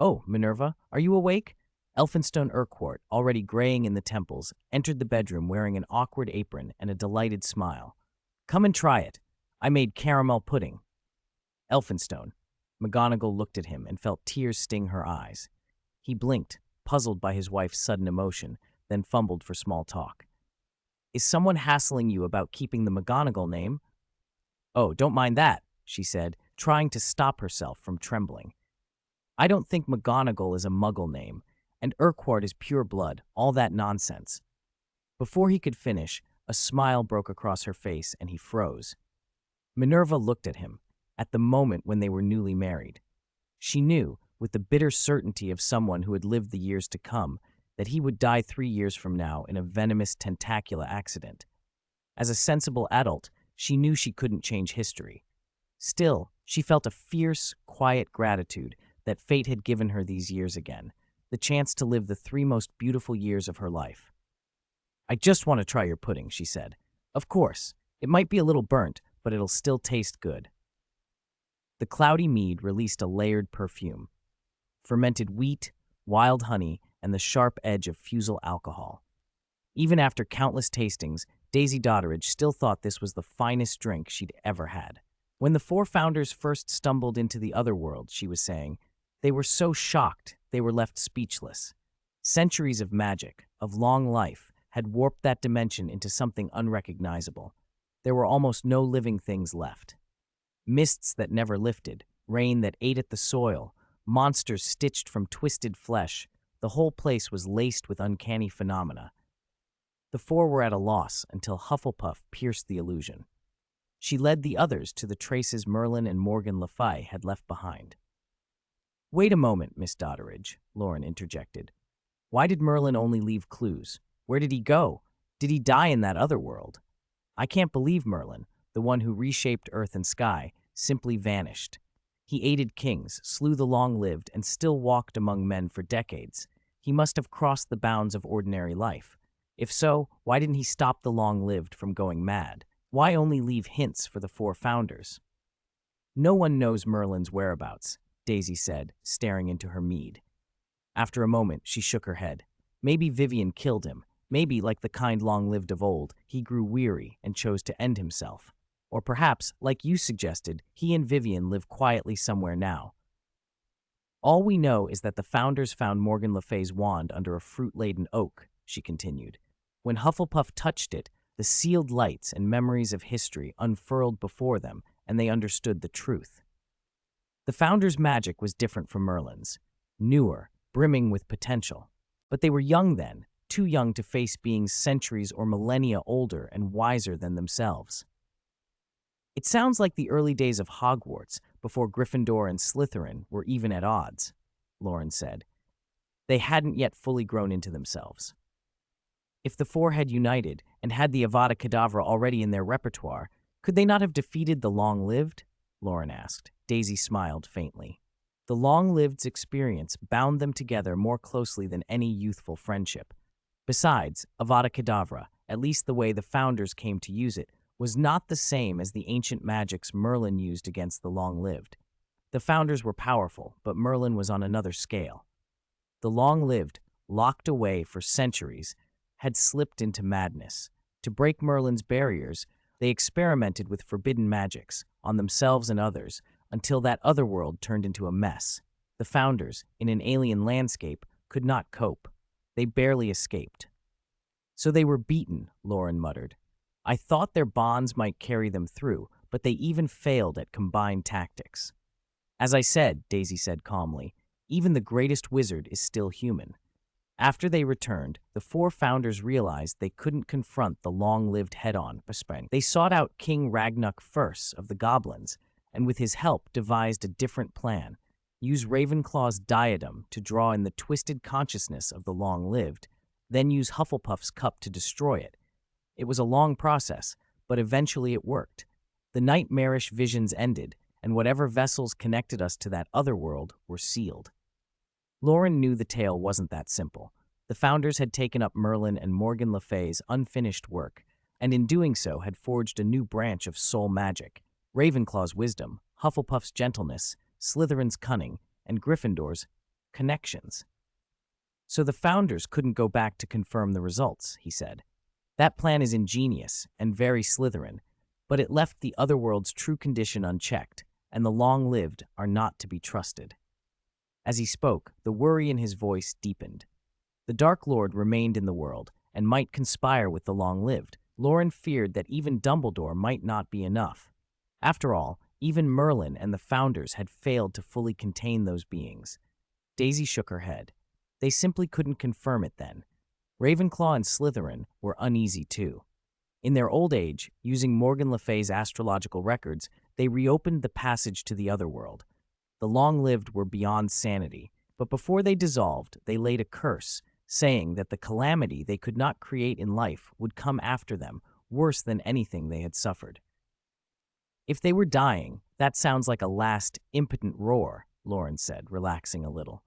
"Oh, Minerva, are you awake?" Elphinstone Urquhart, already graying in the temples, entered the bedroom wearing an awkward apron and a delighted smile. "Come and try it. I made caramel pudding." Elphinstone. McGonagall looked at him and felt tears sting her eyes. He blinked, puzzled by his wife's sudden emotion, then fumbled for small talk. "Is someone hassling you about keeping the McGonagall name?" "Oh, don't mind that," she said, trying to stop herself from trembling. "I don't think McGonagall is a Muggle name, and Urquhart is pure blood, all that nonsense." Before he could finish, a smile broke across her face and he froze. Minerva looked at him, at the moment when they were newly married. She knew, with the bitter certainty of someone who had lived the years to come, that he would die 3 years from now in a venomous tentacula accident. As a sensible adult, she knew she couldn't change history. Still, she felt a fierce, quiet gratitude that fate had given her these years again, the chance to live the 3 most beautiful years of her life. "I just want to try your pudding," she said. "Of course, it might be a little burnt, but it'll still taste good." The cloudy mead released a layered perfume. Fermented wheat, wild honey, and the sharp edge of fusel alcohol. Even after countless tastings, Daisy Doddridge still thought this was the finest drink she'd ever had. When the 4 founders first stumbled into the other world, she was saying, they were so shocked they were left speechless. Centuries of magic, of long life, had warped that dimension into something unrecognizable. There were almost no living things left. Mists that never lifted, rain that ate at the soil, monsters stitched from twisted flesh, the whole place was laced with uncanny phenomena. The 4 were at a loss until Hufflepuff pierced the illusion. She led the others to the traces Merlin and Morgan Le Fay had left behind. "Wait a moment, Miss Doddridge," Loren interjected. Why did Merlin only leave clues? Where did he go? Did he die in that other world? I can't believe Merlin, the one who reshaped earth and sky, simply vanished. He aided kings, slew the long-lived, and still walked among men for decades. He must have crossed the bounds of ordinary life. If so, why didn't he stop the long-lived from going mad? Why only leave hints for the four founders? No one knows Merlin's whereabouts, Daisy said, staring into her mead. After a moment, she shook her head. Maybe Vivian killed him. Maybe, like the kind long-lived of old, he grew weary and chose to end himself. Or perhaps, like you suggested, he and Vivian live quietly somewhere now. All we know is that the founders found Morgan Le Fay's wand under a fruit-laden oak, she continued. When Hufflepuff touched it, the sealed lights and memories of history unfurled before them, and they understood the truth. The founders' magic was different from Merlin's. Newer, brimming with potential. But they were young then, too young to face beings centuries or millennia older and wiser than themselves. It sounds like the early days of Hogwarts, before Gryffindor and Slytherin were even at odds, Loren said. They hadn't yet fully grown into themselves. If the four had united and had the Avada Kedavra already in their repertoire, could they not have defeated the long-lived? Loren asked. Daisy smiled faintly. The long-lived's experience bound them together more closely than any youthful friendship. Besides, Avada Kedavra, at least the way the founders came to use it, was not the same as the ancient magics Merlin used against the long-lived. The founders were powerful, but Merlin was on another scale. The long-lived, locked away for centuries, had slipped into madness. To break Merlin's barriers, they experimented with forbidden magics, on themselves and others, until that other world turned into a mess. The founders, in an alien landscape, could not cope. They barely escaped. So they were beaten, Loren muttered. I thought their bonds might carry them through, but they even failed at combined tactics. As I said, Daisy said calmly, even the greatest wizard is still human. After they returned, the four founders realized they couldn't confront the long-lived head-on. They sought out King Ragnuk Furs of the goblins, and with his help devised a different plan. Use Ravenclaw's diadem to draw in the twisted consciousness of the long-lived, then use Hufflepuff's cup to destroy it. It was a long process, but eventually it worked. The nightmarish visions ended, and whatever vessels connected us to that other world were sealed. Loren knew the tale wasn't that simple. The founders had taken up Merlin and Morgan Le Fay's unfinished work, and in doing so had forged a new branch of soul magic. Ravenclaw's wisdom, Hufflepuff's gentleness, Slytherin's cunning, and Gryffindor's connections. So the founders couldn't go back to confirm the results, he said. That plan is ingenious and very Slytherin, but it left the other world's true condition unchecked, and the long-lived are not to be trusted. As he spoke, the worry in his voice deepened. The Dark Lord remained in the world and might conspire with the long-lived. Loren feared that even Dumbledore might not be enough. After all, even Merlin and the founders had failed to fully contain those beings. Daisy shook her head. They simply couldn't confirm it then. Ravenclaw and Slytherin were uneasy too. In their old age, using Morgan Le Fay's astrological records, they reopened the passage to the other world. The long-lived were beyond sanity, but before they dissolved, they laid a curse, saying that the calamity they could not create in life would come after them, worse than anything they had suffered. If they were dying, that sounds like a last, impotent roar, Loren said, relaxing a little.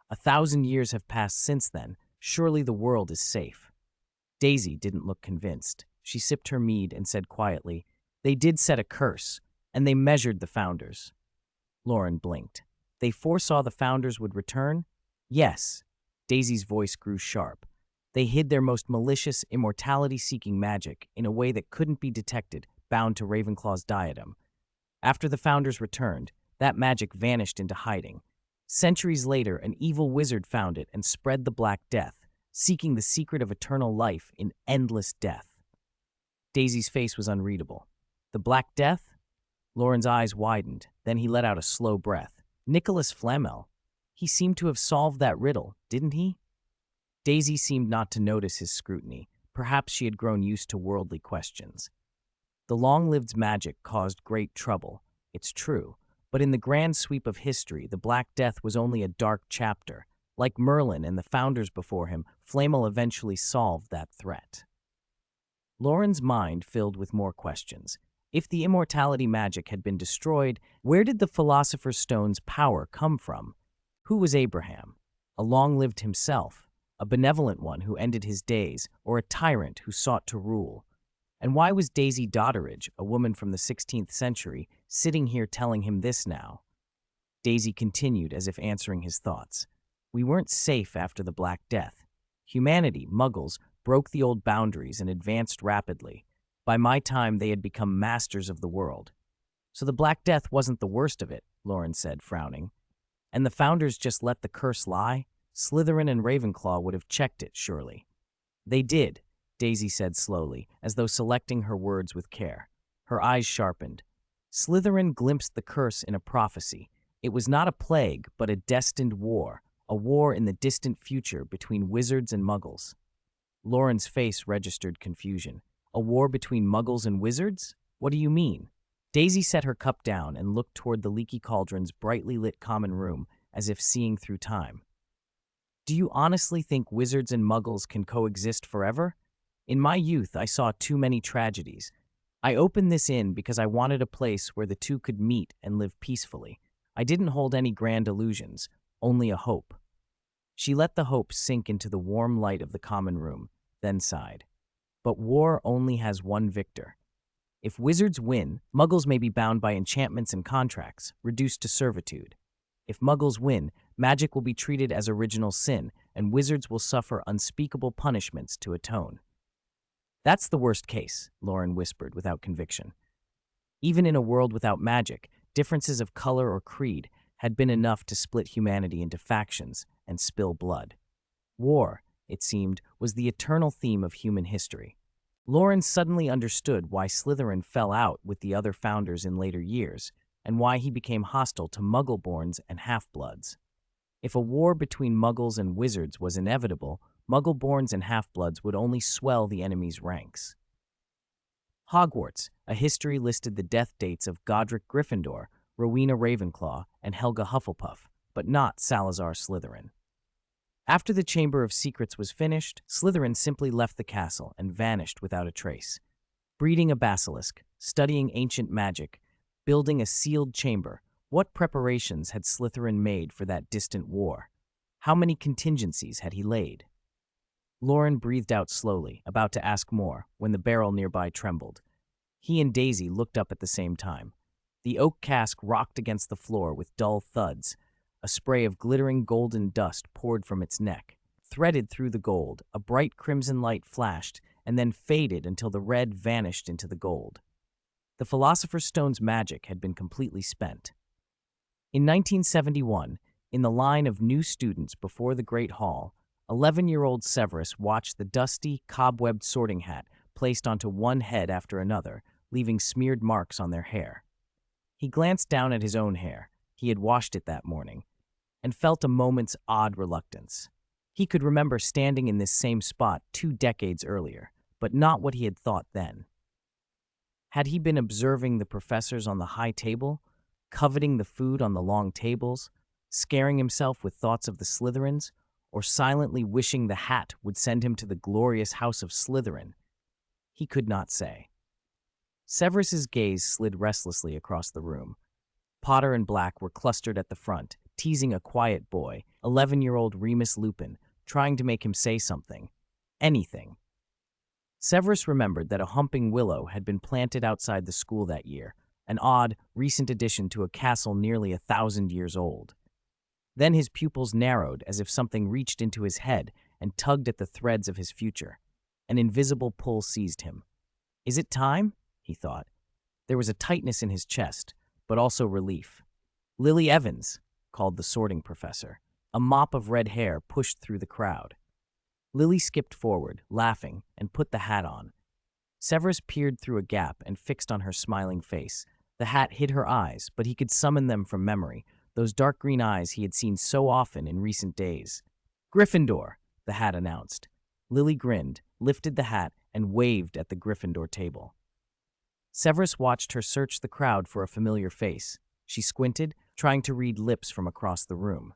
1,000 years have passed since then. Surely the world is safe. Daisy didn't look convinced. She sipped her mead and said quietly, They did set a curse, and they measured the founders. Loren blinked. They foresaw the founders would return? Yes. Daisy's voice grew sharp. They hid their most malicious, immortality-seeking magic in a way that couldn't be detected, bound to Ravenclaw's diadem. After the founders returned, that magic vanished into hiding. Centuries later, an evil wizard found it and spread the Black Death, seeking the secret of eternal life in endless death. Daisy's face was unreadable. The Black Death? Loren's eyes widened, then he let out a slow breath. Nicholas Flamel. He seemed to have solved that riddle, didn't he? Daisy seemed not to notice his scrutiny. Perhaps she had grown used to worldly questions. The long-lived's magic caused great trouble, it's true, but in the grand sweep of history, the Black Death was only a dark chapter, Like Merlin and the founders before him, Flamel eventually solved that threat. Loren's mind filled with more questions. If the immortality magic had been destroyed, where did the Philosopher's Stone's power come from? Who was Abraham? A long-lived himself, a benevolent one who ended his days, or a tyrant who sought to rule? And why was Daisy Dodderidge, a woman from the 16th century, sitting here telling him this now? Daisy continued as if answering his thoughts. We weren't safe after the Black Death. Humanity, Muggles, broke the old boundaries and advanced rapidly. By my time, they had become masters of the world. So the Black Death wasn't the worst of it, Loren said, frowning. And the founders just let the curse lie? Slytherin and Ravenclaw would have checked it, surely. They did, Daisy said slowly, as though selecting her words with care. Her eyes sharpened. Slytherin glimpsed the curse in a prophecy. It was not a plague, but a destined war, a war in the distant future between wizards and Muggles. Loren's face registered confusion. A war between Muggles and wizards? What do you mean? Daisy set her cup down and looked toward the leaky cauldron's brightly lit common room, as if seeing through time. Do you honestly think wizards and Muggles can coexist forever? In my youth, I saw too many tragedies. I opened this inn because I wanted a place where the two could meet and live peacefully. I didn't hold any grand illusions, only a hope. She let the hope sink into the warm light of the common room, then sighed. But war only has one victor. If wizards win, Muggles may be bound by enchantments and contracts, reduced to servitude. If Muggles win, magic will be treated as original sin, and wizards will suffer unspeakable punishments to atone. That's the worst case, Loren whispered without conviction. Even in a world without magic, differences of color or creed had been enough to split humanity into factions and spill blood. War, it seemed, was the eternal theme of human history. Loren suddenly understood why Slytherin fell out with the other founders in later years, and why he became hostile to Muggleborns and half-bloods. If a war between Muggles and wizards was inevitable, Muggleborns and half-bloods would only swell the enemy's ranks. Hogwarts, a history listed the death dates of Godric Gryffindor, Rowena Ravenclaw, and Helga Hufflepuff, but not Salazar Slytherin. After the Chamber of Secrets was finished, Slytherin simply left the castle and vanished without a trace. Breeding a basilisk, studying ancient magic, building a sealed chamber, what preparations had Slytherin made for that distant war? How many contingencies had he laid? Loren breathed out slowly, about to ask more, when the barrel nearby trembled. He and Daisy looked up at the same time. The oak cask rocked against the floor with dull thuds. A spray of glittering golden dust poured from its neck. Threaded through the gold, a bright crimson light flashed, and then faded until the red vanished into the gold. The Philosopher's Stone's magic had been completely spent. In 1971, in the line of new students before the Great Hall, 11-year-old Severus watched the dusty, cobwebbed sorting hat placed onto one head after another, leaving smeared marks on their hair. He glanced down at his own hair. He had washed it that morning, and felt a moment's odd reluctance. He could remember standing in this same spot 2 decades earlier, but not what he had thought then. Had he been observing the professors on the high table, coveting the food on the long tables, scaring himself with thoughts of the Slytherins, or silently wishing the hat would send him to the glorious house of Slytherin? He could not say. Severus's gaze slid restlessly across the room. Potter and Black were clustered at the front, teasing a quiet boy, 11-year-old Remus Lupin, trying to make him say something. Anything. Severus remembered that a humping willow had been planted outside the school that year, an odd, recent addition to a castle nearly 1,000 years old. Then his pupils narrowed as if something reached into his head and tugged at the threads of his future. An invisible pull seized him. Is it time? He thought. There was a tightness in his chest, but also relief. Lily Evans, called the sorting professor. A mop of red hair pushed through the crowd. Lily skipped forward, laughing, and put the hat on. Severus peered through a gap and fixed on her smiling face. The hat hid her eyes, but he could summon them from memory, those dark green eyes he had seen so often in recent days. Gryffindor, the hat announced. Lily grinned, lifted the hat, and waved at the Gryffindor table. Severus watched her search the crowd for a familiar face. She squinted, trying to read lips from across the room.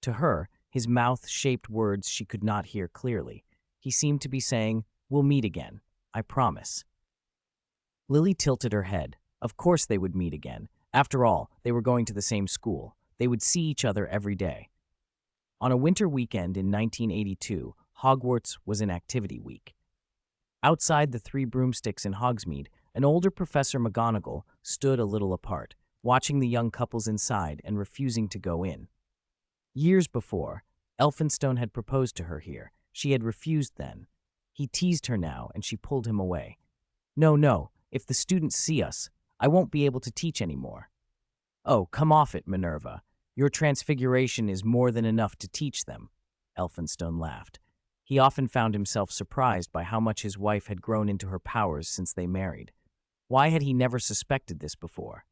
To her, his mouth shaped words she could not hear clearly. He seemed to be saying, "We'll meet again. I promise." Lily tilted her head. Of course they would meet again. After all, they were going to the same school. They would see each other every day. On a winter weekend in 1982, Hogwarts was an activity week. Outside the Three Broomsticks in Hogsmeade, an older Professor McGonagall stood a little apart, watching the young couples inside and refusing to go in. Years before, Elphinstone had proposed to her here. She had refused then. He teased her now, and she pulled him away. "No, no, if the students see us, I won't be able to teach anymore." "Oh, come off it, Minerva. Your transfiguration is more than enough to teach them," Elphinstone laughed. He often found himself surprised by how much his wife had grown into her powers since they married. Why had he never suspected this before?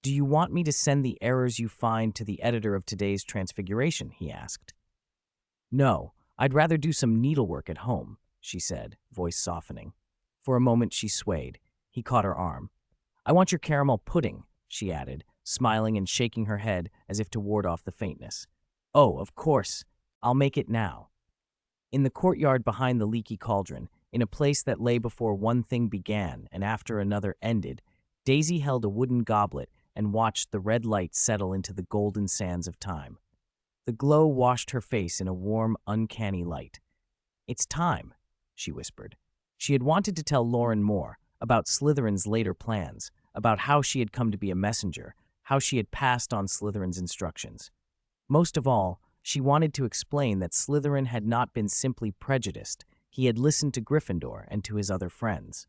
"Do you want me to send the errors you find to the editor of today's Transfiguration?" he asked. "No, I'd rather do some needlework at home," she said, voice softening. For a moment she swayed. He caught her arm. "I want your caramel pudding," she added, smiling and shaking her head as if to ward off the faintness. "Oh, of course. I'll make it now." In the courtyard behind the leaky cauldron, in a place that lay before one thing began and after another ended, Daisy held a wooden goblet and watched the red light settle into the golden sands of time. The glow washed her face in a warm, uncanny light. "It's time," she whispered. She had wanted to tell Loren more, about Slytherin's later plans, about how she had come to be a messenger, how she had passed on Slytherin's instructions. Most of all, she wanted to explain that Slytherin had not been simply prejudiced. He had listened to Gryffindor and to his other friends.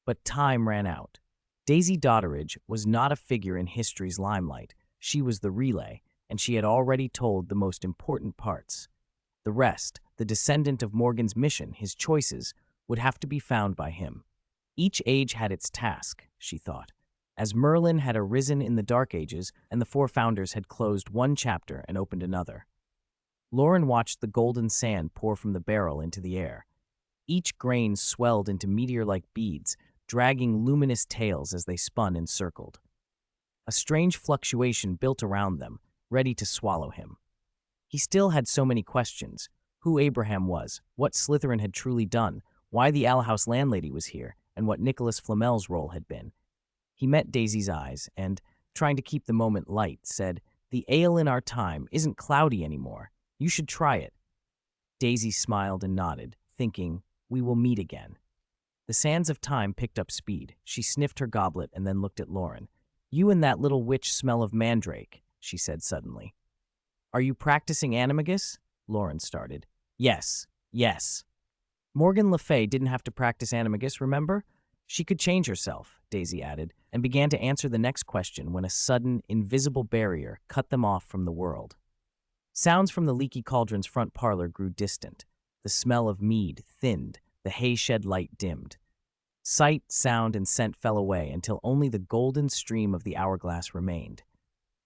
But time ran out. Daisy Dotteridge was not a figure in history's limelight. She was the relay, and she had already told the most important parts. The rest, the descendant of Morgan's mission, his choices, would have to be found by him. Each age had its task, she thought. As Merlin had arisen in the Dark Ages and the four founders had closed one chapter and opened another. Loren watched the golden sand pour from the barrel into the air. Each grain swelled into meteor-like beads, dragging luminous tails as they spun and circled. A strange fluctuation built around them, ready to swallow him. He still had so many questions: who Abraham was, what Slytherin had truly done, why the Owl House landlady was here, and what Nicholas Flamel's role had been. He met Daisy's eyes and, trying to keep the moment light, said, "The ale in our time isn't cloudy anymore. You should try it." Daisy smiled and nodded, thinking, "We will meet again." The sands of time picked up speed. She sniffed her goblet and then looked at Loren. "You and that little witch smell of mandrake," she said suddenly. "Are you practicing animagus?" Loren started. Yes. Morgan Le Fay didn't have to practice animagus, remember? She could change herself, Daisy added, and began to answer the next question when a sudden, invisible barrier cut them off from the world. Sounds from the leaky cauldron's front parlor grew distant. The smell of mead thinned, the hay-shed light dimmed. Sight, sound, and scent fell away until only the golden stream of the hourglass remained.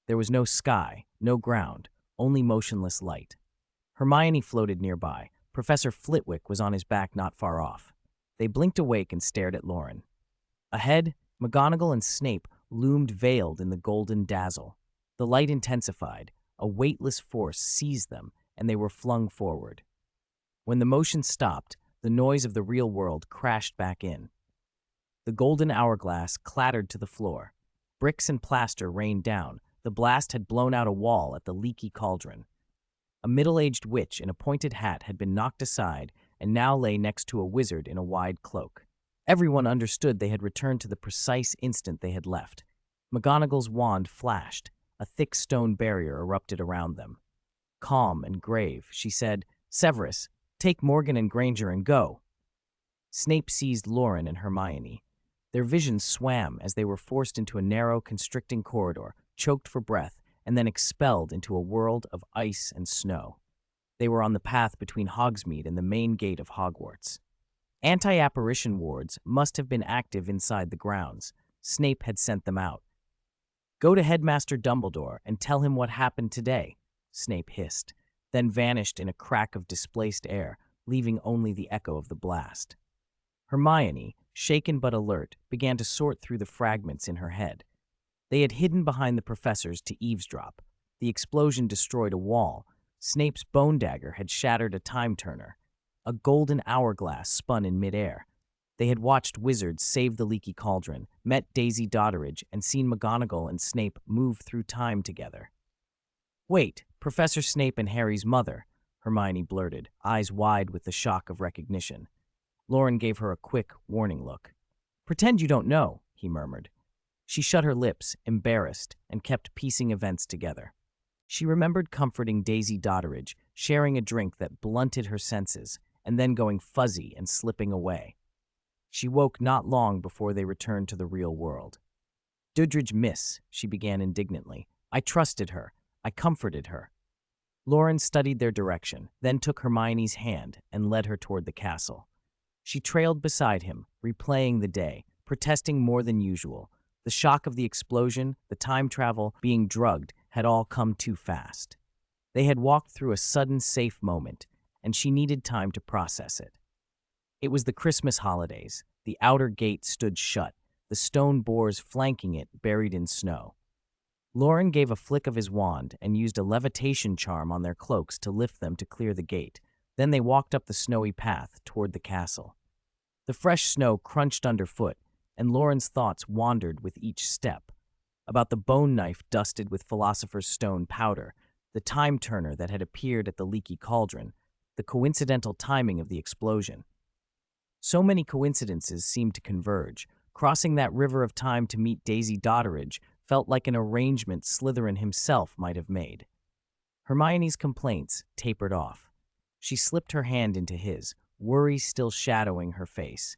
There was no sky, no ground, only motionless light. Hermione floated nearby. Professor Flitwick was on his back not far off. They blinked awake and stared at Loren. Ahead, McGonagall and Snape loomed veiled in the golden dazzle. The light intensified. A weightless force seized them, and they were flung forward. When the motion stopped, the noise of the real world crashed back in. The golden hourglass clattered to the floor. Bricks and plaster rained down. The blast had blown out a wall at the leaky cauldron. A middle-aged witch in a pointed hat had been knocked aside and now lay next to a wizard in a wide cloak. Everyone understood they had returned to the precise instant they had left. McGonagall's wand flashed. A thick stone barrier erupted around them. Calm and grave, she said, "Severus, take Morgan and Granger and go." Snape seized Loren and Hermione. Their visions swam as they were forced into a narrow, constricting corridor, choked for breath, and then expelled into a world of ice and snow. They were on the path between Hogsmeade and the main gate of Hogwarts. Anti-apparition wards must have been active inside the grounds. Snape had sent them out. "Go to Headmaster Dumbledore and tell him what happened today," Snape hissed, then vanished in a crack of displaced air, leaving only the echo of the blast. Hermione, shaken but alert, began to sort through the fragments in her head. They had hidden behind the professors to eavesdrop. The explosion destroyed a wall. Snape's bone dagger had shattered a time turner. A golden hourglass spun in midair. They had watched wizards save the leaky cauldron, met Daisy Dodderidge, and seen McGonagall and Snape move through time together. "Wait, Professor Snape and Harry's mother," Hermione blurted, eyes wide with the shock of recognition. Loren gave her a quick, warning look. "Pretend you don't know," he murmured. She shut her lips, embarrassed, and kept piecing events together. She remembered comforting Daisy Dodderidge, sharing a drink that blunted her senses, and then going fuzzy and slipping away. She woke not long before they returned to the real world. "Doddridge, miss," she began indignantly. "I trusted her. I comforted her." Loren studied their direction, then took Hermione's hand and led her toward the castle. She trailed beside him, replaying the day, protesting more than usual. The shock of the explosion, the time travel, being drugged, had all come too fast. They had walked through a sudden safe moment, and she needed time to process it. It was the Christmas holidays. The outer gate stood shut, the stone boars flanking it buried in snow. Loren gave a flick of his wand and used a levitation charm on their cloaks to lift them to clear the gate. Then they walked up the snowy path toward the castle. The fresh snow crunched underfoot, and Loren's thoughts wandered with each step. About the bone knife dusted with Philosopher's stone powder, the time turner that had appeared at the leaky cauldron, the coincidental timing of the explosion. So many coincidences seemed to converge. Crossing that river of time to meet Daisy Dodderidge felt like an arrangement Slytherin himself might have made. Hermione's complaints tapered off. She slipped her hand into his, worry still shadowing her face.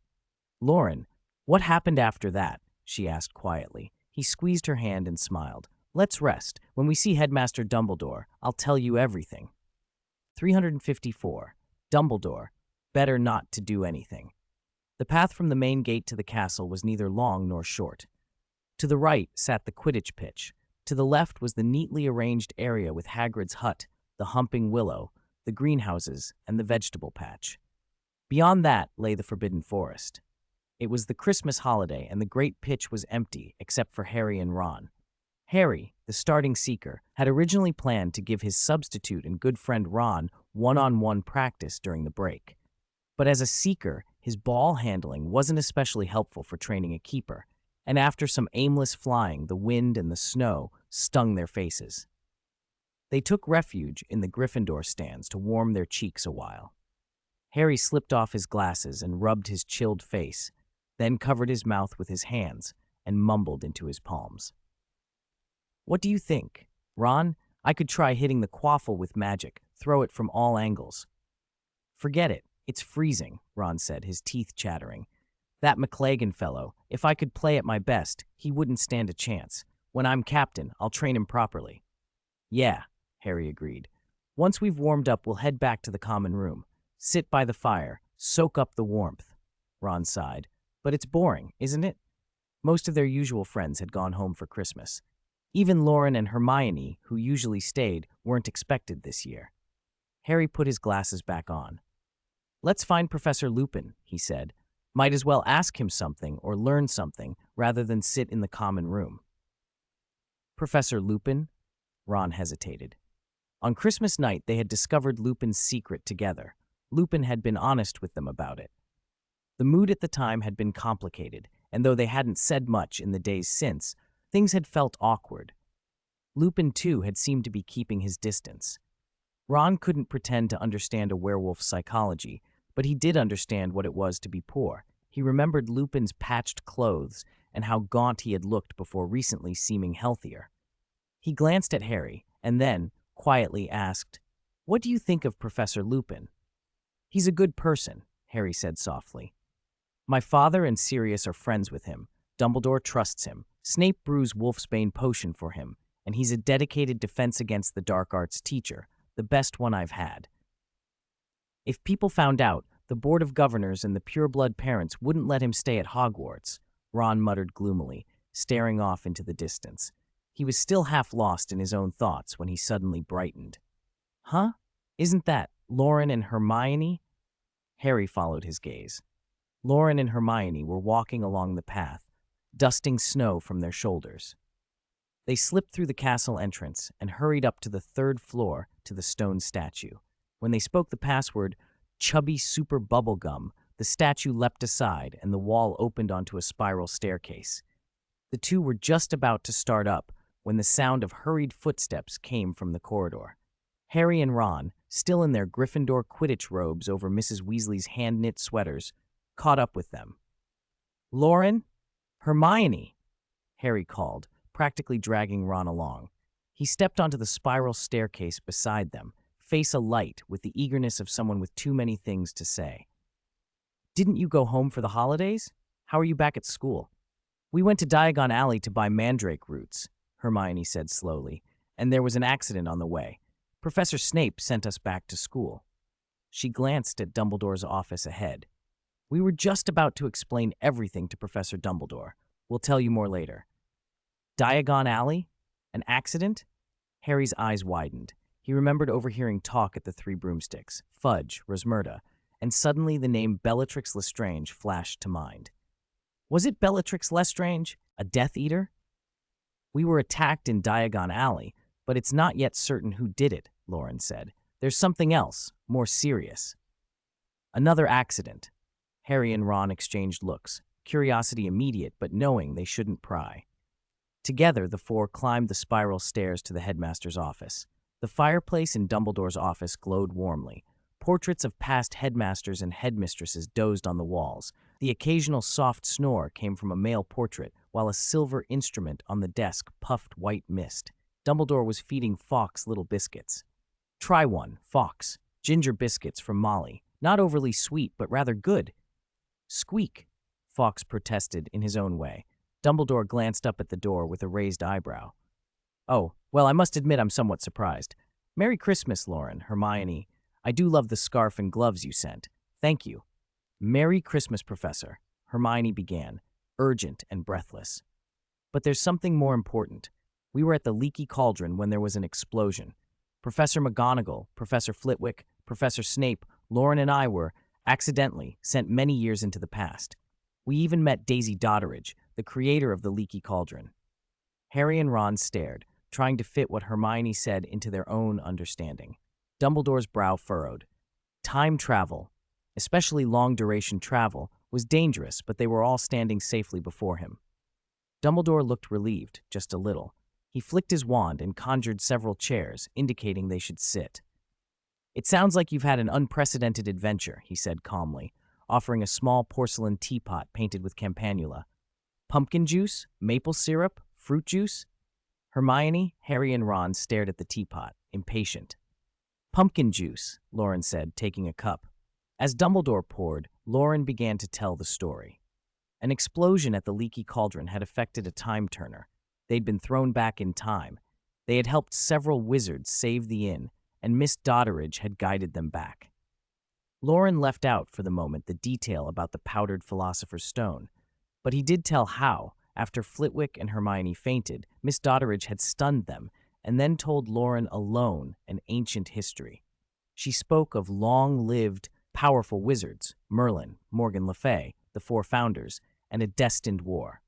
"Loren, what happened after that?" she asked quietly. He squeezed her hand and smiled. "Let's rest. When we see Headmaster Dumbledore, I'll tell you everything." 354. Dumbledore. Better not to do anything. The path from the main gate to the castle was neither long nor short. To the right sat the Quidditch pitch. To the left was the neatly arranged area with Hagrid's hut, the humping willow, the greenhouses, and the vegetable patch. Beyond that lay the Forbidden Forest. It was the Christmas holiday, and the great pitch was empty except for Harry and Ron. Harry, the starting seeker, had originally planned to give his substitute and good friend Ron one-on-one practice during the break. But as a seeker, his ball handling wasn't especially helpful for training a keeper, and after some aimless flying, the wind and the snow stung their faces. They took refuge in the Gryffindor stands to warm their cheeks a while. Harry slipped off his glasses and rubbed his chilled face, then covered his mouth with his hands and mumbled into his palms. "What do you think? Ron, I could try hitting the quaffle with magic, throw it from all angles." "Forget it. It's freezing," Ron said, his teeth chattering. "That McLagan fellow, if I could play at my best, he wouldn't stand a chance. When I'm captain, I'll train him properly." "Yeah," Harry agreed. "Once we've warmed up, we'll head back to the common room. Sit by the fire, soak up the warmth." Ron sighed. "But it's boring, isn't it?" Most of their usual friends had gone home for Christmas. Even Loren and Hermione, who usually stayed, weren't expected this year. Harry put his glasses back on. "Let's find Professor Lupin," he said. "Might as well ask him something or learn something rather than sit in the common room." Professor Lupin? Ron hesitated. On Christmas night, they had discovered Lupin's secret together. Lupin had been honest with them about it. The mood at the time had been complicated, and though they hadn't said much in the days since, things had felt awkward. Lupin, too, had seemed to be keeping his distance. Ron couldn't pretend to understand a werewolf's psychology, but he did understand what it was to be poor. He remembered Lupin's patched clothes and how gaunt he had looked before recently seeming healthier. He glanced at Harry and then, quietly asked, "What do you think of Professor Lupin?" "He's a good person," Harry said softly. "My father and Sirius are friends with him. Dumbledore trusts him. Snape brews wolfsbane potion for him, and he's a dedicated defense against the dark arts teacher, the best one I've had. If people found out, the Board of Governors and the pureblood parents wouldn't let him stay at Hogwarts," Ron muttered gloomily, staring off into the distance. He was still half lost in his own thoughts when he suddenly brightened. "Huh? Isn't that Loren and Hermione?" Harry followed his gaze. Loren and Hermione were walking along the path, dusting snow from their shoulders. They slipped through the castle entrance and hurried up to the third floor to the stone statue. When they spoke the password, "Chubby Super Bubblegum," the statue leapt aside and the wall opened onto a spiral staircase. The two were just about to start up when the sound of hurried footsteps came from the corridor. Harry and Ron, still in their Gryffindor Quidditch robes over Mrs. Weasley's hand-knit sweaters, caught up with them. "Loren? Hermione!" Harry called, practically dragging Ron along. He stepped onto the spiral staircase beside them, face alight with the eagerness of someone with too many things to say. "Didn't you go home for the holidays? How are you back at school?" "We went to Diagon Alley to buy mandrake roots," Hermione said slowly, "and there was an accident on the way. Professor Snape sent us back to school." She glanced at Dumbledore's office ahead. "We were just about to explain everything to Professor Dumbledore. We'll tell you more later." "Diagon Alley? An accident?" Harry's eyes widened. He remembered overhearing talk at the Three Broomsticks, Fudge, Rosmerta, and suddenly the name Bellatrix Lestrange flashed to mind. Was it Bellatrix Lestrange, a Death Eater? "We were attacked in Diagon Alley, but it's not yet certain who did it," Loren said. "There's something else, more serious." "Another accident." Harry and Ron exchanged looks, curiosity immediate but knowing they shouldn't pry. Together, the four climbed the spiral stairs to the headmaster's office. The fireplace in Dumbledore's office glowed warmly. Portraits of past headmasters and headmistresses dozed on the walls. The occasional soft snore came from a male portrait, while a silver instrument on the desk puffed white mist. Dumbledore was feeding Fawkes little biscuits. "Try one, Fawkes. Ginger biscuits from Molly. Not overly sweet, but rather good." "Squeak," Fawkes protested in his own way. Dumbledore glanced up at the door with a raised eyebrow. "Oh, well, I must admit I'm somewhat surprised. Merry Christmas, Loren, Hermione. I do love the scarf and gloves you sent. Thank you." "Merry Christmas, Professor," Hermione began, urgent and breathless. "But there's something more important. We were at the Leaky Cauldron when there was an explosion. Professor McGonagall, Professor Flitwick, Professor Snape, Loren and I were, accidentally, sent many years into the past. We even met Daisy Dodderidge, the creator of the Leaky Cauldron." Harry and Ron stared, trying to fit what Hermione said into their own understanding. Dumbledore's brow furrowed. Time travel, especially long-duration travel, was dangerous, but they were all standing safely before him. Dumbledore looked relieved, just a little. He flicked his wand and conjured several chairs, indicating they should sit. "It sounds like you've had an unprecedented adventure," he said calmly, offering a small porcelain teapot painted with campanula. "Pumpkin juice? Maple syrup? Fruit juice?" Hermione, Harry, and Ron stared at the teapot, impatient. "Pumpkin juice," Loren said, taking a cup. As Dumbledore poured, Loren began to tell the story. An explosion at the Leaky Cauldron had affected a time turner. They'd been thrown back in time. They had helped several wizards save the inn, and Miss Dodderidge had guided them back. Loren left out for the moment the detail about the powdered Philosopher's Stone, but he did tell how, after Flitwick and Hermione fainted, Miss Dodderidge had stunned them and then told Loren alone an ancient history. She spoke of long-lived, powerful wizards, Merlin, Morgan Le Fay, the four founders, and a destined war.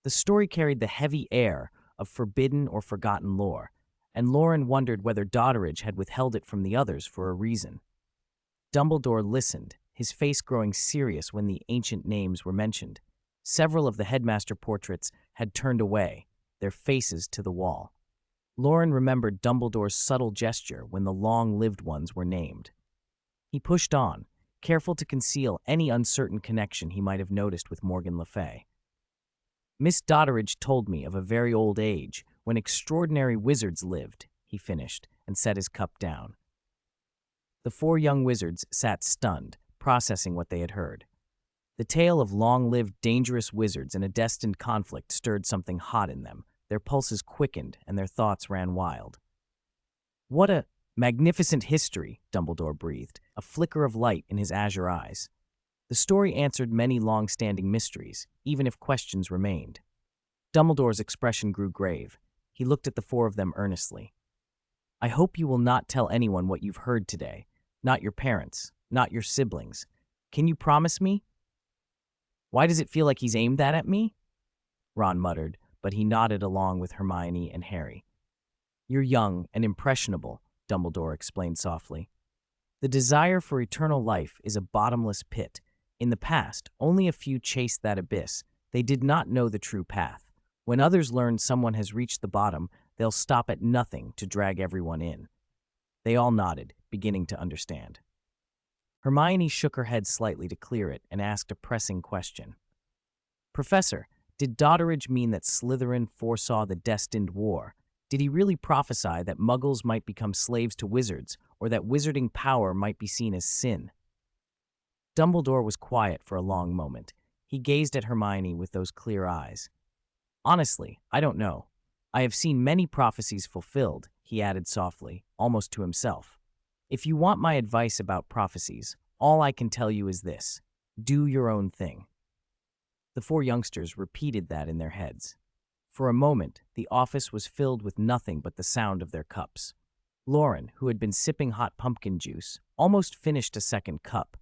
The story carried the heavy air of forbidden or forgotten lore, and Loren wondered whether Dodderidge had withheld it from the others for a reason. Dumbledore listened, his face growing serious when the ancient names were mentioned. Several of the headmaster portraits had turned away, their faces to the wall. Loren remembered Dumbledore's subtle gesture when the long-lived ones were named. He pushed on, careful to conceal any uncertain connection he might have noticed with Morgan Le Fay. "Miss Dodderidge told me of a very old age when extraordinary wizards lived," he finished, and set his cup down. The four young wizards sat stunned, processing what they had heard. The tale of long-lived dangerous wizards and a destined conflict stirred something hot in them. Their pulses quickened and their thoughts ran wild. "What a magnificent history," Dumbledore breathed, a flicker of light in his azure eyes. The story answered many long-standing mysteries, even if questions remained. Dumbledore's expression grew grave. He looked at the four of them earnestly. "I hope you will not tell anyone what you've heard today. Not your parents, not your siblings. Can you promise me?" "Why does it feel like he's aimed that at me?" Ron muttered, but he nodded along with Hermione and Harry. "You're young and impressionable," Dumbledore explained softly. "The desire for eternal life is a bottomless pit. In the past, only a few chased that abyss. They did not know the true path. When others learn someone has reached the bottom, they'll stop at nothing to drag everyone in." They all nodded, beginning to understand. Hermione shook her head slightly to clear it and asked a pressing question. "Professor, did Dotteridge mean that Slytherin foresaw the destined war? Did he really prophesy that Muggles might become slaves to wizards, or that wizarding power might be seen as sin?" Dumbledore was quiet for a long moment. He gazed at Hermione with those clear eyes. "Honestly, I don't know. I have seen many prophecies fulfilled," he added softly, almost to himself. "If you want my advice about prophecies, all I can tell you is this: do your own thing." The four youngsters repeated that in their heads. For a moment, the office was filled with nothing but the sound of their cups. Loren, who had been sipping hot pumpkin juice, almost finished a second cup.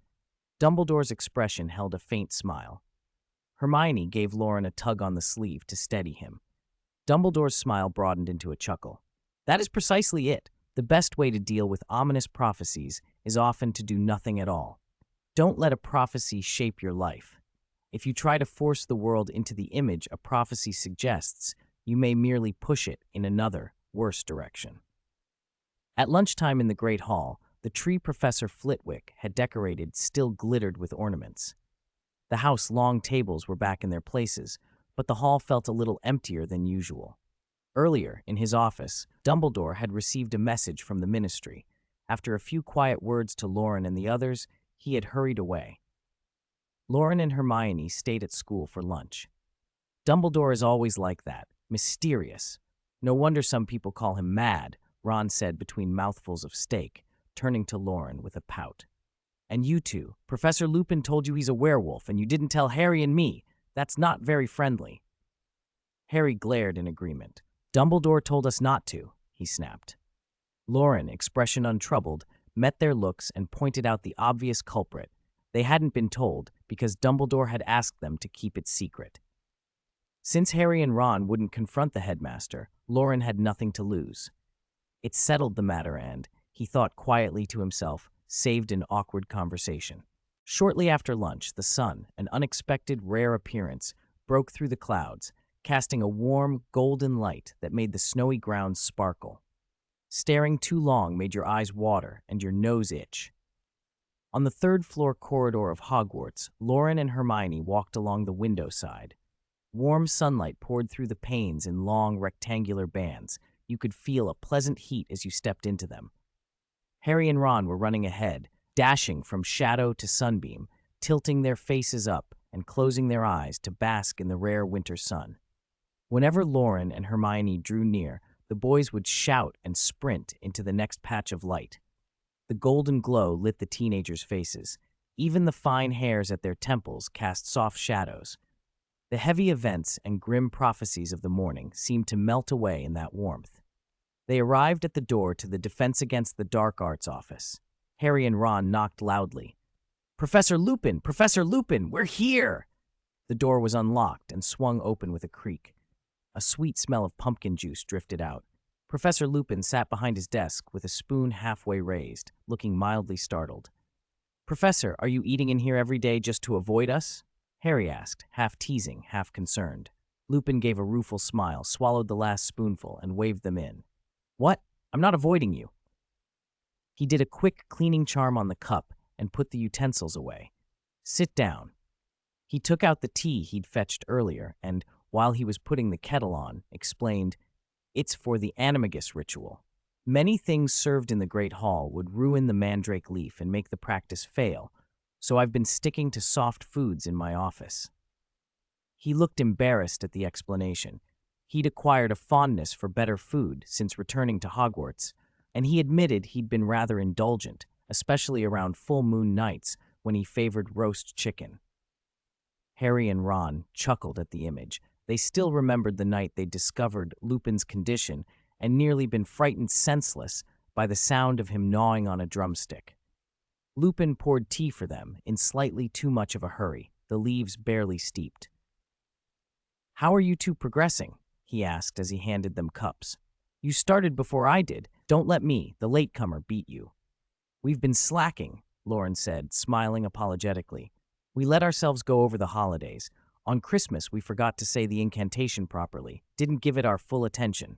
Dumbledore's expression held a faint smile. Hermione gave Loren a tug on the sleeve to steady him. Dumbledore's smile broadened into a chuckle. "That is precisely it. The best way to deal with ominous prophecies is often to do nothing at all. Don't let a prophecy shape your life. If you try to force the world into the image a prophecy suggests, you may merely push it in another, worse direction." At lunchtime in the Great Hall, the tree Professor Flitwick had decorated still glittered with ornaments. The house's long tables were back in their places, but the hall felt a little emptier than usual. Earlier, in his office, Dumbledore had received a message from the Ministry. After a few quiet words to Loren and the others, he had hurried away. Loren and Hermione stayed at school for lunch. "Dumbledore is always like that, mysterious. No wonder some people call him mad," Ron said between mouthfuls of steak, turning to Loren with a pout. "And you two, Professor Lupin told you he's a werewolf, and you didn't tell Harry and me. That's not very friendly." Harry glared in agreement. "Dumbledore told us not to," he snapped. Loren, expression untroubled, met their looks and pointed out the obvious culprit. They hadn't been told because Dumbledore had asked them to keep it secret. Since Harry and Ron wouldn't confront the headmaster, Loren had nothing to lose. It settled the matter and, he thought quietly to himself, saved an awkward conversation. Shortly after lunch, the sun, an unexpected rare appearance, broke through the clouds, casting a warm, golden light that made the snowy ground sparkle. Staring too long made your eyes water and your nose itch. On the third-floor corridor of Hogwarts, Loren and Hermione walked along the window side. Warm sunlight poured through the panes in long, rectangular bands. You could feel a pleasant heat as you stepped into them. Harry and Ron were running ahead, dashing from shadow to sunbeam, tilting their faces up and closing their eyes to bask in the rare winter sun. Whenever Loren and Hermione drew near, the boys would shout and sprint into the next patch of light. The golden glow lit the teenagers' faces. Even the fine hairs at their temples cast soft shadows. The heavy events and grim prophecies of the morning seemed to melt away in that warmth. They arrived at the door to the Defense Against the Dark Arts office. Harry and Ron knocked loudly. "Professor Lupin! Professor Lupin! We're here!" The door was unlocked and swung open with a creak. A sweet smell of pumpkin juice drifted out. Professor Lupin sat behind his desk with a spoon halfway raised, looking mildly startled. "Professor, are you eating in here every day just to avoid us?" Harry asked, half teasing, half concerned. Lupin gave a rueful smile, swallowed the last spoonful, and waved them in. "What? I'm not avoiding you." He did a quick cleaning charm on the cup and put the utensils away. "Sit down." He took out the tea he'd fetched earlier and, while he was putting the kettle on, explained, "It's for the animagus ritual. Many things served in the Great Hall would ruin the mandrake leaf and make the practice fail, so I've been sticking to soft foods in my office." He looked embarrassed at the explanation. He'd acquired a fondness for better food since returning to Hogwarts, and he admitted he'd been rather indulgent, especially around full moon nights when he favored roast chicken. Harry and Ron chuckled at the image. They still remembered the night they discovered Lupin's condition and nearly been frightened senseless by the sound of him gnawing on a drumstick. Lupin poured tea for them in slightly too much of a hurry, the leaves barely steeped. "How are you two progressing?" he asked as he handed them cups. You started before I did. Don't let me, the latecomer, beat you. We've been slacking, Loren said, smiling apologetically. We let ourselves go over the holidays. On Christmas, we forgot to say the incantation properly, didn't give it our full attention.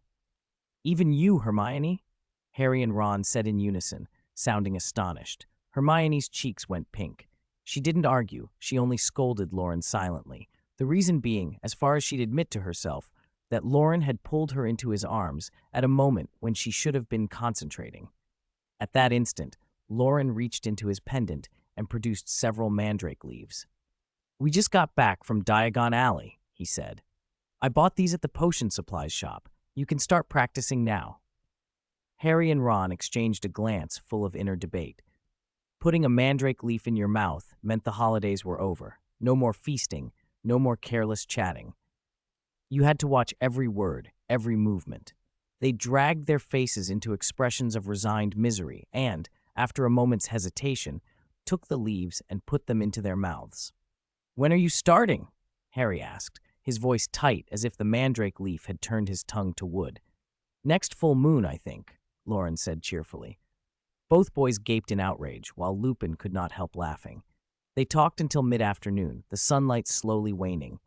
Even you, Hermione? Harry and Ron said in unison, sounding astonished. Hermione's cheeks went pink. She didn't argue, she only scolded Loren silently. The reason being, as far as she'd admit to herself, that Loren had pulled her into his arms at a moment when she should have been concentrating. At that instant, Loren reached into his pendant and produced several mandrake leaves. We just got back from Diagon Alley, he said. I bought these at the potion supplies shop. You can start practicing now. Harry and Ron exchanged a glance full of inner debate. Putting a mandrake leaf in your mouth meant the holidays were over. No more feasting, no more careless chatting. You had to watch every word, every movement. They dragged their faces into expressions of resigned misery and, after a moment's hesitation, took the leaves and put them into their mouths. When are you starting? Harry asked, his voice tight as if the mandrake leaf had turned his tongue to wood. Next full moon, I think, Loren said cheerfully. Both boys gaped in outrage, while Lupin could not help laughing. They talked until mid-afternoon, the sunlight slowly waning.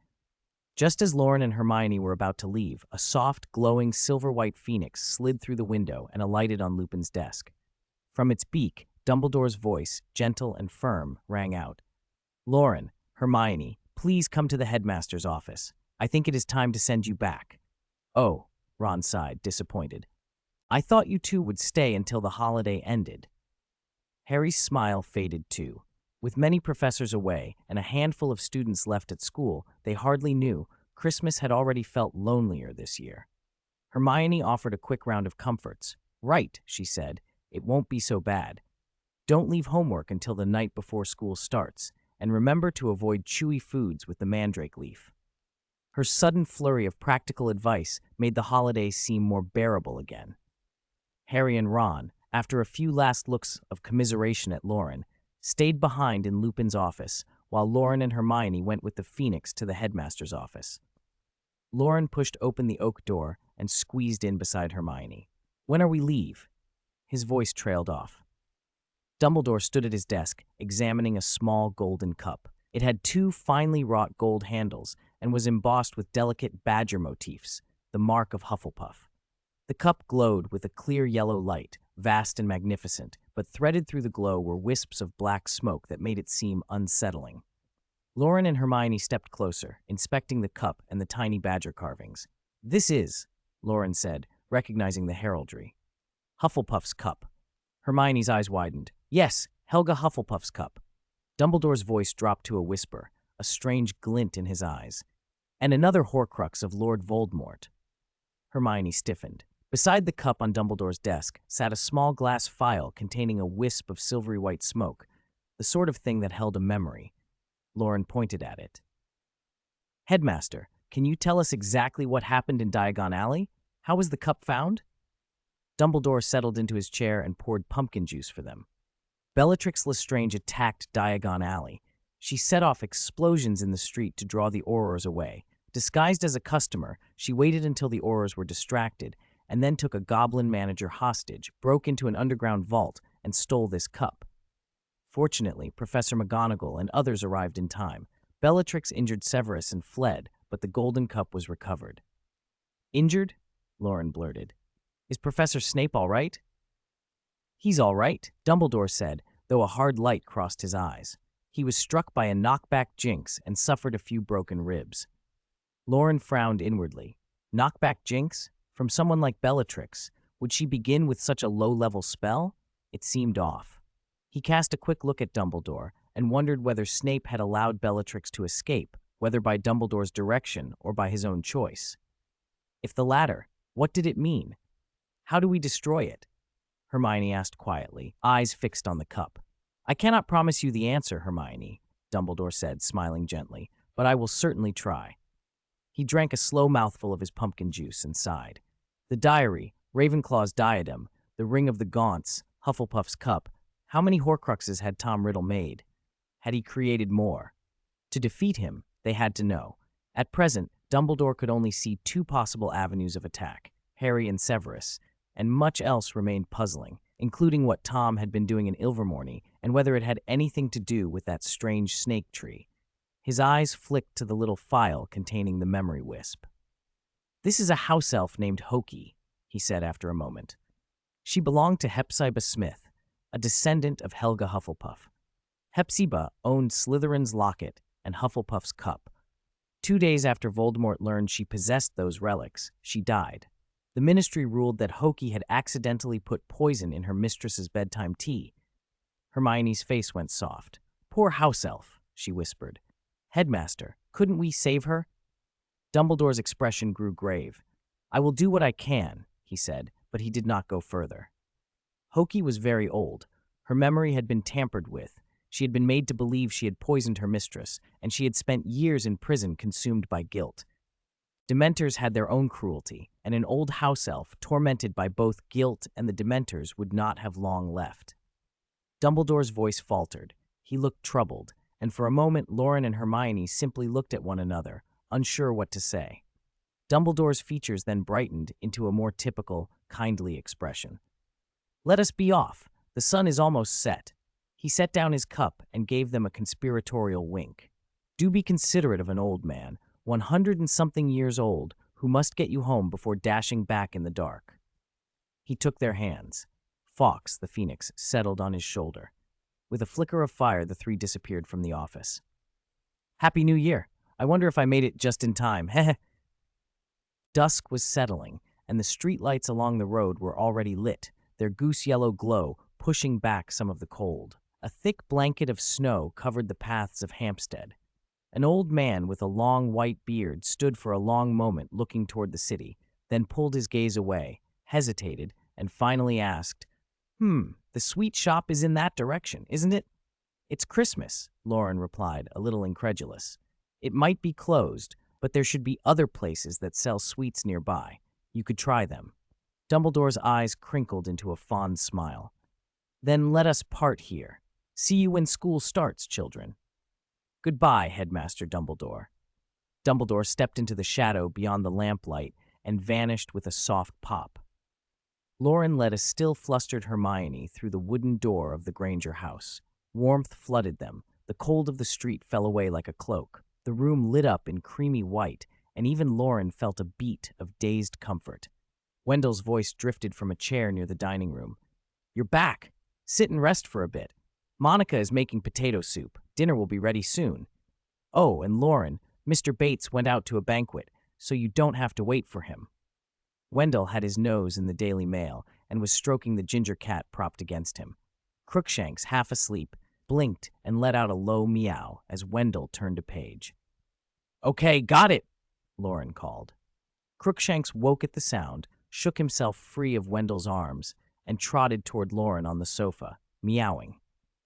Just as Loren and Hermione were about to leave, a soft, glowing, silver-white phoenix slid through the window and alighted on Lupin's desk. From its beak, Dumbledore's voice, gentle and firm, rang out. Loren, Hermione, please come to the headmaster's office. I think it is time to send you back. Oh, Ron sighed, disappointed. I thought you two would stay until the holiday ended. Harry's smile faded too. With many professors away and a handful of students left at school, they hardly knew Christmas had already felt lonelier this year. Hermione offered a quick round of comforts. Right, she said, it won't be so bad. Don't leave homework until the night before school starts, and remember to avoid chewy foods with the mandrake leaf. Her sudden flurry of practical advice made the holidays seem more bearable again. Harry and Ron, after a few last looks of commiseration at Loren, stayed behind in Lupin's office, while Loren and Hermione went with the Phoenix to the headmaster's office. Loren pushed open the oak door and squeezed in beside Hermione. When are we leave? His voice trailed off. Dumbledore stood at his desk, examining a small golden cup. It had two finely wrought gold handles and was embossed with delicate badger motifs, the mark of Hufflepuff. The cup glowed with a clear yellow light, vast and magnificent, but threaded through the glow were wisps of black smoke that made it seem unsettling. Loren and Hermione stepped closer, inspecting the cup and the tiny badger carvings. This is, Loren said, recognizing the heraldry. Hufflepuff's cup. Hermione's eyes widened. Yes, Helga Hufflepuff's cup. Dumbledore's voice dropped to a whisper, a strange glint in his eyes. And another Horcrux of Lord Voldemort. Hermione stiffened. Beside the cup on Dumbledore's desk sat a small glass phial containing a wisp of silvery white smoke, the sort of thing that held a memory. Loren pointed at it. Headmaster, can you tell us exactly what happened in Diagon Alley? How was the cup found? Dumbledore settled into his chair and poured pumpkin juice for them. Bellatrix Lestrange attacked Diagon Alley. She set off explosions in the street to draw the Aurors away. Disguised as a customer, she waited until the Aurors were distracted, and then took a goblin manager hostage, broke into an underground vault, and stole this cup. Fortunately, Professor McGonagall and others arrived in time. Bellatrix injured Severus and fled, but the golden cup was recovered. Injured? Loren blurted. Is Professor Snape all right? He's all right, Dumbledore said, though a hard light crossed his eyes. He was struck by a knockback jinx and suffered a few broken ribs. Loren frowned inwardly. Knockback jinx? From someone like Bellatrix, would she begin with such a low-level spell? It seemed off. He cast a quick look at Dumbledore and wondered whether Snape had allowed Bellatrix to escape, whether by Dumbledore's direction or by his own choice. If the latter, what did it mean? How do we destroy it? Hermione asked quietly, eyes fixed on the cup. I cannot promise you the answer, Hermione, Dumbledore said, smiling gently, but I will certainly try. He drank a slow mouthful of his pumpkin juice and sighed. The diary, Ravenclaw's diadem, the ring of the Gaunts, Hufflepuff's cup. How many Horcruxes had Tom Riddle made? Had he created more? To defeat him, they had to know. At present, Dumbledore could only see two possible avenues of attack, Harry and Severus, and much else remained puzzling, including what Tom had been doing in Ilvermorny and whether it had anything to do with that strange snake tree. His eyes flicked to the little file containing the memory wisp. "This is a house elf named Hoki," he said after a moment. "She belonged to Hepzibah Smith, a descendant of Helga Hufflepuff. Hepzibah owned Slytherin's locket and Hufflepuff's cup. 2 days after Voldemort learned she possessed those relics, she died. The Ministry ruled that Hoki had accidentally put poison in her mistress's bedtime tea." Hermione's face went soft. "Poor house elf," she whispered. "Headmaster, couldn't we save her?" Dumbledore's expression grew grave. "I will do what I can," he said, but he did not go further. Hoki was very old. Her memory had been tampered with. She had been made to believe she had poisoned her mistress, and she had spent years in prison consumed by guilt. Dementors had their own cruelty, and an old house elf, tormented by both guilt and the Dementors, would not have long left. Dumbledore's voice faltered. He looked troubled, and for a moment Loren and Hermione simply looked at one another, unsure what to say. Dumbledore's features then brightened into a more typical, kindly expression. "Let us be off. The sun is almost set." He set down his cup and gave them a conspiratorial wink. "Do be considerate of an old man, 100-and-something years old, who must get you home before dashing back in the dark." He took their hands. Fawkes, the Phoenix, settled on his shoulder. With a flicker of fire, the three disappeared from the office. "Happy New Year. I wonder if I made it just in time. Heh." Dusk was settling, and the streetlights along the road were already lit, their goose-yellow glow pushing back some of the cold. A thick blanket of snow covered the paths of Hampstead. An old man with a long white beard stood for a long moment looking toward the city, then pulled his gaze away, hesitated, and finally asked, "The sweet shop is in that direction, isn't it?" "It's Christmas," Loren replied, a little incredulous. "It might be closed, but there should be other places that sell sweets nearby. You could try them." Dumbledore's eyes crinkled into a fond smile. "Then let us part here. See you when school starts, children." "Goodbye, Headmaster Dumbledore." Dumbledore stepped into the shadow beyond the lamplight and vanished with a soft pop. Loren led a still flustered Hermione through the wooden door of the Granger house. Warmth flooded them. The cold of the street fell away like a cloak. The room lit up in creamy white, and even Loren felt a beat of dazed comfort. Wendell's voice drifted from a chair near the dining room. "You're back. Sit and rest for a bit. Monica is making potato soup. Dinner will be ready soon. Oh, and Loren, Mr. Bates went out to a banquet, so you don't have to wait for him." Wendell had his nose in the Daily Mail and was stroking the ginger cat propped against him. Crookshanks, half asleep, blinked and let out a low meow as Wendell turned a page. "Okay, got it," Loren called. Crookshanks woke at the sound, shook himself free of Wendell's arms, and trotted toward Loren on the sofa, meowing.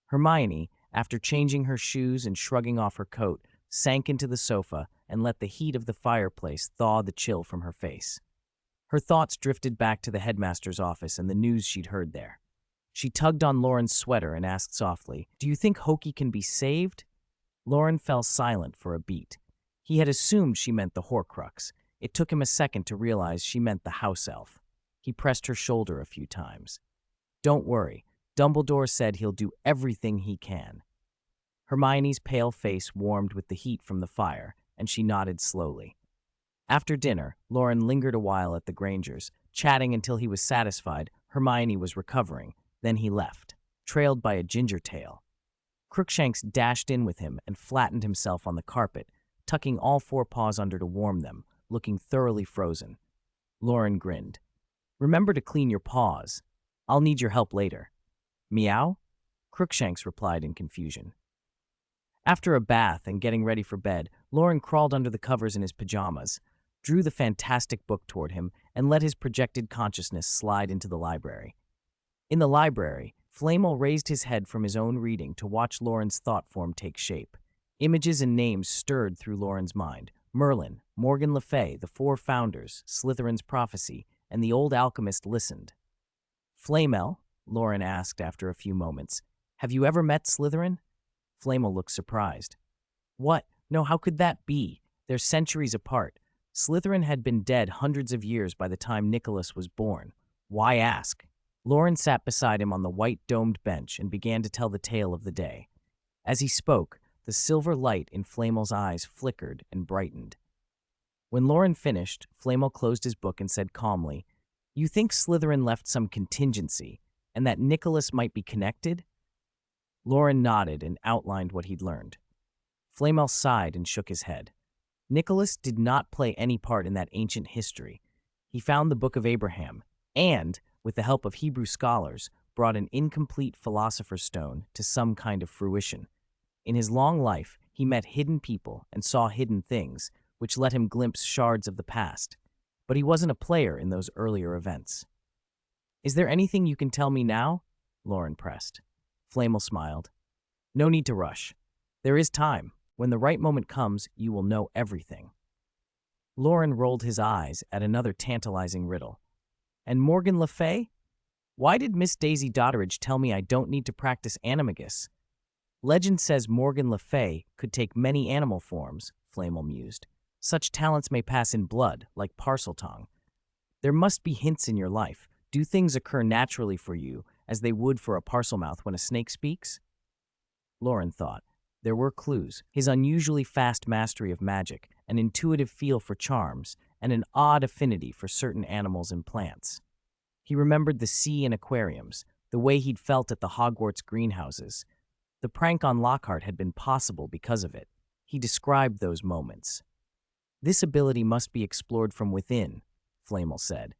Hermione, after changing her shoes and shrugging off her coat, sank into the sofa and let the heat of the fireplace thaw the chill from her face. Her thoughts drifted back to the headmaster's office and the news she'd heard there. She tugged on Loren's sweater and asked softly, "Do you think Hoki can be saved?" Loren fell silent for a beat. He had assumed she meant the Horcrux. It took him a second to realize she meant the house elf. He pressed her shoulder a few times. "Don't worry. Dumbledore said he'll do everything he can." Hermione's pale face warmed with the heat from the fire, and she nodded slowly. After dinner, Loren lingered a while at the Grangers, chatting until he was satisfied Hermione was recovering. Then he left, trailed by a ginger tail. Crookshanks dashed in with him and flattened himself on the carpet, tucking all four paws under to warm them, looking thoroughly frozen. Loren grinned. "Remember to clean your paws. I'll need your help later." "Meow?" Crookshanks replied in confusion. After a bath and getting ready for bed, Loren crawled under the covers in his pajamas, drew the fantastic book toward him, and let his projected consciousness slide into the library. In the library, Flamel raised his head from his own reading to watch Loren's thought form take shape. Images and names stirred through Loren's mind. Merlin, Morgan Le Fay, the four founders, Slytherin's prophecy, and the old alchemist listened. "Flamel," Loren asked after a few moments, "have you ever met Slytherin?" Flamel looked surprised. "What? No, how could that be? They're centuries apart. Slytherin had been dead hundreds of years by the time Nicholas was born. Why ask? Loren sat beside him on the white domed bench and began to tell the tale of the day. As he spoke, the silver light in Flamel's eyes flickered and brightened. When Loren finished, Flamel closed his book and said calmly, "You think Slytherin left some contingency, and that Nicholas might be connected?" Loren nodded and outlined what he'd learned. Flamel sighed and shook his head. Nicholas did not play any part in that ancient history. He found the Book of Abraham, and, with the help of Hebrew scholars, brought an incomplete Philosopher's Stone to some kind of fruition. In his long life, he met hidden people and saw hidden things, which let him glimpse shards of the past. But he wasn't a player in those earlier events. "Is there anything you can tell me now?" Loren pressed. Flamel smiled. "No need to rush. There is time. When the right moment comes, you will know everything." Loren rolled his eyes at another tantalizing riddle. "And Morgan Le Fay? Why did Miss Daisy Dotteridge tell me I don't need to practice animagus?" "Legend says Morgan Le Fay could take many animal forms," Flamel mused. "Such talents may pass in blood, like Parseltongue. There must be hints in your life. Do things occur naturally for you, as they would for a Parselmouth when a snake speaks?" Loren thought. There were clues: his unusually fast mastery of magic, an intuitive feel for charms, and an odd affinity for certain animals and plants. He remembered the sea and aquariums, the way he'd felt at the Hogwarts greenhouses. The prank on Lockhart had been possible because of it. He described those moments. "This ability must be explored from within," Flamel said.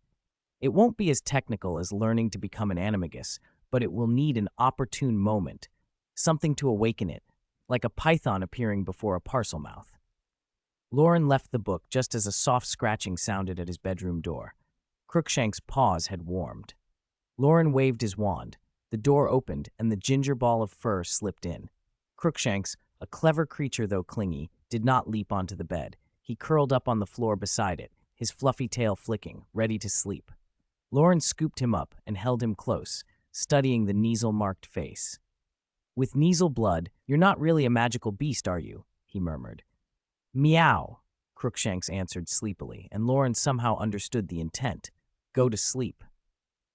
"It won't be as technical as learning to become an animagus, but it will need an opportune moment, something to awaken it, like a python appearing before a Parselmouth." Loren left the book just as a soft scratching sounded at his bedroom door. Crookshank's paws had warmed. Loren waved his wand. The door opened, and the ginger ball of fur slipped in. Crookshanks, a clever creature though clingy, did not leap onto the bed. He curled up on the floor beside it, his fluffy tail flicking, ready to sleep. Loren scooped him up and held him close, studying the Kneazle-marked face. "With Kneazle blood, you're not really a magical beast, are you?" he murmured. "Meow," Crookshanks answered sleepily, and Loren somehow understood the intent. Go to sleep.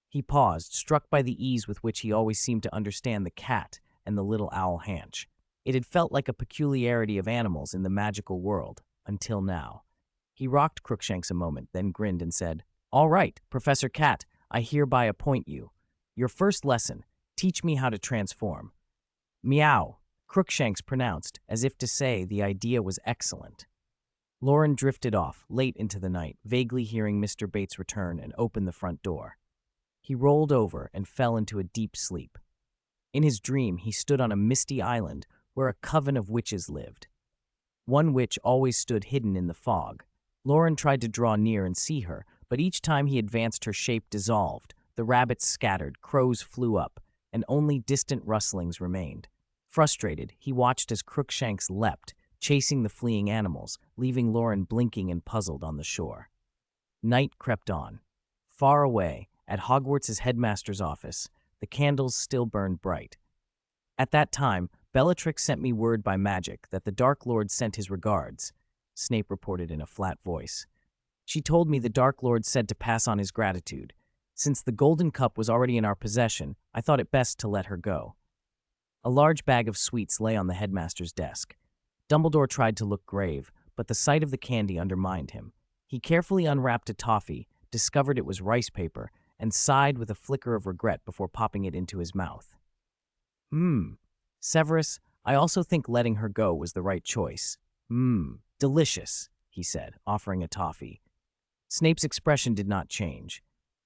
He paused, struck by the ease with which he always seemed to understand the cat and the little owl Hanch. It had felt like a peculiarity of animals in the magical world, until now. He rocked Crookshanks a moment, then grinned and said, "All right, Professor Cat, I hereby appoint you. Your first lesson, teach me how to transform." "Meow," Crookshanks pronounced, as if to say the idea was excellent. Loren drifted off, late into the night, vaguely hearing Mr. Bates return and open the front door. He rolled over and fell into a deep sleep. In his dream, he stood on a misty island where a coven of witches lived. One witch always stood hidden in the fog. Loren tried to draw near and see her, but each time he advanced her shape dissolved, the rabbits scattered, crows flew up, and only distant rustlings remained. Frustrated, he watched as Crookshanks leapt, chasing the fleeing animals, leaving Loren blinking and puzzled on the shore. Night crept on. Far away, at Hogwarts' headmaster's office, the candles still burned bright. "At that time, Bellatrix sent me word by magic that the Dark Lord sent his regards," Snape reported in a flat voice. "She told me the Dark Lord said to pass on his gratitude. Since the golden cup was already in our possession, I thought it best to let her go." A large bag of sweets lay on the headmaster's desk. Dumbledore tried to look grave, but the sight of the candy undermined him. He carefully unwrapped a toffee, discovered it was rice paper, and sighed with a flicker of regret before popping it into his mouth. Severus, I also think letting her go was the right choice." Delicious," he said, offering a toffee. Snape's expression did not change.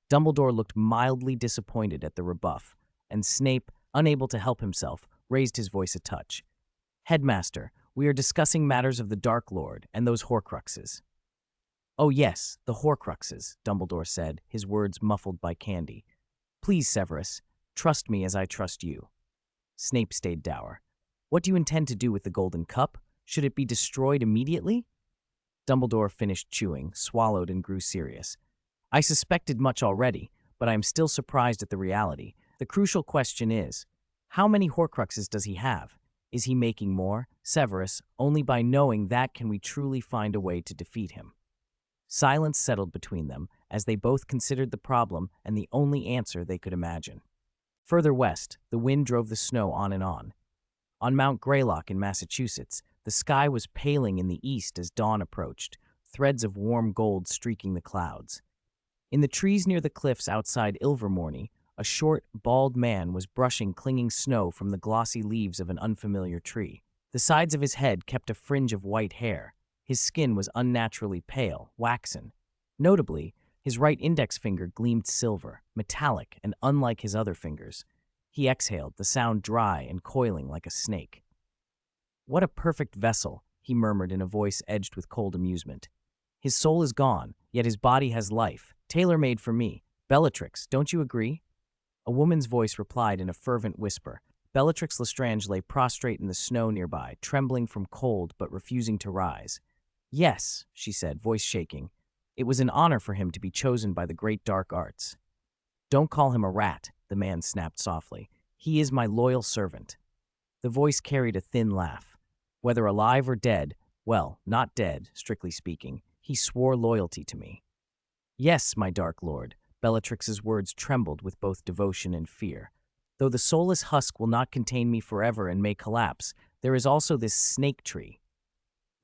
Dumbledore looked mildly disappointed at the rebuff, and Snape, unable to help himself, raised his voice a touch. "Headmaster, we are discussing matters of the Dark Lord and those Horcruxes." "Oh yes, the Horcruxes," Dumbledore said, his words muffled by candy. "Please, Severus, trust me as I trust you." Snape stayed dour. "What do you intend to do with the Golden Cup? Should it be destroyed immediately?" Dumbledore finished chewing, swallowed, and grew serious. "I suspected much already, but I am still surprised at the reality. The crucial question is, how many Horcruxes does he have? Is he making more? Severus, only by knowing that can we truly find a way to defeat him." Silence settled between them as they both considered the problem and the only answer they could imagine. Further west, the wind drove the snow on and on. On Mount Greylock in Massachusetts, the sky was paling in the east as dawn approached, threads of warm gold streaking the clouds. In the trees near the cliffs outside Ilvermorny, a short, bald man was brushing clinging snow from the glossy leaves of an unfamiliar tree. The sides of his head kept a fringe of white hair. His skin was unnaturally pale, waxen. Notably, his right index finger gleamed silver, metallic and unlike his other fingers. He exhaled, the sound dry and coiling like a snake. "What a perfect vessel," he murmured in a voice edged with cold amusement. "His soul is gone, yet his body has life, tailor-made for me. Bellatrix, don't you agree?" A woman's voice replied in a fervent whisper. Bellatrix Lestrange lay prostrate in the snow nearby, trembling from cold but refusing to rise. "Yes," she said, voice shaking. "It was an honor for him to be chosen by the great dark arts." "Don't call him a rat," the man snapped softly. "He is my loyal servant." The voice carried a thin laugh. "Whether alive or dead, well, not dead, strictly speaking, he swore loyalty to me." "Yes, my dark lord." Bellatrix's words trembled with both devotion and fear. "Though the soulless husk will not contain me forever and may collapse, there is also this snake tree."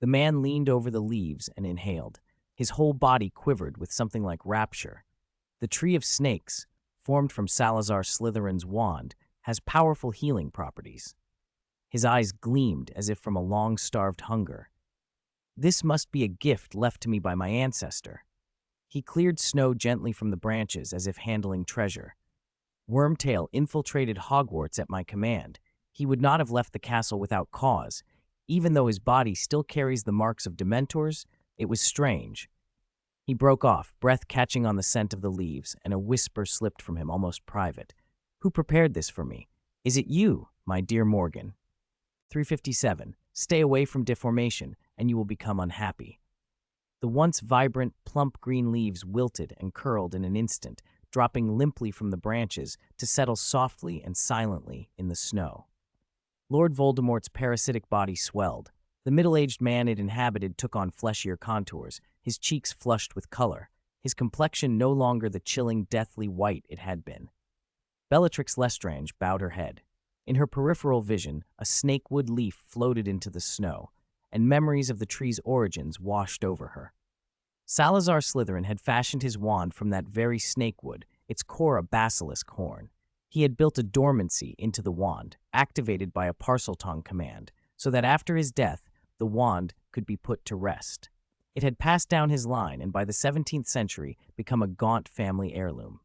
The man leaned over the leaves and inhaled. His whole body quivered with something like rapture. "The tree of snakes, formed from Salazar Slytherin's wand, has powerful healing properties." His eyes gleamed as if from a long-starved hunger. "This must be a gift left to me by my ancestor." He cleared snow gently from the branches as if handling treasure. "Wormtail infiltrated Hogwarts at my command. He would not have left the castle without cause. Even though his body still carries the marks of Dementors, it was strange." He broke off, breath catching on the scent of the leaves, and a whisper slipped from him, almost private. "Who prepared this for me? Is it you, my dear Morgan?" 357. Stay away from deformation, and you will become unhappy. The once vibrant, plump green leaves wilted and curled in an instant, dropping limply from the branches to settle softly and silently in the snow. Lord Voldemort's parasitic body swelled. The middle-aged man it inhabited took on fleshier contours, his cheeks flushed with color, his complexion no longer the chilling, deathly white it had been. Bellatrix Lestrange bowed her head. In her peripheral vision, a snakewood leaf floated into the snow, and memories of the tree's origins washed over her. Salazar Slytherin had fashioned his wand from that very snakewood, its core a basilisk horn. He had built a dormancy into the wand, activated by a Parseltongue command, so that after his death, the wand could be put to rest. It had passed down his line and by the 17th century become a Gaunt family heirloom.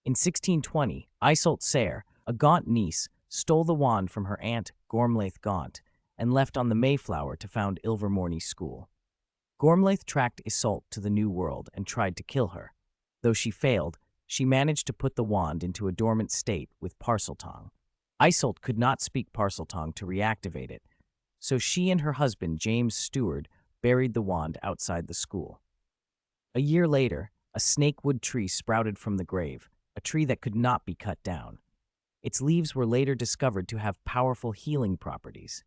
In 1620, Iseult Sayre, a Gaunt niece, stole the wand from her aunt, Gormlaith Gaunt, and left on the Mayflower to found Ilvermorny School. Gormlaith tracked Iseult to the New World and tried to kill her. Though she failed, she managed to put the wand into a dormant state with Parseltongue. Iseult could not speak Parseltongue to reactivate it, so she and her husband, James Stewart, buried the wand outside the school. A year later, a snakewood tree sprouted from the grave, a tree that could not be cut down. Its leaves were later discovered to have powerful healing properties.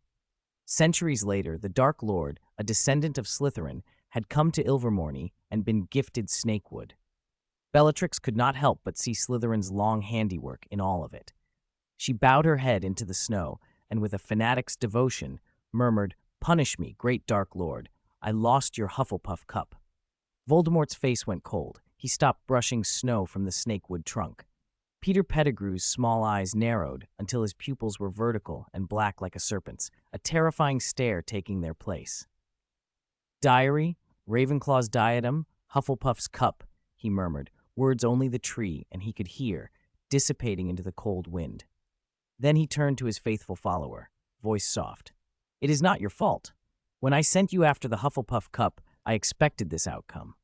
Centuries later, the Dark Lord, a descendant of Slytherin, had come to Ilvermorny and been gifted snakewood. Bellatrix could not help but see Slytherin's long handiwork in all of it. She bowed her head into the snow and with a fanatic's devotion murmured, "Punish me, great Dark Lord. I lost your Hufflepuff cup." Voldemort's face went cold. He stopped brushing snow from the snakewood trunk. Peter Pettigrew's small eyes narrowed until his pupils were vertical and black like a serpent's, a terrifying stare taking their place. "Diary, Ravenclaw's diadem, Hufflepuff's cup," he murmured, words only the tree and he could hear, dissipating into the cold wind. Then he turned to his faithful follower, voice soft. "It is not your fault. When I sent you after the Hufflepuff cup, I expected this outcome."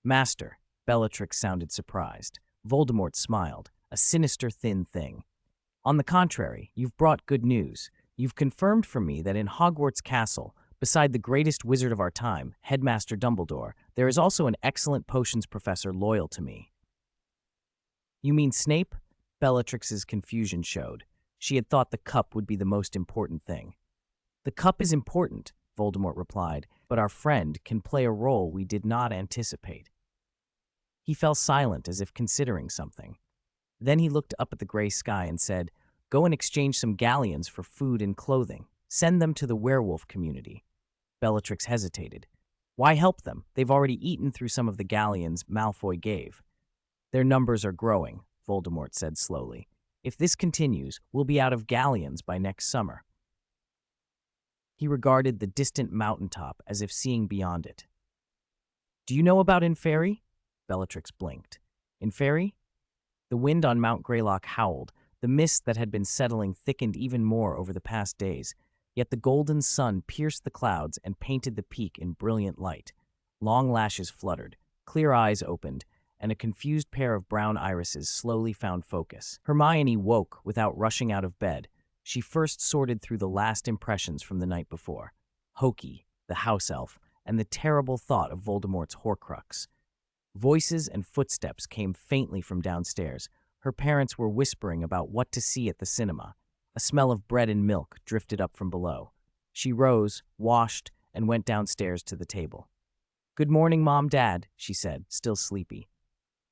"Master," Bellatrix sounded surprised. Voldemort smiled, a sinister thin thing. "On the contrary, you've brought good news. You've confirmed for me that in Hogwarts Castle, beside the greatest wizard of our time, Headmaster Dumbledore, there is also an excellent potions professor loyal to me." "You mean Snape?" Bellatrix's confusion showed. She had thought the cup would be the most important thing. "The cup is important," Voldemort replied, but our friend can play a role we did not anticipate. He fell silent as if considering something. Then he looked up at the gray sky and said, "Go and exchange some galleons for food and clothing. Send them to the werewolf community." Bellatrix hesitated. Why help them? They've already eaten through some of the galleons Malfoy gave. Their numbers are growing, Voldemort said slowly. If this continues, we'll be out of galleons by next summer. He regarded the distant mountaintop as if seeing beyond it. Do you know about Inferi? Bellatrix blinked. Inferi? The wind on Mount Greylock howled. The mist that had been settling thickened even more over the past days, yet the golden sun pierced the clouds and painted the peak in brilliant light. Long lashes fluttered, clear eyes opened, and a confused pair of brown irises slowly found focus. Hermione woke without rushing out of bed. She first sorted through the last impressions from the night before. Hoki, the house elf, and the terrible thought of Voldemort's Horcrux. Voices and footsteps came faintly from downstairs. Her parents were whispering about what to see at the cinema. A smell of bread and milk drifted up from below. She rose, washed, and went downstairs to the table. "Good morning, Mom, Dad," she said, still sleepy.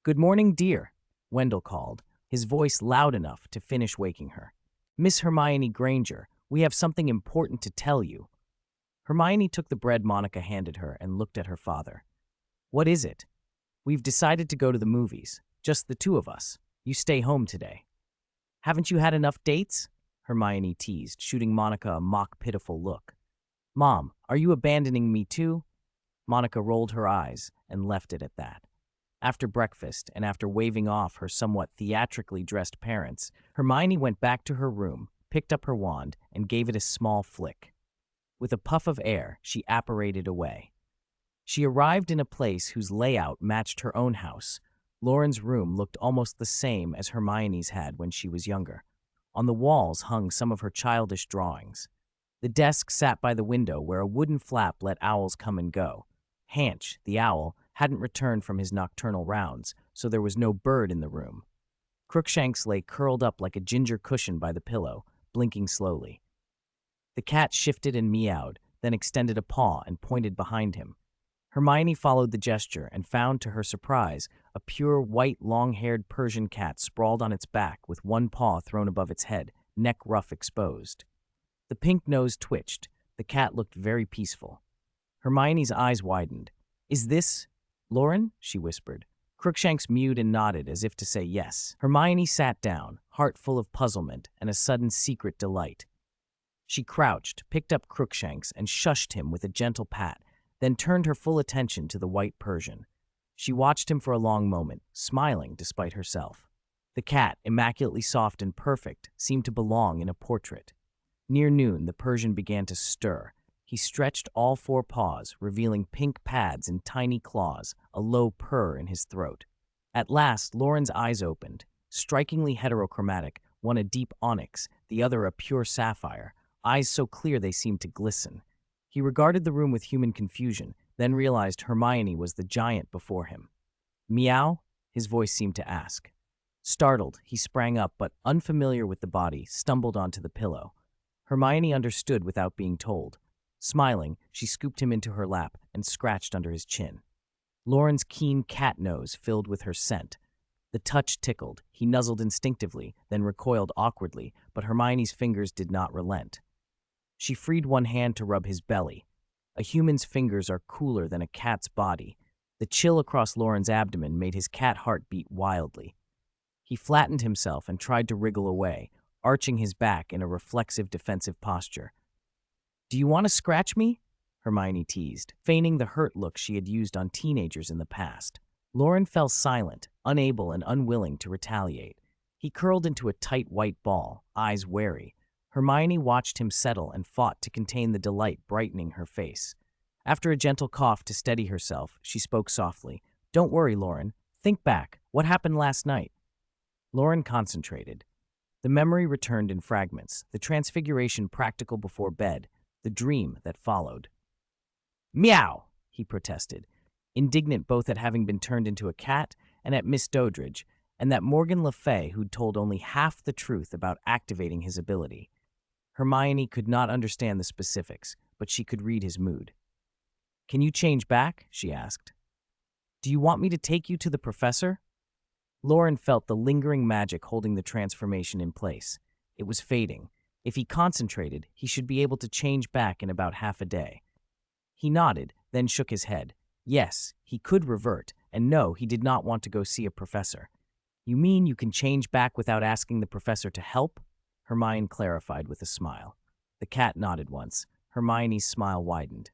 "Good morning, dear," Wendell called, his voice loud enough to finish waking her. "Miss Hermione Granger, we have something important to tell you." Hermione took the bread Monica handed her and looked at her father. "What is it?" "We've decided to go to the movies, just the two of us. You stay home today." "Haven't you had enough dates?" Hermione teased, shooting Monica a mock pitiful look. "Mom, are you abandoning me too?" Monica rolled her eyes and left it at that. After breakfast, and after waving off her somewhat theatrically dressed parents, Hermione went back to her room, picked up her wand, and gave it a small flick. With a puff of air, she apparated away. She arrived in a place whose layout matched her own house. Loren's room looked almost the same as Hermione's had when she was younger. On the walls hung some of her childish drawings. The desk sat by the window where a wooden flap let owls come and go. Hanch, the owl, hadn't returned from his nocturnal rounds, so there was no bird in the room. Crookshanks lay curled up like a ginger cushion by the pillow, blinking slowly. The cat shifted and meowed, then extended a paw and pointed behind him. Hermione followed the gesture and found, to her surprise, a pure white long-haired Persian cat sprawled on its back with one paw thrown above its head, neck ruff exposed. The pink nose twitched. The cat looked very peaceful. Hermione's eyes widened. "Is this Loren?" she whispered. Crookshanks mewed and nodded as if to say yes. Hermione sat down, heart full of puzzlement and a sudden secret delight. She crouched, picked up Crookshanks, and shushed him with a gentle pat, then turned her full attention to the white Persian. She watched him for a long moment, smiling despite herself. The cat, immaculately soft and perfect, seemed to belong in a portrait. Near noon, the Persian began to stir. He stretched all four paws, revealing pink pads and tiny claws, a low purr in his throat. At last, Loren's eyes opened. Strikingly heterochromatic, one a deep onyx, the other a pure sapphire, eyes so clear they seemed to glisten. He regarded the room with human confusion, then realized Hermione was the giant before him. "Meow?" his voice seemed to ask. Startled, he sprang up, but, unfamiliar with the body, stumbled onto the pillow. Hermione understood without being told. Smiling, she scooped him into her lap and scratched under his chin. Loren's keen cat nose filled with her scent. The touch tickled. He nuzzled instinctively, then recoiled awkwardly, but Hermione's fingers did not relent. She freed one hand to rub his belly. A human's fingers are cooler than a cat's body. The chill across Loren's abdomen made his cat heart beat wildly. He flattened himself and tried to wriggle away, arching his back in a reflexive defensive posture. "Do you want to scratch me?" Hermione teased, feigning the hurt look she had used on teenagers in the past. Loren fell silent, unable and unwilling to retaliate. He curled into a tight white ball, eyes wary. Hermione watched him settle and fought to contain the delight brightening her face. After a gentle cough to steady herself, she spoke softly. "Don't worry, Loren. Think back. What happened last night?" Loren concentrated. The memory returned in fragments, the transfiguration practical before bed, the dream that followed. "Meow!" he protested, indignant both at having been turned into a cat and at Miss Doddridge, and that Morgan Le Fay who'd told only half the truth about activating his ability. Hermione could not understand the specifics, but she could read his mood. "Can you change back?" she asked. "Do you want me to take you to the professor?" Loren felt the lingering magic holding the transformation in place. It was fading. If he concentrated, he should be able to change back in about half a day. He nodded, then shook his head. Yes, he could revert, and no, he did not want to go see a professor. "You mean you can change back without asking the professor to help?" Hermione clarified with a smile. The cat nodded once. Hermione's smile widened.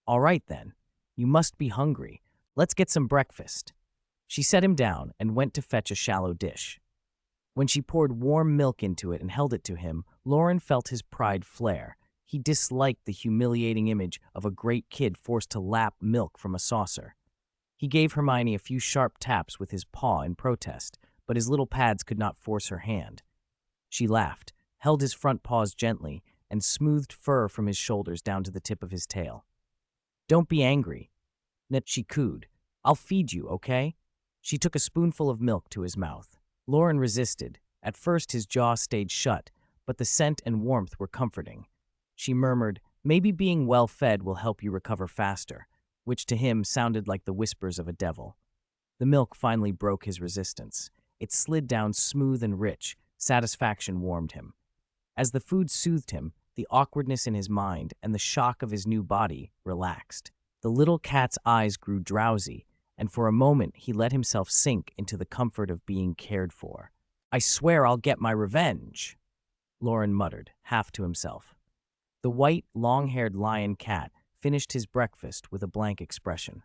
"All right, then. You must be hungry. Let's get some breakfast." She set him down and went to fetch a shallow dish. When she poured warm milk into it and held it to him, Loren felt his pride flare. He disliked the humiliating image of a great kid forced to lap milk from a saucer. He gave Hermione a few sharp taps with his paw in protest, but his little pads could not force her hand. She laughed, held his front paws gently, and smoothed fur from his shoulders down to the tip of his tail. "Don't be angry," she cooed. "I'll feed you, okay?" She took a spoonful of milk to his mouth. Loren resisted. At first his jaw stayed shut, but the scent and warmth were comforting. She murmured, "Maybe being well-fed will help you recover faster," which to him sounded like the whispers of a devil. The milk finally broke his resistance. It slid down smooth and rich. Satisfaction warmed him. As the food soothed him, the awkwardness in his mind and the shock of his new body relaxed. The little cat's eyes grew drowsy, and for a moment he let himself sink into the comfort of being cared for. "I swear I'll get my revenge," Loren muttered, half to himself. The white, long-haired lion cat finished his breakfast with a blank expression.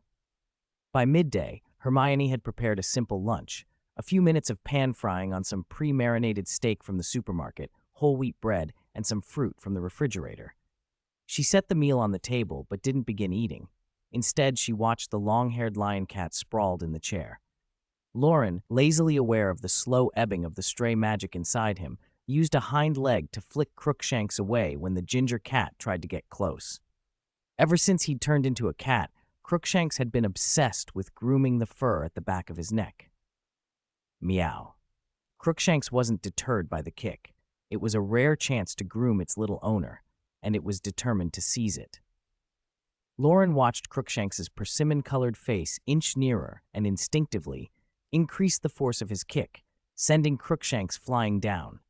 By midday, Hermione had prepared a simple lunch, a few minutes of pan-frying on some pre-marinated steak from the supermarket, whole wheat bread, and some fruit from the refrigerator. She set the meal on the table but didn't begin eating. Instead, she watched the long-haired lion cat sprawled in the chair. Loren, lazily aware of the slow ebbing of the stray magic inside him, used a hind leg to flick Crookshanks away when the ginger cat tried to get close. Ever since he'd turned into a cat, Crookshanks had been obsessed with grooming the fur at the back of his neck. Meow. Crookshanks wasn't deterred by the kick. It was a rare chance to groom its little owner, and it was determined to seize it. Loren watched Crookshanks's persimmon-colored face inch nearer and instinctively increased the force of his kick, sending Crookshanks flying down.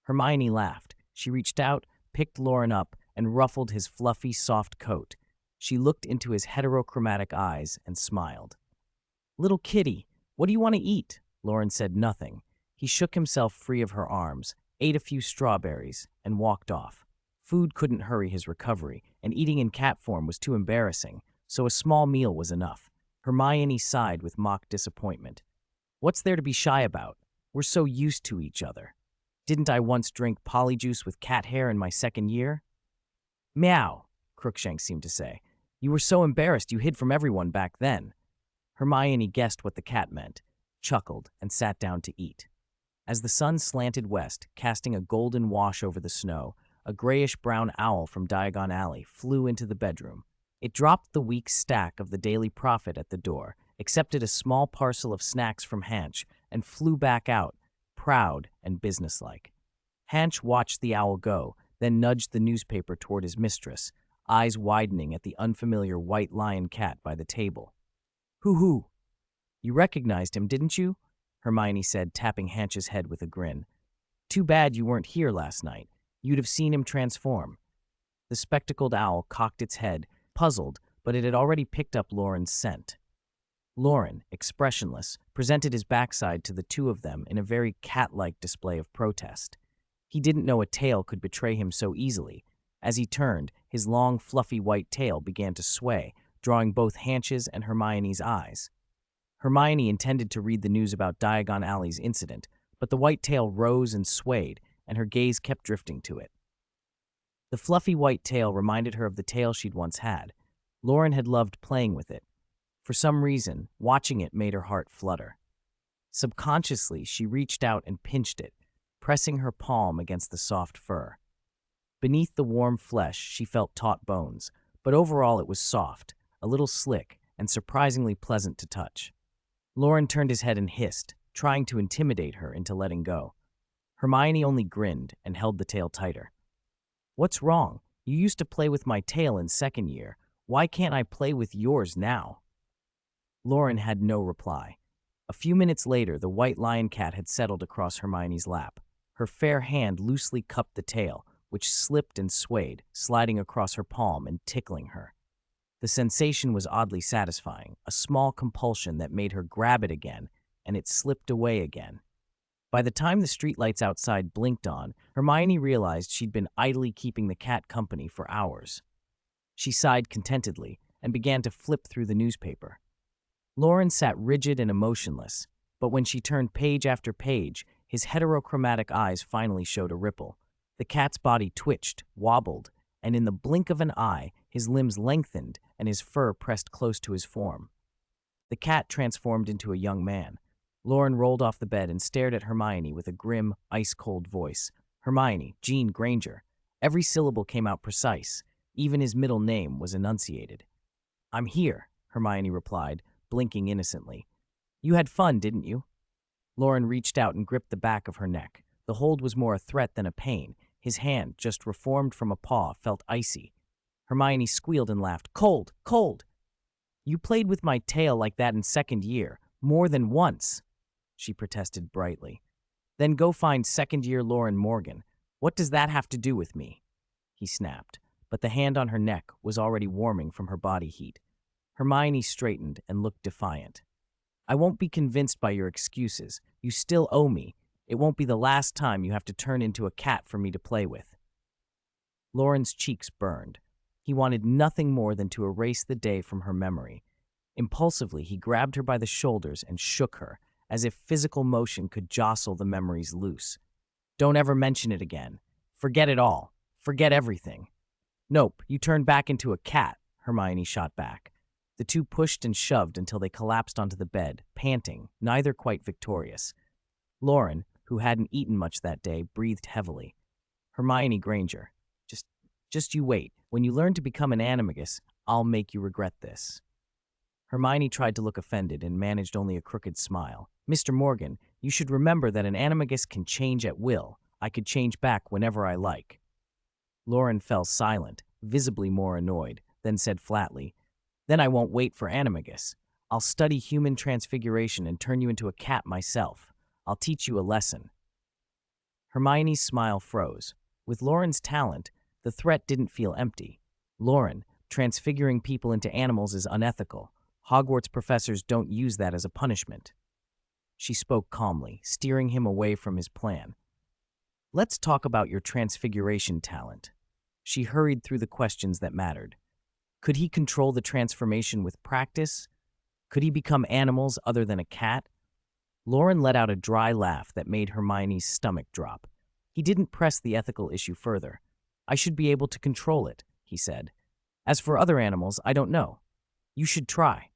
Hermione laughed. She reached out, picked Loren up, and ruffled his fluffy, soft coat. She looked into his heterochromatic eyes and smiled. "Little kitty, what do you want to eat?" Loren said nothing. He shook himself free of her arms, ate a few strawberries, and walked off. Food couldn't hurry his recovery, and eating in cat form was too embarrassing, so a small meal was enough. Hermione sighed with mock disappointment. "What's there to be shy about? We're so used to each other. Didn't I once drink polyjuice with cat hair in my second year?" "Meow," Crookshanks seemed to say. "You were so embarrassed you hid from everyone back then." Hermione guessed what the cat meant, chuckled, and sat down to eat. As the sun slanted west, casting a golden wash over the snow, a grayish-brown owl from Diagon Alley flew into the bedroom. It dropped the week's stack of the Daily Prophet at the door, accepted a small parcel of snacks from Hanch, and flew back out, proud and businesslike. Hanch watched the owl go, then nudged the newspaper toward his mistress, eyes widening at the unfamiliar white lion cat by the table. "Hoo-hoo! You recognized him, didn't you?" Hermione said, tapping Hanch's head with a grin. "Too bad you weren't here last night. You'd have seen him transform." The spectacled owl cocked its head, puzzled, but it had already picked up Loren's scent. Loren, expressionless, presented his backside to the two of them in a very cat-like display of protest. He didn't know a tail could betray him so easily. As he turned, his long, fluffy white tail began to sway, drawing both Hanch's and Hermione's eyes. Hermione intended to read the news about Diagon Alley's incident, but the white tail rose and swayed, and her gaze kept drifting to it. The fluffy white tail reminded her of the tail she'd once had. Loren had loved playing with it. For some reason, watching it made her heart flutter. Subconsciously, she reached out and pinched it, pressing her palm against the soft fur. Beneath the warm flesh, she felt taut bones, but overall it was soft, a little slick, and surprisingly pleasant to touch. Loren turned his head and hissed, trying to intimidate her into letting go. Hermione only grinned and held the tail tighter. "What's wrong? You used to play with my tail in second year. Why can't I play with yours now?" Loren had no reply. A few minutes later, the white lion cat had settled across Hermione's lap. Her fair hand loosely cupped the tail, which slipped and swayed, sliding across her palm and tickling her. The sensation was oddly satisfying, a small compulsion that made her grab it again, and it slipped away again. By the time the streetlights outside blinked on, Hermione realized she'd been idly keeping the cat company for hours. She sighed contentedly and began to flip through the newspaper. Loren sat rigid and emotionless, but when she turned page after page, his heterochromatic eyes finally showed a ripple. The cat's body twitched, wobbled, and in the blink of an eye, his limbs lengthened and his fur pressed close to his form. The cat transformed into a young man. Loren rolled off the bed and stared at Hermione with a grim, ice-cold voice. Hermione, Jean Granger. Every syllable came out precise. Even his middle name was enunciated. "I'm here," Hermione replied, blinking innocently. "You had fun, didn't you?" Loren reached out and gripped the back of her neck. The hold was more a threat than a pain. His hand, just reformed from a paw, felt icy. Hermione squealed and laughed. "Cold! Cold! You played with my tail like that in second year. More than once," she protested brightly. "Then go find second-year Loren Morgan. What does that have to do with me?" He snapped, but the hand on her neck was already warming from her body heat. Hermione straightened and looked defiant. "I won't be convinced by your excuses. You still owe me. It won't be the last time you have to turn into a cat for me to play with." Loren's cheeks burned. He wanted nothing more than to erase the day from her memory. Impulsively, he grabbed her by the shoulders and shook her, as if physical motion could jostle the memories loose. "Don't ever mention it again. Forget it all. Forget everything." "Nope, you turned back into a cat," Hermione shot back. The two pushed and shoved until they collapsed onto the bed, panting, neither quite victorious. Loren, who hadn't eaten much that day, breathed heavily. "Hermione Granger, just you wait. When you learn to become an animagus, I'll make you regret this." Hermione tried to look offended and managed only a crooked smile. "Mr. Morgan, you should remember that an animagus can change at will. I could change back whenever I like." Loren fell silent, visibly more annoyed, then said flatly, "Then I won't wait for animagus. I'll study human transfiguration and turn you into a cat myself. I'll teach you a lesson." Hermione's smile froze. With Loren's talent, the threat didn't feel empty. "Loren, transfiguring people into animals is unethical. Hogwarts professors don't use that as a punishment." She spoke calmly, steering him away from his plan. "Let's talk about your transfiguration talent." She hurried through the questions that mattered. Could he control the transformation with practice? Could he become animals other than a cat? Loren let out a dry laugh that made Hermione's stomach drop. He didn't press the ethical issue further. "I should be able to control it," he said. "As for other animals, I don't know. You should try."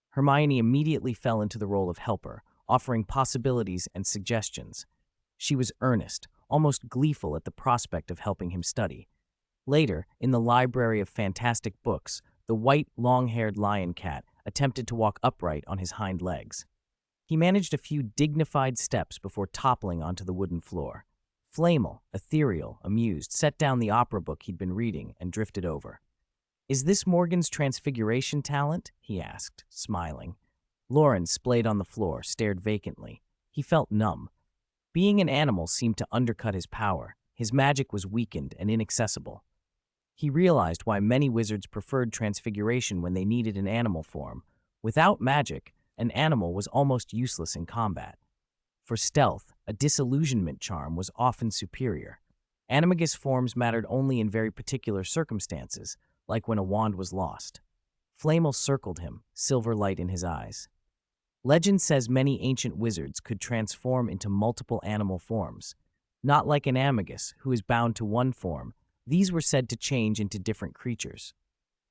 Hermione immediately fell into the role of helper, offering possibilities and suggestions. She was earnest, almost gleeful at the prospect of helping him study. Later, in the library of fantastic books, the white, long-haired lion cat attempted to walk upright on his hind legs. He managed a few dignified steps before toppling onto the wooden floor. Flamel, ethereal, amused, set down the opera book he'd been reading and drifted over. "Is this Morgan's transfiguration talent?" he asked, smiling. Loren, splayed on the floor, stared vacantly. He felt numb. Being an animal seemed to undercut his power. His magic was weakened and inaccessible. He realized why many wizards preferred transfiguration when they needed an animal form. Without magic, an animal was almost useless in combat. For stealth, a disillusionment charm was often superior. Animagus forms mattered only in very particular circumstances, like when a wand was lost. Flamel circled him, silver light in his eyes. Legend says many ancient wizards could transform into multiple animal forms. Not like an animagus, who is bound to one form, these were said to change into different creatures.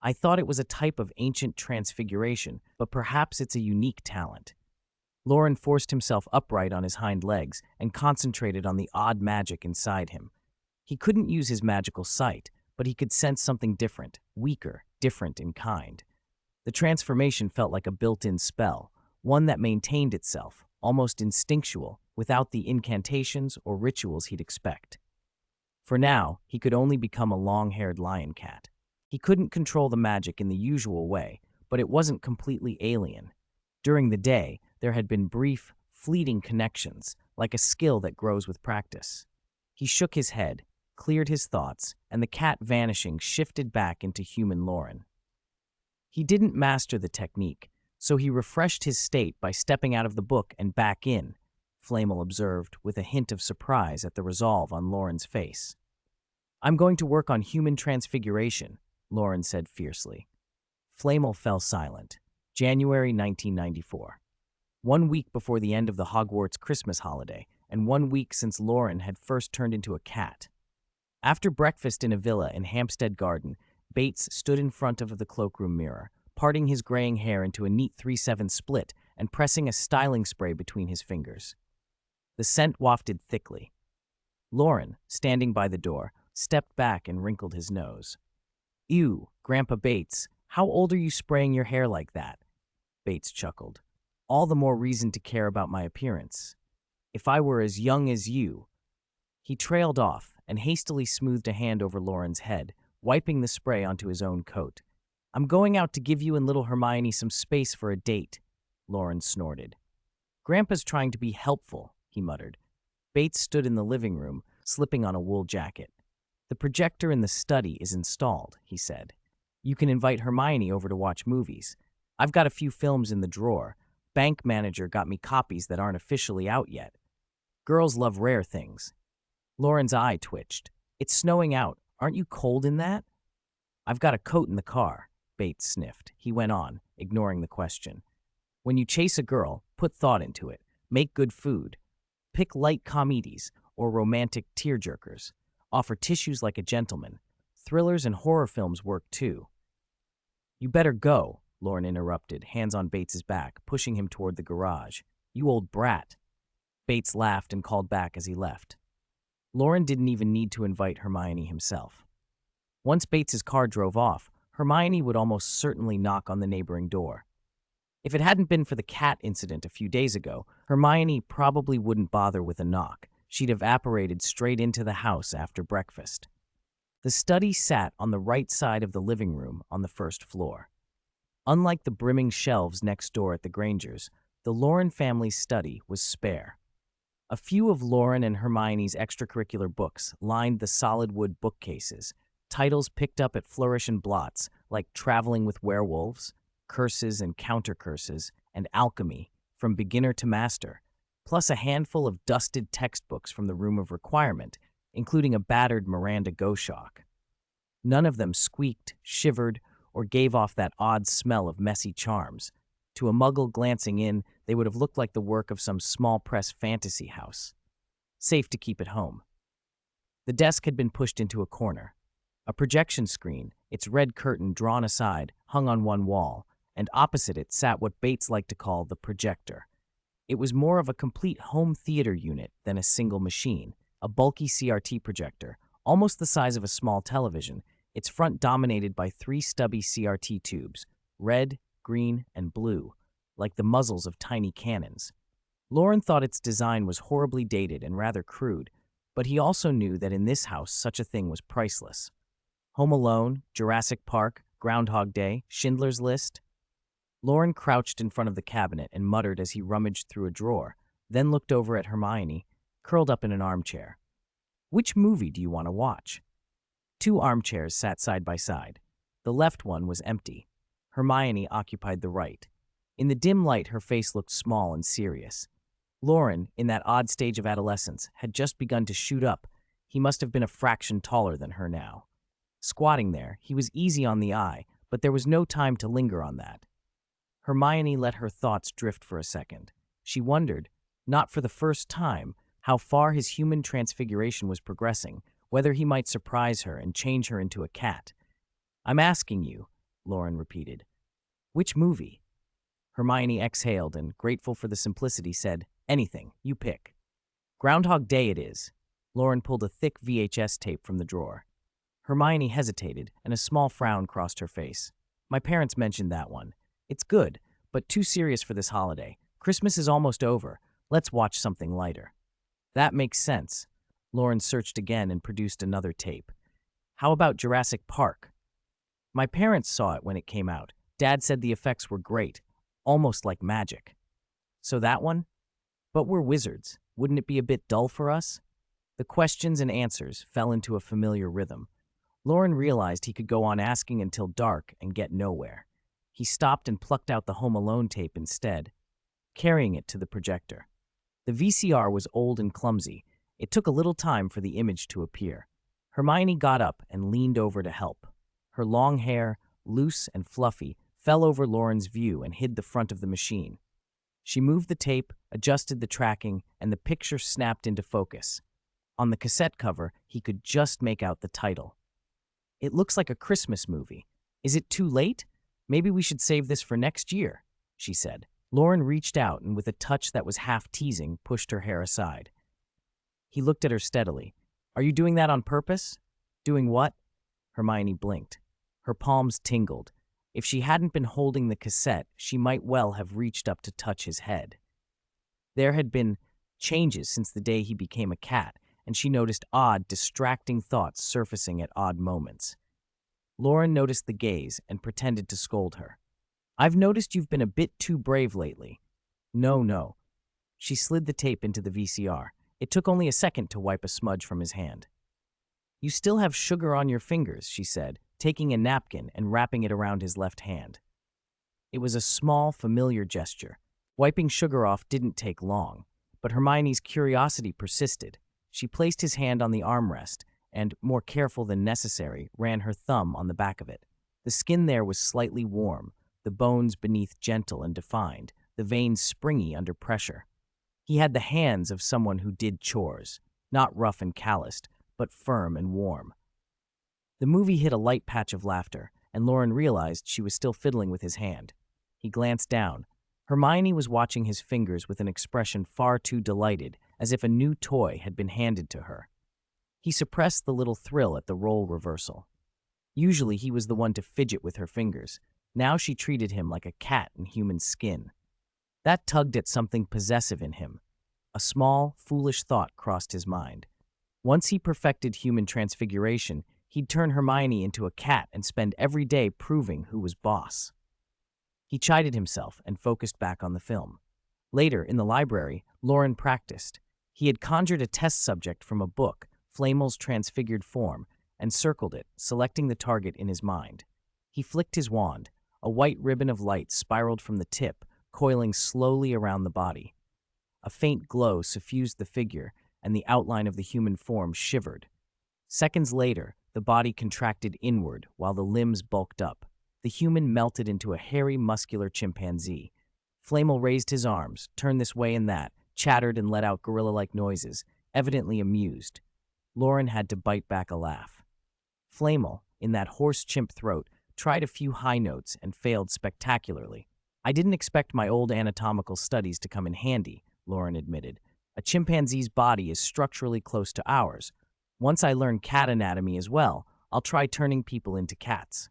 I thought it was a type of ancient transfiguration, but perhaps it's a unique talent. Loren forced himself upright on his hind legs and concentrated on the odd magic inside him. He couldn't use his magical sight, but he could sense something different, weaker, different in kind. The transformation felt like a built-in spell, one that maintained itself, almost instinctual, without the incantations or rituals he'd expect. For now, he could only become a long-haired lion cat. He couldn't control the magic in the usual way, but it wasn't completely alien. During the day, there had been brief, fleeting connections, like a skill that grows with practice. He shook his head, cleared his thoughts, and the cat vanishing shifted back into human Loren. He didn't master the technique, so he refreshed his state by stepping out of the book and back in, Flamel observed with a hint of surprise at the resolve on Loren's face. "I'm going to work on human transfiguration," Loren said fiercely. Flamel fell silent. January 1994. 1 week before the end of the Hogwarts Christmas holiday, and 1 week since Loren had first turned into a cat. After breakfast in a villa in Hampstead Garden, Bates stood in front of the cloakroom mirror, parting his graying hair into a neat 3/7 split and pressing a styling spray between his fingers. The scent wafted thickly. Loren, standing by the door, stepped back and wrinkled his nose. "Ew, Grandpa Bates, how old are you spraying your hair like that?" Bates chuckled. "All the more reason to care about my appearance. If I were as young as you." He trailed off and hastily smoothed a hand over Loren's head, wiping the spray onto his own coat. "I'm going out to give you and little Hermione some space for a date," Loren snorted. "Grandpa's trying to be helpful," he muttered. Bates stood in the living room, slipping on a wool jacket. "The projector in the study is installed," he said. "You can invite Hermione over to watch movies. I've got a few films in the drawer. Bank manager got me copies that aren't officially out yet. Girls love rare things." Loren's eye twitched. "It's snowing out. Aren't you cold in that?" "I've got a coat in the car," Bates sniffed. He went on, ignoring the question. "When you chase a girl, put thought into it. Make good food. Pick light comedies or romantic tearjerkers. Offer tissues like a gentleman. Thrillers and horror films work too." "You better go," Loren interrupted, hands on Bates's back, pushing him toward the garage. "You old brat." Bates laughed and called back as he left. Loren didn't even need to invite Hermione himself. Once Bates's car drove off, Hermione would almost certainly knock on the neighboring door. If it hadn't been for the cat incident a few days ago, Hermione probably wouldn't bother with a knock. She'd have apparated straight into the house after breakfast. The study sat on the right side of the living room on the first floor. Unlike the brimming shelves next door at the Grangers, the Loren family's study was spare. A few of Loren and Hermione's extracurricular books lined the solid wood bookcases, titles picked up at flourish and blots like Traveling with Werewolves, Curses and Counter-Curses, and Alchemy, from beginner to master, plus a handful of dusted textbooks from the Room of Requirement, including a battered Miranda Goshawk. None of them squeaked, shivered, or gave off that odd smell of messy charms. To a muggle glancing in, they would have looked like the work of some small-press fantasy house. Safe to keep at home. The desk had been pushed into a corner. A projection screen, its red curtain drawn aside, hung on one wall, and opposite it sat what Bates liked to call the projector. It was more of a complete home theater unit than a single machine, a bulky CRT projector, almost the size of a small television, its front dominated by 3 stubby CRT tubes, red, green, and blue, like the muzzles of tiny cannons. Loren thought its design was horribly dated and rather crude, but he also knew that in this house such a thing was priceless. Home Alone, Jurassic Park, Groundhog Day, Schindler's List. Loren crouched in front of the cabinet and muttered as he rummaged through a drawer, then looked over at Hermione, curled up in an armchair. "Which movie do you want to watch?" 2 armchairs sat side by side. The left one was empty. Hermione occupied the right. In the dim light, her face looked small and serious. Loren, in that odd stage of adolescence, had just begun to shoot up. He must have been a fraction taller than her now. Squatting there, he was easy on the eye, but there was no time to linger on that. Hermione let her thoughts drift for a second. She wondered, not for the first time, how far his human transfiguration was progressing, whether he might surprise her and change her into a cat. "I'm asking you," Loren repeated. "Which movie?" Hermione exhaled and, grateful for the simplicity, said, "Anything, you pick." "Groundhog Day it is." Loren pulled a thick VHS tape from the drawer. Hermione hesitated, and a small frown crossed her face. "My parents mentioned that one. It's good, but too serious for this holiday. Christmas is almost over. Let's watch something lighter." "That makes sense." Loren searched again and produced another tape. How about Jurassic Park? My parents saw it when it came out. Dad said the effects were great, almost like magic. So that one? But we're wizards. Wouldn't it be a bit dull for us? The questions and answers fell into a familiar rhythm. Loren realized he could go on asking until dark and get nowhere. He stopped and plucked out the Home Alone tape instead, carrying it to the projector. The VCR was old and clumsy. It took a little time for the image to appear. Hermione got up and leaned over to help. Her long hair, loose and fluffy, fell over Loren's view and hid the front of the machine. She moved the tape, adjusted the tracking, and the picture snapped into focus. On the cassette cover, he could just make out the title. It looks like a Christmas movie. Is it too late? Maybe we should save this for next year, she said. Loren reached out and with a touch that was half teasing, pushed her hair aside. He looked at her steadily. Are you doing that on purpose? Doing what? Hermione blinked. Her palms tingled. If she hadn't been holding the cassette, she might well have reached up to touch his head. There had been changes since the day he became a cat, and she noticed odd, distracting thoughts surfacing at odd moments. Loren noticed the gaze and pretended to scold her. I've noticed you've been a bit too brave lately. No. She slid the tape into the VCR. It took only a second to wipe a smudge from his hand. You still have sugar on your fingers, she said, taking a napkin and wrapping it around his left hand. It was a small, familiar gesture. Wiping sugar off didn't take long, but Hermione's curiosity persisted. She placed his hand on the armrest and, more careful than necessary, ran her thumb on the back of it. The skin there was slightly warm, the bones beneath gentle and defined, the veins springy under pressure. He had the hands of someone who did chores, not rough and calloused, but firm and warm. The movie hit a light patch of laughter, and Loren realized she was still fiddling with his hand. He glanced down. Hermione was watching his fingers with an expression far too delighted, as if a new toy had been handed to her. He suppressed the little thrill at the role reversal. Usually he was the one to fidget with her fingers. Now she treated him like a cat in human skin. That tugged at something possessive in him. A small, foolish thought crossed his mind. Once he perfected human transfiguration, he'd turn Hermione into a cat and spend every day proving who was boss. He chided himself and focused back on the film. Later, in the library, Loren practiced. He had conjured a test subject from a book, Flamel's transfigured form, and circled it, selecting the target in his mind. He flicked his wand. A white ribbon of light spiraled from the tip, coiling slowly around the body. A faint glow suffused the figure, and the outline of the human form shivered. Seconds later, the body contracted inward while the limbs bulked up. The human melted into a hairy, muscular chimpanzee. Flamel raised his arms, turned this way and that, chattered and let out gorilla-like noises, evidently amused. Loren had to bite back a laugh. Flamel, in that hoarse chimp throat, tried a few high notes and failed spectacularly. I didn't expect my old anatomical studies to come in handy, Loren admitted. A chimpanzee's body is structurally close to ours. Once I learn cat anatomy as well, I'll try turning people into cats.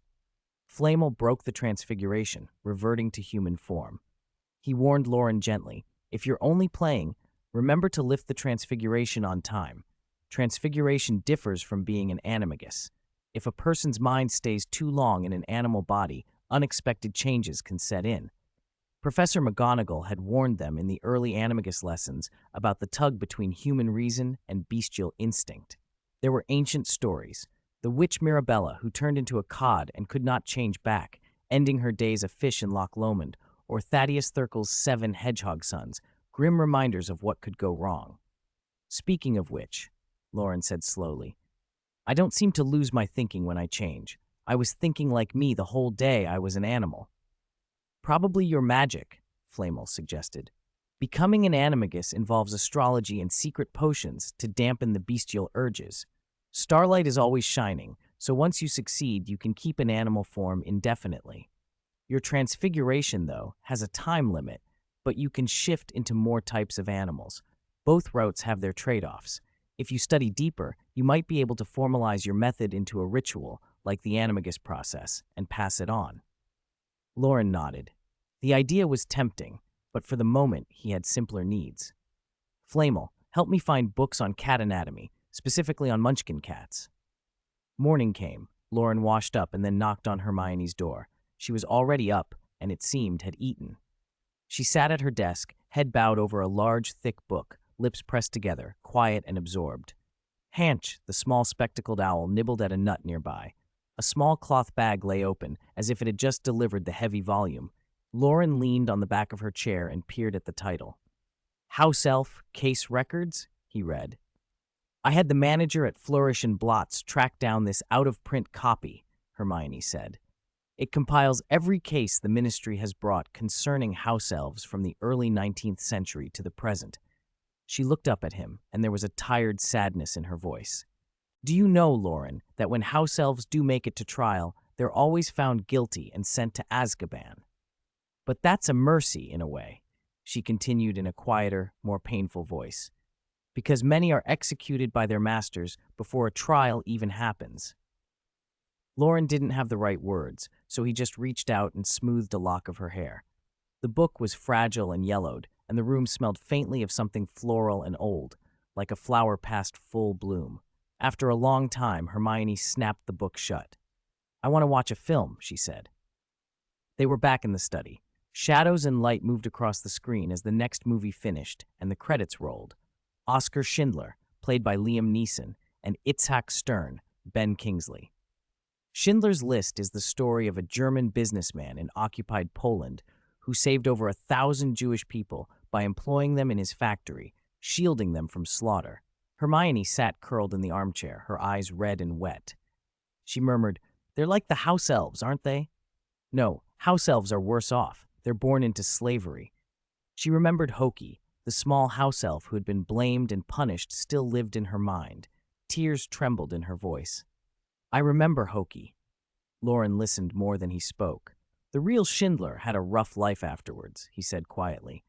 Flamel broke the transfiguration, reverting to human form. He warned Loren gently, if you're only playing, remember to lift the transfiguration on time. Transfiguration differs from being an animagus. If a person's mind stays too long in an animal body, unexpected changes can set in. Professor McGonagall had warned them in the early animagus lessons about the tug between human reason and bestial instinct. There were ancient stories. The witch Mirabella, who turned into a cod and could not change back, ending her days a fish in Loch Lomond, or Thaddeus Thurkel's 7 hedgehog sons, grim reminders of what could go wrong. Speaking of which, Loren said slowly, I don't seem to lose my thinking when I change. I was thinking like me the whole day I was an animal. Probably your magic, Flamel suggested. Becoming an animagus involves astrology and secret potions to dampen the bestial urges. Starlight is always shining, so once you succeed, you can keep an animal form indefinitely. Your transfiguration, though, has a time limit, but you can shift into more types of animals. Both routes have their trade-offs. If you study deeper, you might be able to formalize your method into a ritual, like the animagus process, and pass it on. Loren nodded. The idea was tempting, but for the moment he had simpler needs. Flamel, help me find books on cat anatomy. specifically on munchkin cats. Morning came. Loren washed up and then knocked on Hermione's door. She was already up, and it seemed had eaten. She sat at her desk, head bowed over a large, thick book, lips pressed together, quiet and absorbed. Hanch, the small spectacled owl, nibbled at a nut nearby. A small cloth bag lay open, as if it had just delivered the heavy volume. Loren leaned on the back of her chair and peered at the title. House Elf, Case Records, he read. I had the manager at Flourish and Blots track down this out-of-print copy, Hermione said. It compiles every case the Ministry has brought concerning house elves from the early 19th century to the present. She looked up at him, and there was a tired sadness in her voice. Do you know, Loren, that when house elves do make it to trial, they're always found guilty and sent to Azkaban? But that's a mercy, in a way, she continued in a quieter, more painful voice, because many are executed by their masters before a trial even happens. Loren didn't have the right words, so he just reached out and smoothed a lock of her hair. The book was fragile and yellowed, and the room smelled faintly of something floral and old, like a flower past full bloom. After a long time, Hermione snapped the book shut. I want to watch a film, she said. They were back in the study. Shadows and light moved across the screen as the next movie finished and the credits rolled. Oscar Schindler, played by Liam Neeson, and Itzhak Stern, Ben Kingsley. Schindler's List is the story of a German businessman in occupied Poland who saved over 1,000 Jewish people by employing them in his factory, shielding them from slaughter. Hermione sat curled in the armchair, her eyes red and wet. She murmured, They're like the house elves, aren't they? No, house elves are worse off. They're born into slavery. She remembered Hoki, the small house elf who had been blamed and punished, still lived in her mind. Tears trembled in her voice. I remember Hoki. Loren listened more than he spoke. The real Schindler had a rough life afterwards, he said quietly.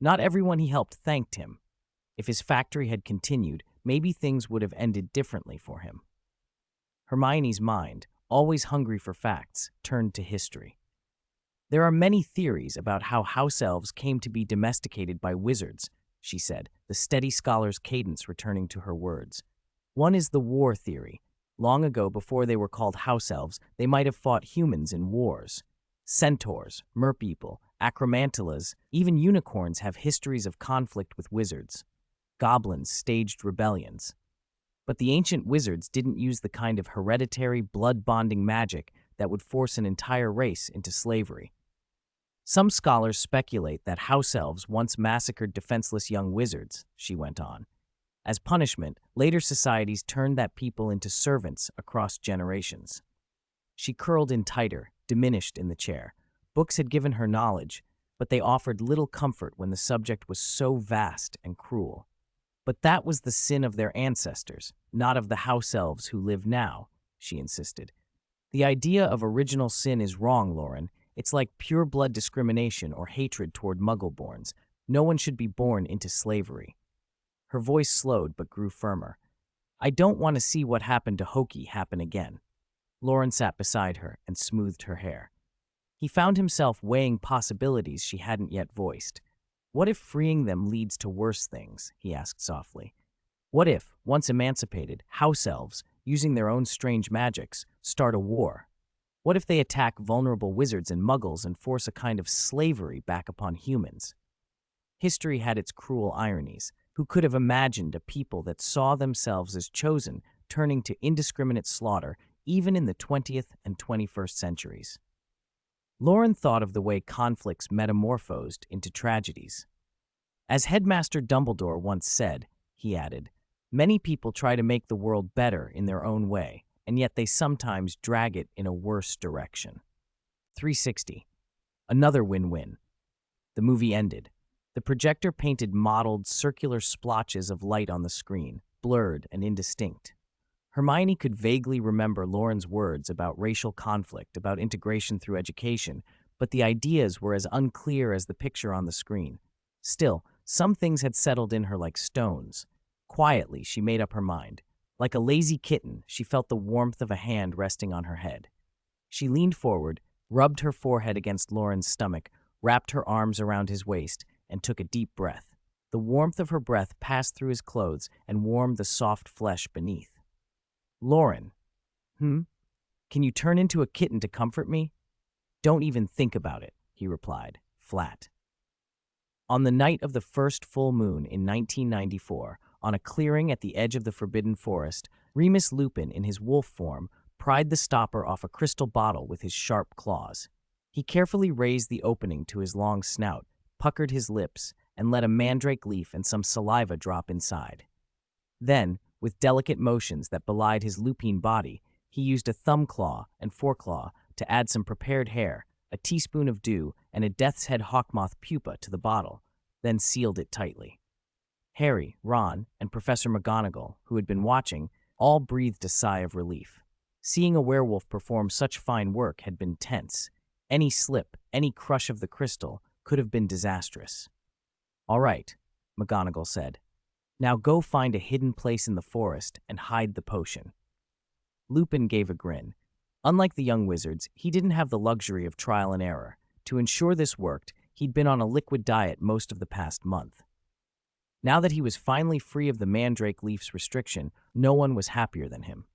Not everyone he helped thanked him. If his factory had continued, maybe things would have ended differently for him. Hermione's mind, always hungry for facts, turned to history. There are many theories about how house elves came to be domesticated by wizards, she said, the steady scholar's cadence returning to her words. One is the war theory. Long ago, before they were called house elves, they might have fought humans in wars. Centaurs, merpeople, acromantulas, even unicorns have histories of conflict with wizards. Goblins staged rebellions. But the ancient wizards didn't use the kind of hereditary, blood-bonding magic that would force an entire race into slavery. Some scholars speculate that house elves once massacred defenseless young wizards, she went on. As punishment, later societies turned that people into servants across generations. She curled in tighter, diminished in the chair. Books had given her knowledge, but they offered little comfort when the subject was so vast and cruel. But that was the sin of their ancestors, not of the house elves who live now, she insisted. The idea of original sin is wrong, Loren. It's like pure-blood discrimination or hatred toward Muggle-borns. No one should be born into slavery. Her voice slowed but grew firmer. I don't want to see what happened to Hoki happen again. Loren sat beside her and smoothed her hair. He found himself weighing possibilities she hadn't yet voiced. What if freeing them leads to worse things? He asked softly. What if, once emancipated, house elves, using their own strange magics, start a war? What if they attack vulnerable wizards and muggles and force a kind of slavery back upon humans? History had its cruel ironies. Who could have imagined a people that saw themselves as chosen turning to indiscriminate slaughter even in the 20th and 21st centuries? Loren thought of the way conflicts metamorphosed into tragedies. As Headmaster Dumbledore once said, he added, many people try to make the world better in their own way, and yet they sometimes drag it in a worse direction. 360. Another win-win. The movie ended. The projector painted mottled, circular splotches of light on the screen, blurred and indistinct. Hermione could vaguely remember Loren's words about racial conflict, about integration through education, but the ideas were as unclear as the picture on the screen. Still, some things had settled in her like stones. Quietly, she made up her mind. Like a lazy kitten, she felt the warmth of a hand resting on her head. She leaned forward, rubbed her forehead against Loren's stomach, wrapped her arms around his waist, and took a deep breath. The warmth of her breath passed through his clothes and warmed the soft flesh beneath. Loren, can you turn into a kitten to comfort me? Don't even think about it, he replied, flat. On the night of the first full moon in 1994, on a clearing at the edge of the Forbidden Forest, Remus Lupin, in his wolf form, pried the stopper off a crystal bottle with his sharp claws. He carefully raised the opening to his long snout, puckered his lips, and let a mandrake leaf and some saliva drop inside. Then, with delicate motions that belied his lupine body, he used a thumb claw and foreclaw to add some prepared hair, a teaspoon of dew, and a death's head hawkmoth pupa to the bottle, then sealed it tightly. Harry, Ron, and Professor McGonagall, who had been watching, all breathed a sigh of relief. Seeing a werewolf perform such fine work had been tense. Any slip, any crush of the crystal, could have been disastrous. "All right," McGonagall said. "Now go find a hidden place in the forest and hide the potion." Lupin gave a grin. Unlike the young wizards, he didn't have the luxury of trial and error. To ensure this worked, he'd been on a liquid diet most of the past month. Now that he was finally free of the mandrake leaf's restriction, no one was happier than him.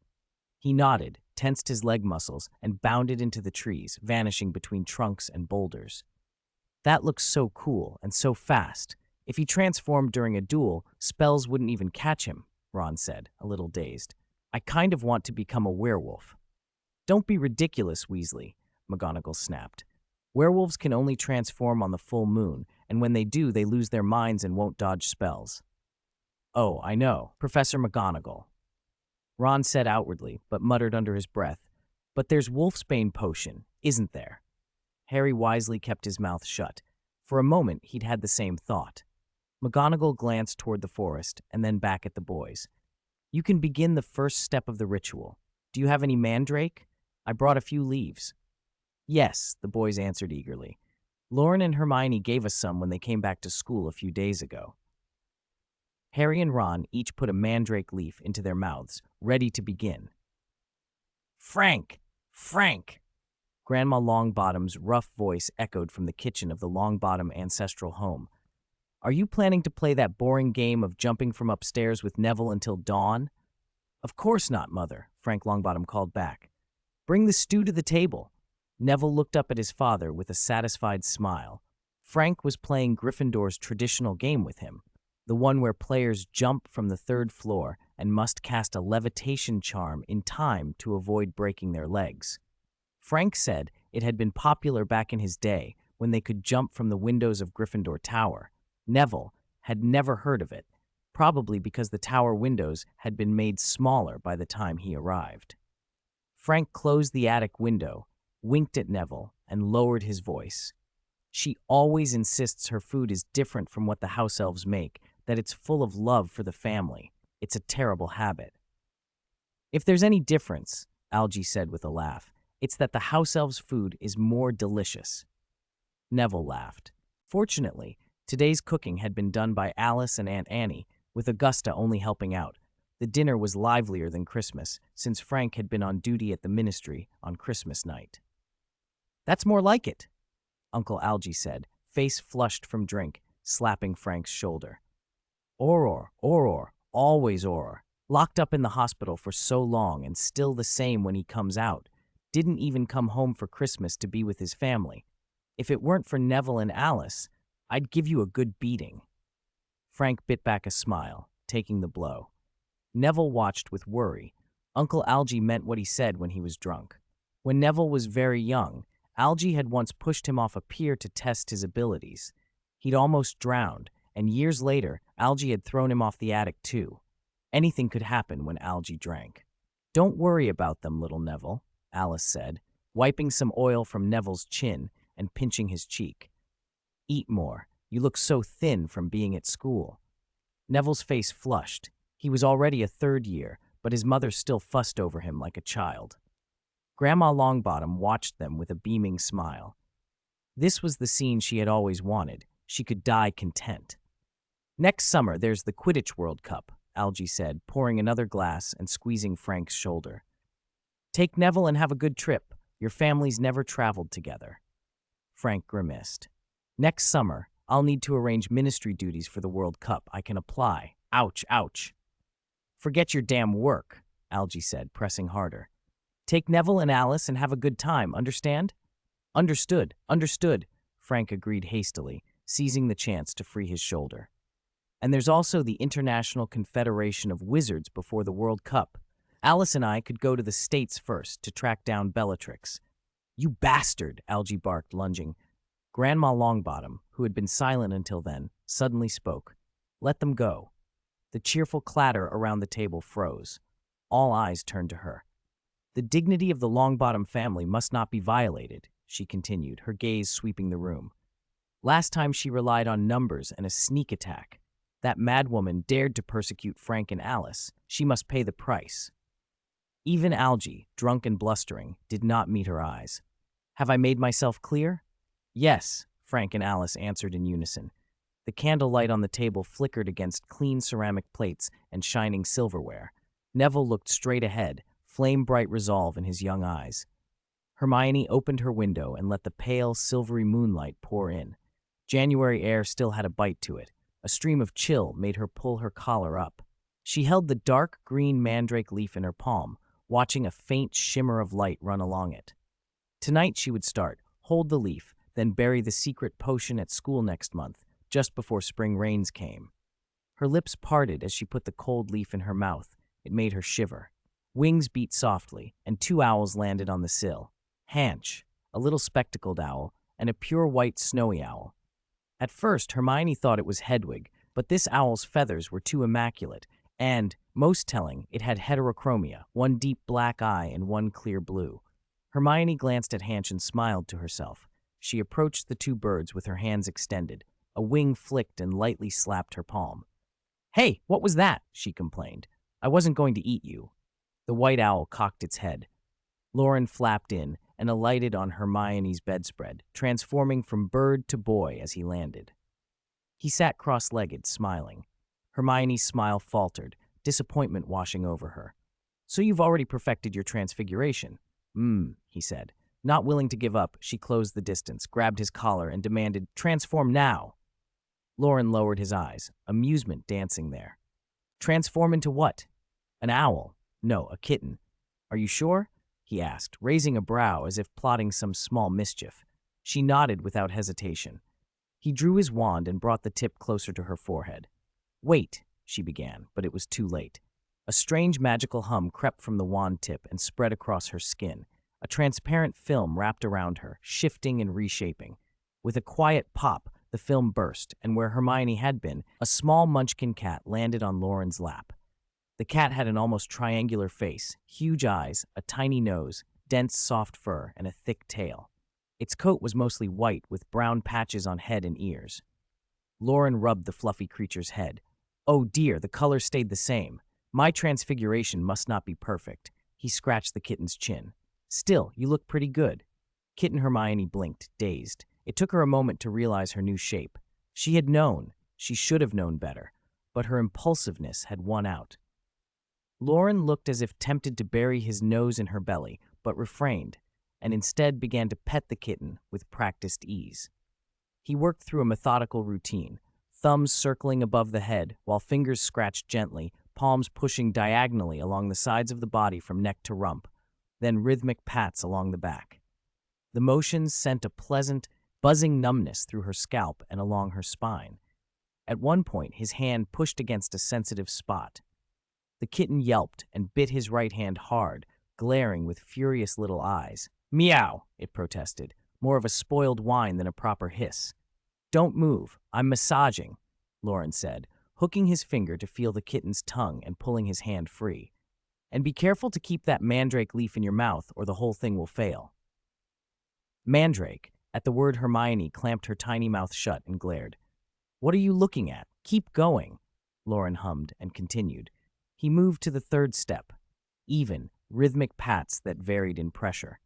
He nodded, tensed his leg muscles, and bounded into the trees, vanishing between trunks and boulders. That looks so cool and so fast. If he transformed during a duel, spells wouldn't even catch him, Ron said, a little dazed. I kind of want to become a werewolf. Don't be ridiculous, Weasley, McGonagall snapped. Werewolves can only transform on the full moon, and when they do, they lose their minds and won't dodge spells. Oh, I know, Professor McGonagall, Ron said outwardly, but muttered under his breath. But there's wolfsbane potion, isn't there? Harry wisely kept his mouth shut. For a moment, he'd had the same thought. McGonagall glanced toward the forest and then back at the boys. You can begin the first step of the ritual. Do you have any mandrake? I brought a few leaves. Yes, the boys answered eagerly. Loren and Hermione gave us some when they came back to school a few days ago. Harry and Ron each put a mandrake leaf into their mouths, ready to begin. Frank! Frank! Grandma Longbottom's rough voice echoed from the kitchen of the Longbottom ancestral home. Are you planning to play that boring game of jumping from upstairs with Neville until dawn? Of course not, Mother, Frank Longbottom called back. Bring the stew to the table. Neville looked up at his father with a satisfied smile. Frank was playing Gryffindor's traditional game with him, the one where players jump from the third floor and must cast a levitation charm in time to avoid breaking their legs. Frank said it had been popular back in his day when they could jump from the windows of Gryffindor Tower. Neville had never heard of it, probably because the tower windows had been made smaller by the time he arrived. Frank closed the attic window, winked at Neville, and lowered his voice. She always insists her food is different from what the house elves make, that it's full of love for the family. It's a terrible habit. If there's any difference, Algie said with a laugh, it's that the house elves' food is more delicious. Neville laughed. Fortunately, today's cooking had been done by Alice and Aunt Annie, with Augusta only helping out. The dinner was livelier than Christmas, since Frank had been on duty at the ministry on Christmas night. That's more like it, Uncle Algie said, face flushed from drink, slapping Frank's shoulder. Auror, always Auror. Locked up in the hospital for so long and still the same when he comes out. Didn't even come home for Christmas to be with his family. If it weren't for Neville and Alice, I'd give you a good beating. Frank bit back a smile, taking the blow. Neville watched with worry. Uncle Algie meant what he said when he was drunk. When Neville was very young, Algie had once pushed him off a pier to test his abilities. He'd almost drowned, and years later, Algie had thrown him off the attic too. Anything could happen when Algie drank. Don't worry about them, little Neville, Alice said, wiping some oil from Neville's chin and pinching his cheek. Eat more. You look so thin from being at school. Neville's face flushed. He was already a third year, but his mother still fussed over him like a child. Grandma Longbottom watched them with a beaming smile. This was the scene she had always wanted. She could die content. Next summer, there's the Quidditch World Cup, Algie said, pouring another glass and squeezing Frank's shoulder. Take Neville and have a good trip. Your families never traveled together. Frank grimaced. Next summer, I'll need to arrange ministry duties for the World Cup. I can apply. Ouch, ouch. Forget your damn work, Algie said, pressing harder. Take Neville and Alice and have a good time, understand? Understood, understood, Frank agreed hastily, seizing the chance to free his shoulder. And there's also the International Confederation of Wizards before the World Cup. Alice and I could go to the States first to track down Bellatrix. You bastard, Algie barked, lunging. Grandma Longbottom, who had been silent until then, suddenly spoke. Let them go. The cheerful clatter around the table froze. All eyes turned to her. The dignity of the Longbottom family must not be violated, she continued, her gaze sweeping the room. Last time she relied on numbers and a sneak attack. That madwoman dared to persecute Frank and Alice. She must pay the price. Even Algie, drunk and blustering, did not meet her eyes. Have I made myself clear? Yes, Frank and Alice answered in unison. The candlelight on the table flickered against clean ceramic plates and shining silverware. Neville looked straight ahead, flame-bright resolve in his young eyes. Hermione opened her window and let the pale, silvery moonlight pour in. January air still had a bite to it. A stream of chill made her pull her collar up. She held the dark green mandrake leaf in her palm, watching a faint shimmer of light run along it. Tonight she would start, hold the leaf, then bury the secret potion at school next month, just before spring rains came. Her lips parted as she put the cold leaf in her mouth. It made her shiver. Wings beat softly, and 2 owls landed on the sill. Hanch, a little spectacled owl, and a pure white snowy owl. At first, Hermione thought it was Hedwig, but this owl's feathers were too immaculate, and, most telling, it had heterochromia, one deep black eye and one clear blue. Hermione glanced at Hanch and smiled to herself. She approached the 2 birds with her hands extended. A wing flicked and lightly slapped her palm. Hey, what was that? She complained. I wasn't going to eat you. The white owl cocked its head. Loren flapped in and alighted on Hermione's bedspread, transforming from bird to boy as he landed. He sat cross-legged, smiling. Hermione's smile faltered, disappointment washing over her. So you've already perfected your transfiguration? He said. Not willing to give up, she closed the distance, grabbed his collar, and demanded, Transform now! Loren lowered his eyes, amusement dancing there. Transform into what? An owl. No, a kitten. Are you sure? He asked, raising a brow as if plotting some small mischief. She nodded without hesitation. He drew his wand and brought the tip closer to her forehead. Wait, she began, but it was too late. A strange magical hum crept from the wand tip and spread across her skin. A transparent film wrapped around her, shifting and reshaping. With a quiet pop, the film burst, and where Hermione had been, a small munchkin cat landed on Loren's lap. The cat had an almost triangular face, huge eyes, a tiny nose, dense soft fur, and a thick tail. Its coat was mostly white with brown patches on head and ears. Loren rubbed the fluffy creature's head. Oh dear, the color stayed the same. My transfiguration must not be perfect. He scratched the kitten's chin. Still, you look pretty good. Kitten Hermione blinked, dazed. It took her a moment to realize her new shape. She had known. She should have known better. But her impulsiveness had won out. Loren looked as if tempted to bury his nose in her belly, but refrained, and instead began to pet the kitten with practiced ease. He worked through a methodical routine, thumbs circling above the head while fingers scratched gently, palms pushing diagonally along the sides of the body from neck to rump, then rhythmic pats along the back. The motions sent a pleasant, buzzing numbness through her scalp and along her spine. At one point, his hand pushed against a sensitive spot. The kitten yelped and bit his right hand hard, glaring with furious little eyes. Meow, it protested, more of a spoiled whine than a proper hiss. Don't move, I'm massaging, Loren said, hooking his finger to feel the kitten's tongue and pulling his hand free. And be careful to keep that mandrake leaf in your mouth or the whole thing will fail. Mandrake. At the word, Hermione clamped her tiny mouth shut and glared. What are you looking at? Keep going, Loren hummed and continued. He moved to the 3rd step. Even, rhythmic pats that varied in pressure.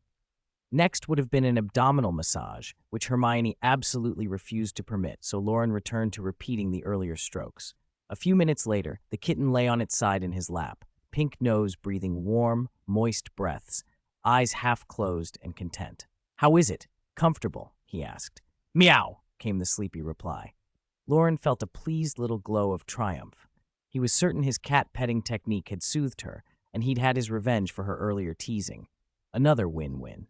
Next would have been an abdominal massage, which Hermione absolutely refused to permit, so Loren returned to repeating the earlier strokes. A few minutes later, the kitten lay on its side in his lap, pink nose breathing warm, moist breaths, eyes half closed and content. How is it? Comfortable? He asked. Meow, came the sleepy reply. Loren felt a pleased little glow of triumph. He was certain his cat-petting technique had soothed her, and he'd had his revenge for her earlier teasing. Another win-win.